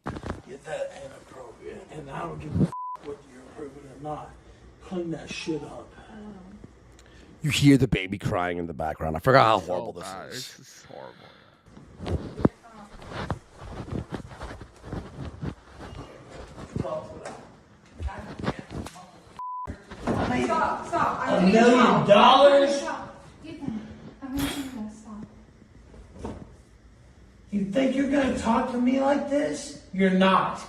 Get that inappropriate, and I don't give a whether you're approving or not. Clean that shit up. You hear the baby crying in the background. I forgot how horrible this is. It's just horrible. Stop. $1 million? You think you're going to talk to me like this? You're not.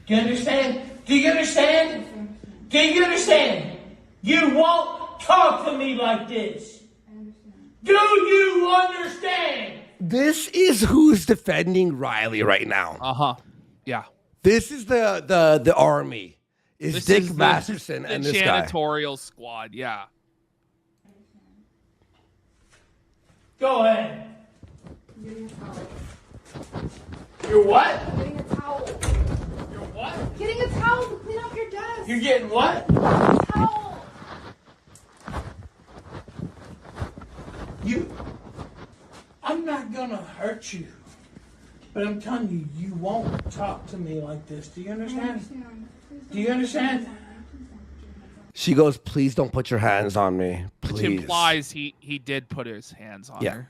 Do you understand? Do you understand? Do you understand? You won't talk to me like this. Do you understand? This is who's defending Riley right now. Yeah. This is the army. This Dick is Masterson the and this guy. janitorial squad, yeah. Go ahead. You're what? Getting a towel. You're what? Getting a towel to clean up your desk. You're getting what? A towel. I'm not gonna hurt you. But I'm telling you, you won't talk to me like this. Do you understand? Do you understand? She goes, please don't put your hands on me. Please. Which implies he did put his hands on her.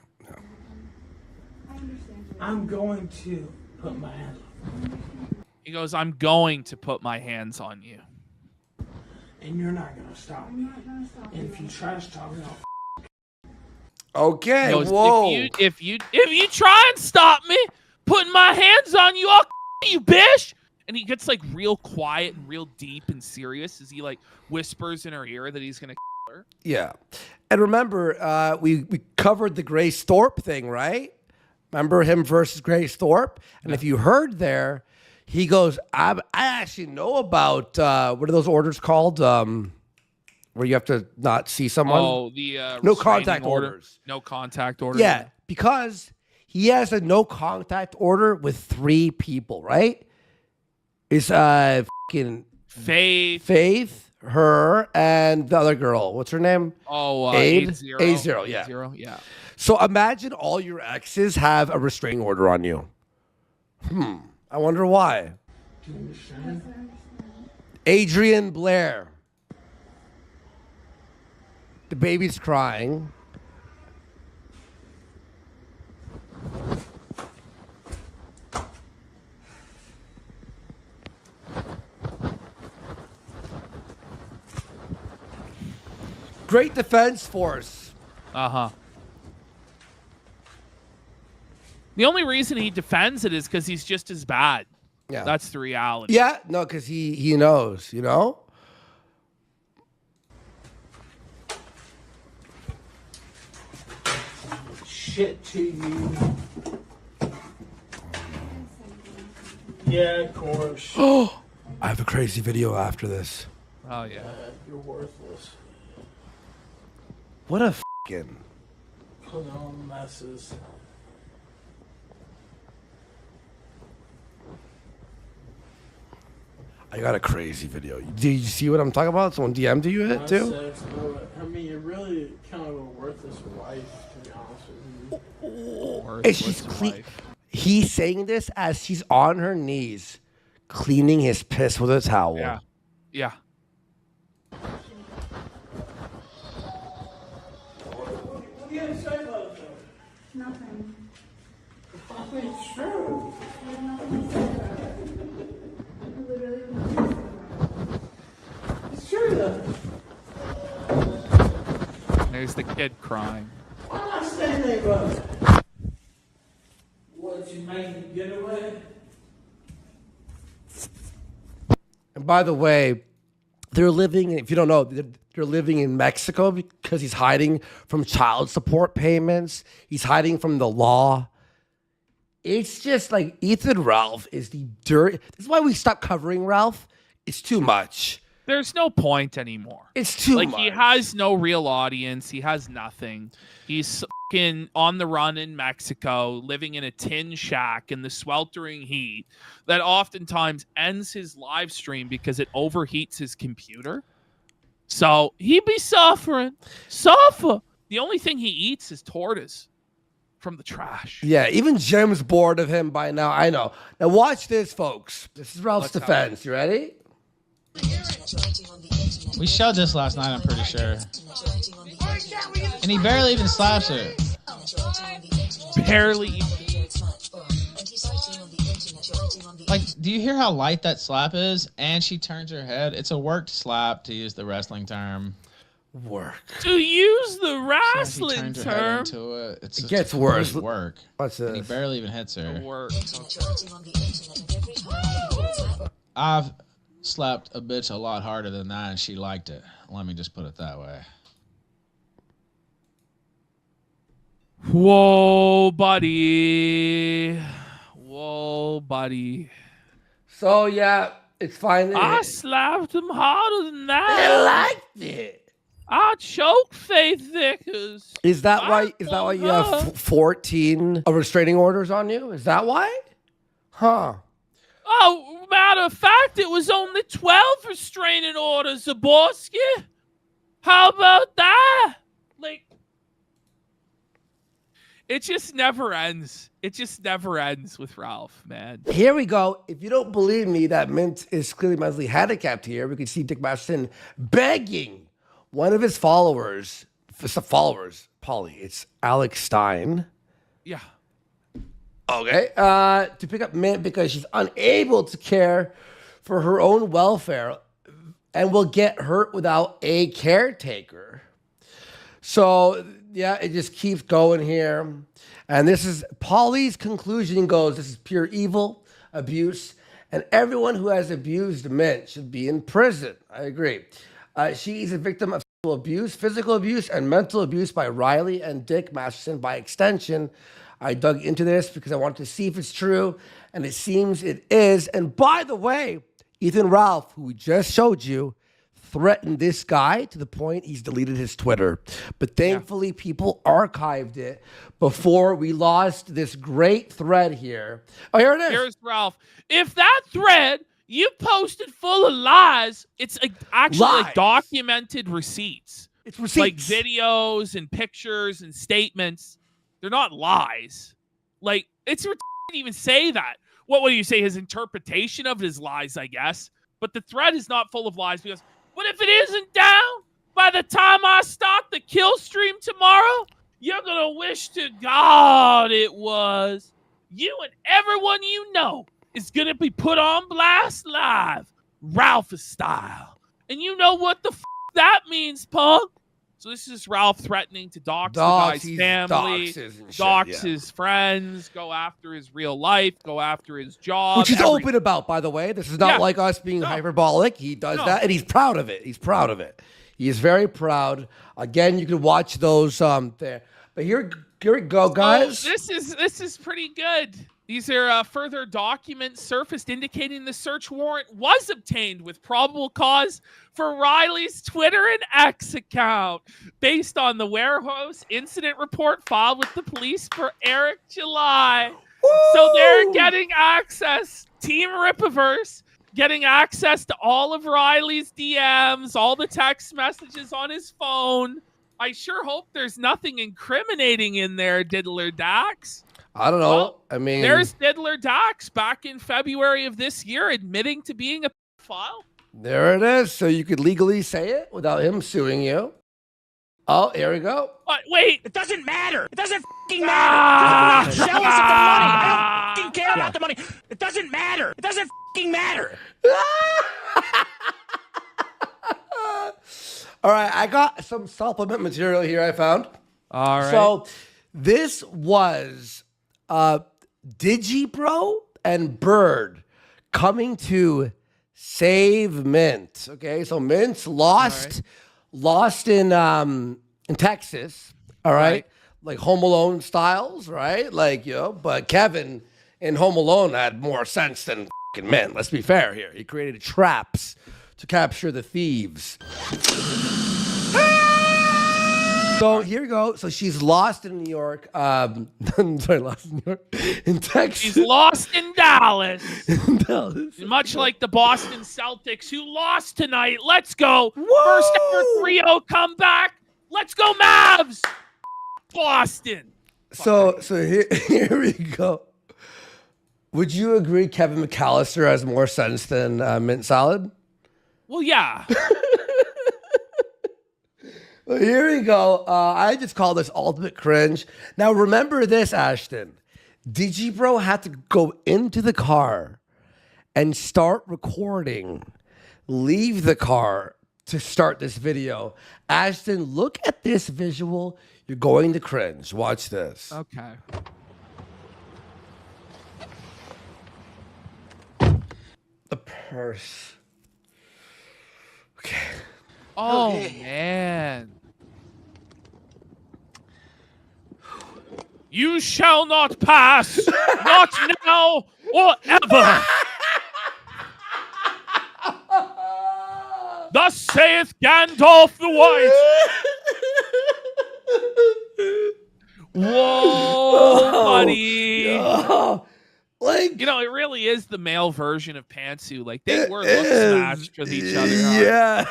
I'm going to put my hands on you. He goes, I'm going to put my hands on you. And you're not going to stop me. And if you try to stop me, Okay, He goes, whoa. If you try and stop me, putting my hands on you, I'll you, bish. And he gets like real quiet and real deep and serious as he like whispers in her ear that he's gonna her. Yeah. And remember, we covered the Grace Thorpe thing, right? Remember him versus Grace Thorpe? And if you heard there, he goes, I actually know about, what are those orders called? Where you have to not see someone? Oh, the no contact orders. No contact orders. Yeah, because he has a no contact order with 3 people, right? It's fucking Faith, her, and the other girl. What's her name? Oh, A0, yeah. A0, yeah. So imagine all your exes have a restraining order on you. I wonder why. do you understand? Adrian Blair. The baby's crying. Great defense force. The only reason he defends it is because he's just as bad. Yeah. That's the reality. Yeah, no, because he knows, you know? Shit to you. Yeah, of course. Oh, I have a crazy video after this. Oh, yeah. You're worthless. What a fucking... Put on messes. I got a crazy video. Did you see what I'm talking about? Someone DM'd you it too? I mean, you're really kind of a worthless wife, to be honest with you. And she's clean. He's saying this as she's on her knees, cleaning his piss with a towel. Yeah. Yeah. true. It's true though. There's the kid crying. I'm not saying they was. What, you made the getaway? And by the way, they're living, if you don't know, they're living in Mexico because he's hiding from child support payments. He's hiding from the law. It's just like Ethan Ralph is the dirt. This is why we stopped covering Ralph. It's too much. There's no point anymore. It's too like much. He has no real audience. He has nothing. He's fucking on the run in Mexico, living in a tin shack in the sweltering heat that oftentimes ends his live stream because it overheats his computer. So he be suffering. Suffer. The only thing he eats is tortoise from the trash. Yeah, even Jim's bored of him by now. I know. Now watch this, folks. This is Ralph's defense. You ready? We showed this last night, I'm pretty sure. And he barely even slaps her. Barely. Like, do you hear how light that slap is? And she turns her head. It's a worked slap, to use the wrestling term. Work. To use the She wrestling turns her head term. into it. It's It gets worse. Work. What's this? And he barely even hits her. Work. I've slapped a bitch a lot harder than that, and she liked it. Let me just put it that way. Whoa, buddy. Whoa, buddy. So, yeah, it's fine. I slapped him harder than that. I liked it. I choked Faith Vickers. Is that why you have 14 restraining orders on you? Is that why? Huh. Oh, matter of fact, it was only 12 restraining orders, Zaborski. How about that? Like, it just never ends. It just never ends with Ralph, man. Here we go. If you don't believe me that Mint is clearly mentally handicapped here, we can see Dick Masterson begging one of his followers, Polly, it's Alex Stein. Yeah. Okay. To pick up Mint because she's unable to care for her own welfare and will get hurt without a caretaker. So, yeah, it just keeps going here. And this is Polly's conclusion goes, this is pure evil, abuse, and everyone who has abused Mint should be in prison. I agree. She is a victim of physical abuse, and mental abuse by Riley and Dick Masterson. By extension, I dug into this because I wanted to see if it's true, and it seems it is. And by the way, Ethan Ralph, who we just showed you, threatened this guy to the point he's deleted his Twitter. But thankfully, people archived it before we lost this great thread here. Oh, here it is. Here's Ralph. If that thread you posted full of lies, it's actually like documented receipts. It's receipts. Like videos and pictures and statements. They're not lies. Like, it's ridiculous to even say that. What do you say? His interpretation of his lies, I guess. But the thread is not full of lies because what if it isn't down by the time I start the kill stream tomorrow? You're going to wish to God it was. You and everyone you know is going to be put on blast live, Ralph style. And you know what the that means, punk? So this is Ralph threatening to dox the guy's family, dox his friends, go after his real life, go after his job. Which he's open about, by the way. This is not like us being hyperbolic. He does that, and he's proud of it. He's proud of it. He is very proud. Again, you can watch those there. But here we go, guys. Oh, this is pretty good. These are further documents surfaced indicating the search warrant was obtained with probable cause for Riley's Twitter and X account based on the warehouse incident report filed with the police for Eric July. Woo! So they're getting access, Team Ripiverse, getting access to all of Riley's DMs, all the text messages on his phone. I sure hope there's nothing incriminating in there, Diddler Dax. I don't know. Well, I mean, there's Diddler Dax back in February of this year admitting to being a pedophile. There it is. So you could legally say it without him suing you. Oh, here we go. What? Wait. It doesn't matter. It doesn't fucking matter. You're jealous of the money. I don't fucking care about the money. It doesn't matter. It doesn't fucking matter. All right, I got some supplement material here I found. All right. So this was Digibro and Bird coming to save Mint. Okay, so Mint's lost in Texas. All right, like Home Alone styles, right? Like, you know, but Kevin in Home Alone had more sense than fucking Mint. Let's be fair here. He created traps to capture the thieves. So here we go. So she's lost in New York. Sorry, lost in New York. In Texas. She's lost in Dallas. In Dallas. Much like the Boston Celtics, who lost tonight. Let's go. First ever 3-0 comeback. Let's go, Mavs. Boston. So here we go. Would you agree Kevin McAllister has more sense than Mint Salad? Well, yeah. Well, here we go. I just call this ultimate cringe. Now, remember this, Ashton. Digibro had to go into the car and start recording, leave the car to start this video. Ashton, look at this visual. You're going to cringe. Watch this. Okay. The purse. Okay. Oh, man. You shall not pass, not now or ever. Thus saith Gandalf the White. Whoa, buddy. Oh, like, you know, it really is the male version of Pantsu. Like, they were look smashed with each other. Yeah.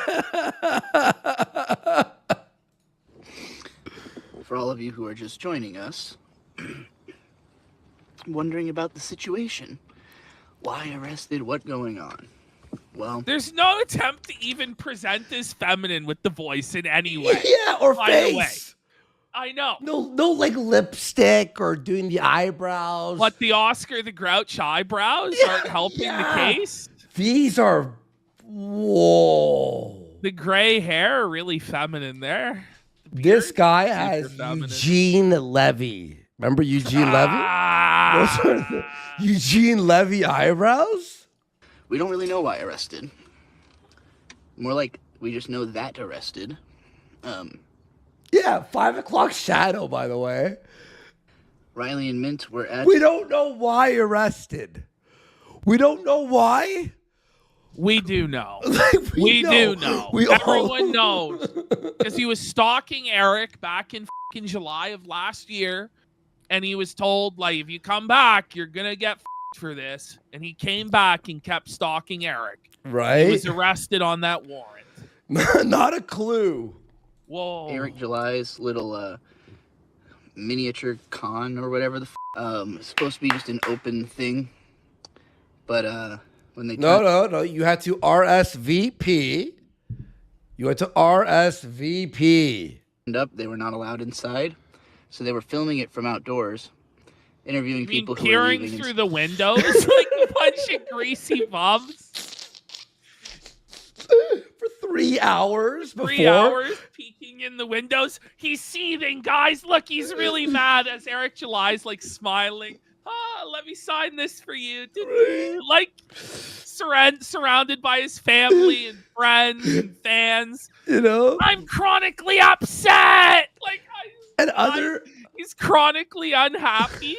For all of you who are just joining us, wondering about the situation. Why arrested? What going on? Well, there's no attempt to even present this feminine with the voice in any way. Yeah, or by face. The way. I know. No, like lipstick or doing the eyebrows. What, the Oscar the Grouch eyebrows aren't helping the case? These are, whoa. The gray hair, really feminine there. This guy has Eugene Levy. Remember Eugene Levy? Those are the Eugene Levy eyebrows? we don't really know why arrested. More like we just know that arrested. Yeah, 5 o'clock shadow, by the way. Riley and Mint were at... We don't know why arrested. We don't know why. We do know. we do know. all Everyone knows. Because he was stalking Eric back in fucking July of last year. And he was told, like, if you come back, you're going to get for this. And he came back and kept stalking Eric. Right. He was arrested on that warrant. Not a clue. Whoa. Eric July's little miniature con or whatever the it's supposed to be just an open thing. But when they No. You had to RSVP. You had to RSVP. Up, they were not allowed inside. So they were filming it from outdoors, interviewing people who were peering leaving through the windows like a bunch of greasy bums. For 3 hours before. 3 hours peeking in the windows. He's seething, guys. Look, he's really mad as Eric July's like smiling. Let me sign this for you. Like surrounded by his family and friends and fans. You know? I'm chronically upset. Like, he's chronically unhappy.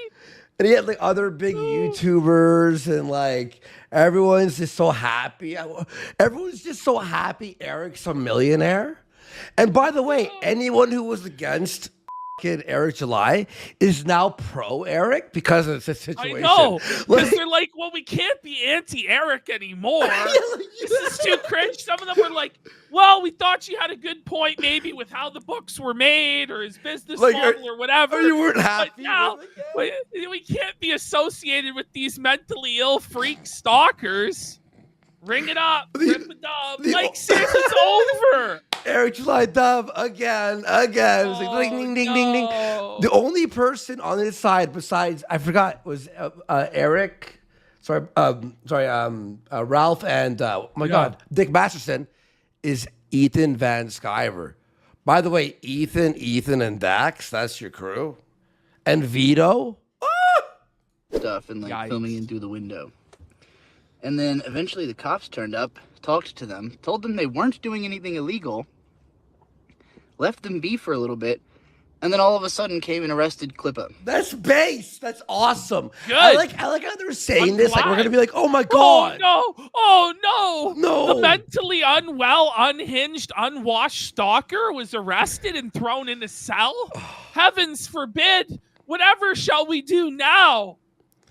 And he had like other big YouTubers and like everyone's just so happy. Everyone's just so happy Eric's a millionaire. And by the way, anyone who was against Eric July is now pro Eric because of the situation. I know. Because they're like, well, we can't be anti-Eric anymore. This is too cringe. Some of them were like, well, we thought you had a good point maybe with how the books were made or his business model or whatever. You weren't happy. But now, we can't be associated with these mentally ill freak stalkers. Ring it up. Rip a dub. Mike says it's over. Eric July dub again. It's like ding, ding, ding, ding, ding. The only person on his side besides, I forgot, was Eric. Ralph and, oh my God, Dick Masterson is Ethan Van Sciver. By the way, Ethan, and Dax, that's your crew. And Vito. Stuff and like filming in through the window. And then eventually the cops turned up, talked to them, told them they weren't doing anything illegal, left them be for a little bit, and then all of a sudden came and arrested Klippa. That's base. That's awesome. Good. I like how they're saying this. Like we're gonna be like, oh my God. Oh no. No. The mentally unwell, unhinged, unwashed stalker was arrested and thrown in a cell? Heavens forbid. Whatever shall we do now?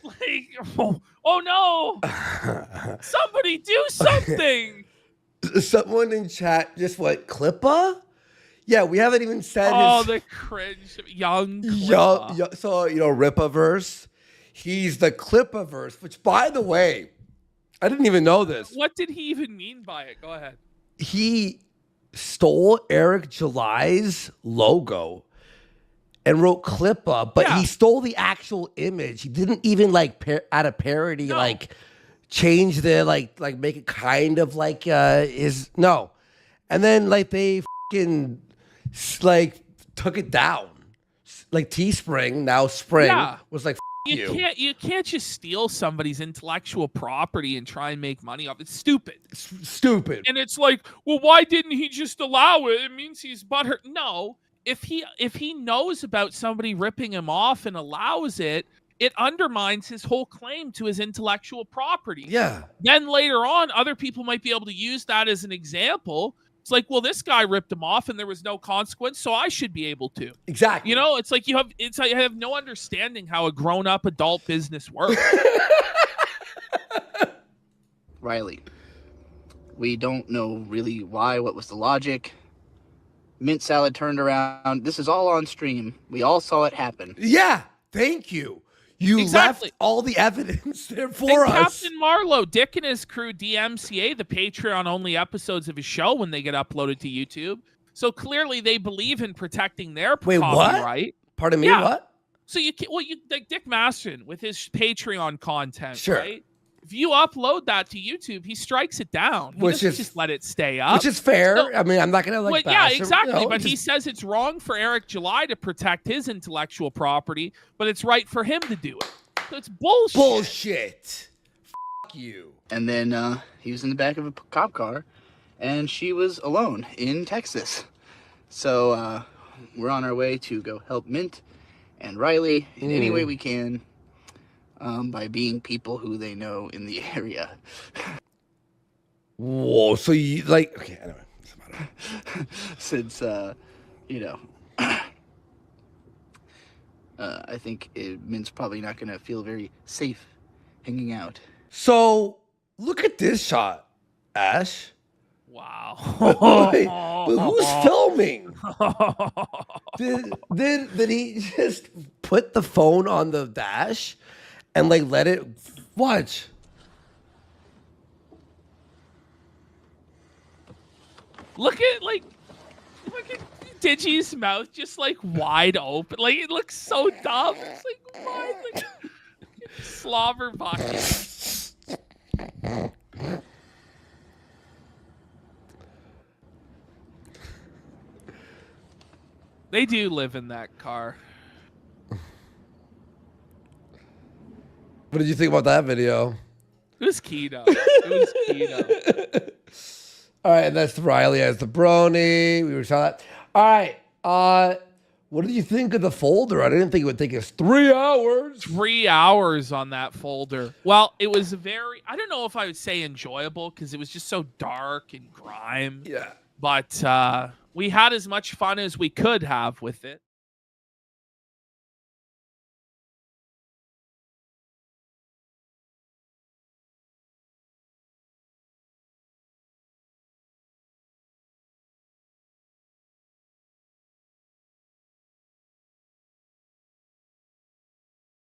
Like, oh no. Somebody do something. Someone in chat just went, Klippa? Yeah, we haven't even said his... the cringe. Young Klippa. So, Rippaverse. He's the Klippaverse, which, by the way, I didn't even know this. What did he even mean by it? Go ahead. He stole Eric July's logo and wrote Klippa, but he stole the actual image. He didn't even, add a parody, change the, make it kind of like his... No. And then, they fucking... took it down. Teespring, now Spring, was like, you can't just steal somebody's intellectual property and try and make money off it. It's stupid. Stupid. And it's like, well, why didn't he just allow it? It means he's butthurt. No. If he knows about somebody ripping him off and allows it, it undermines his whole claim to his intellectual property. Yeah. Then later on, other people might be able to use that as an example. It's like, well, this guy ripped him off and there was no consequence, so I should be able to. Exactly. It's like I have no understanding how a grown-up adult business works. Riley, we don't know really why, what was the logic. Mint Salad turned around. This is all on stream. We all saw it happen. Yeah, thank you. You left all the evidence there for us. Captain Marlowe, Dick and his crew DMCA the Patreon-only episodes of his show when they get uploaded to YouTube. So clearly they believe in protecting their copyright. What? Pardon me, what? So like Dick Masterson with his Patreon content, sure. Right? If you upload that to YouTube, he strikes it down. He doesn't just let it stay up. Which is fair. So, I mean, I'm not going to yeah, exactly. But he says it's wrong for Eric July to protect his intellectual property, but it's right for him to do it. So it's bullshit. Bullshit. Fuck you. And then he was in the back of a cop car, and she was alone in Texas. So we're on our way to go help Mint and Riley in any way we can. By being people who they know in the area. Whoa, so you okay, anyway. Since, I think Mint's probably not going to feel very safe hanging out. So, look at this shot, Ash. Wow. but who's filming? Did he just put the phone on the dash? And let it watch. Look at Digi's mouth just wide open. It looks so dumb. It's why? Slobber bucket. They do live in that car. What did you think about that video? It was keto. All right, and that's Riley as the brony. We were talking that. All right. What did you think of the folder? I didn't think it would take us 3 hours. 3 hours on that folder. Well, it was I don't know if I would say enjoyable because it was just so dark and grime. Yeah. But we had as much fun as we could have with it.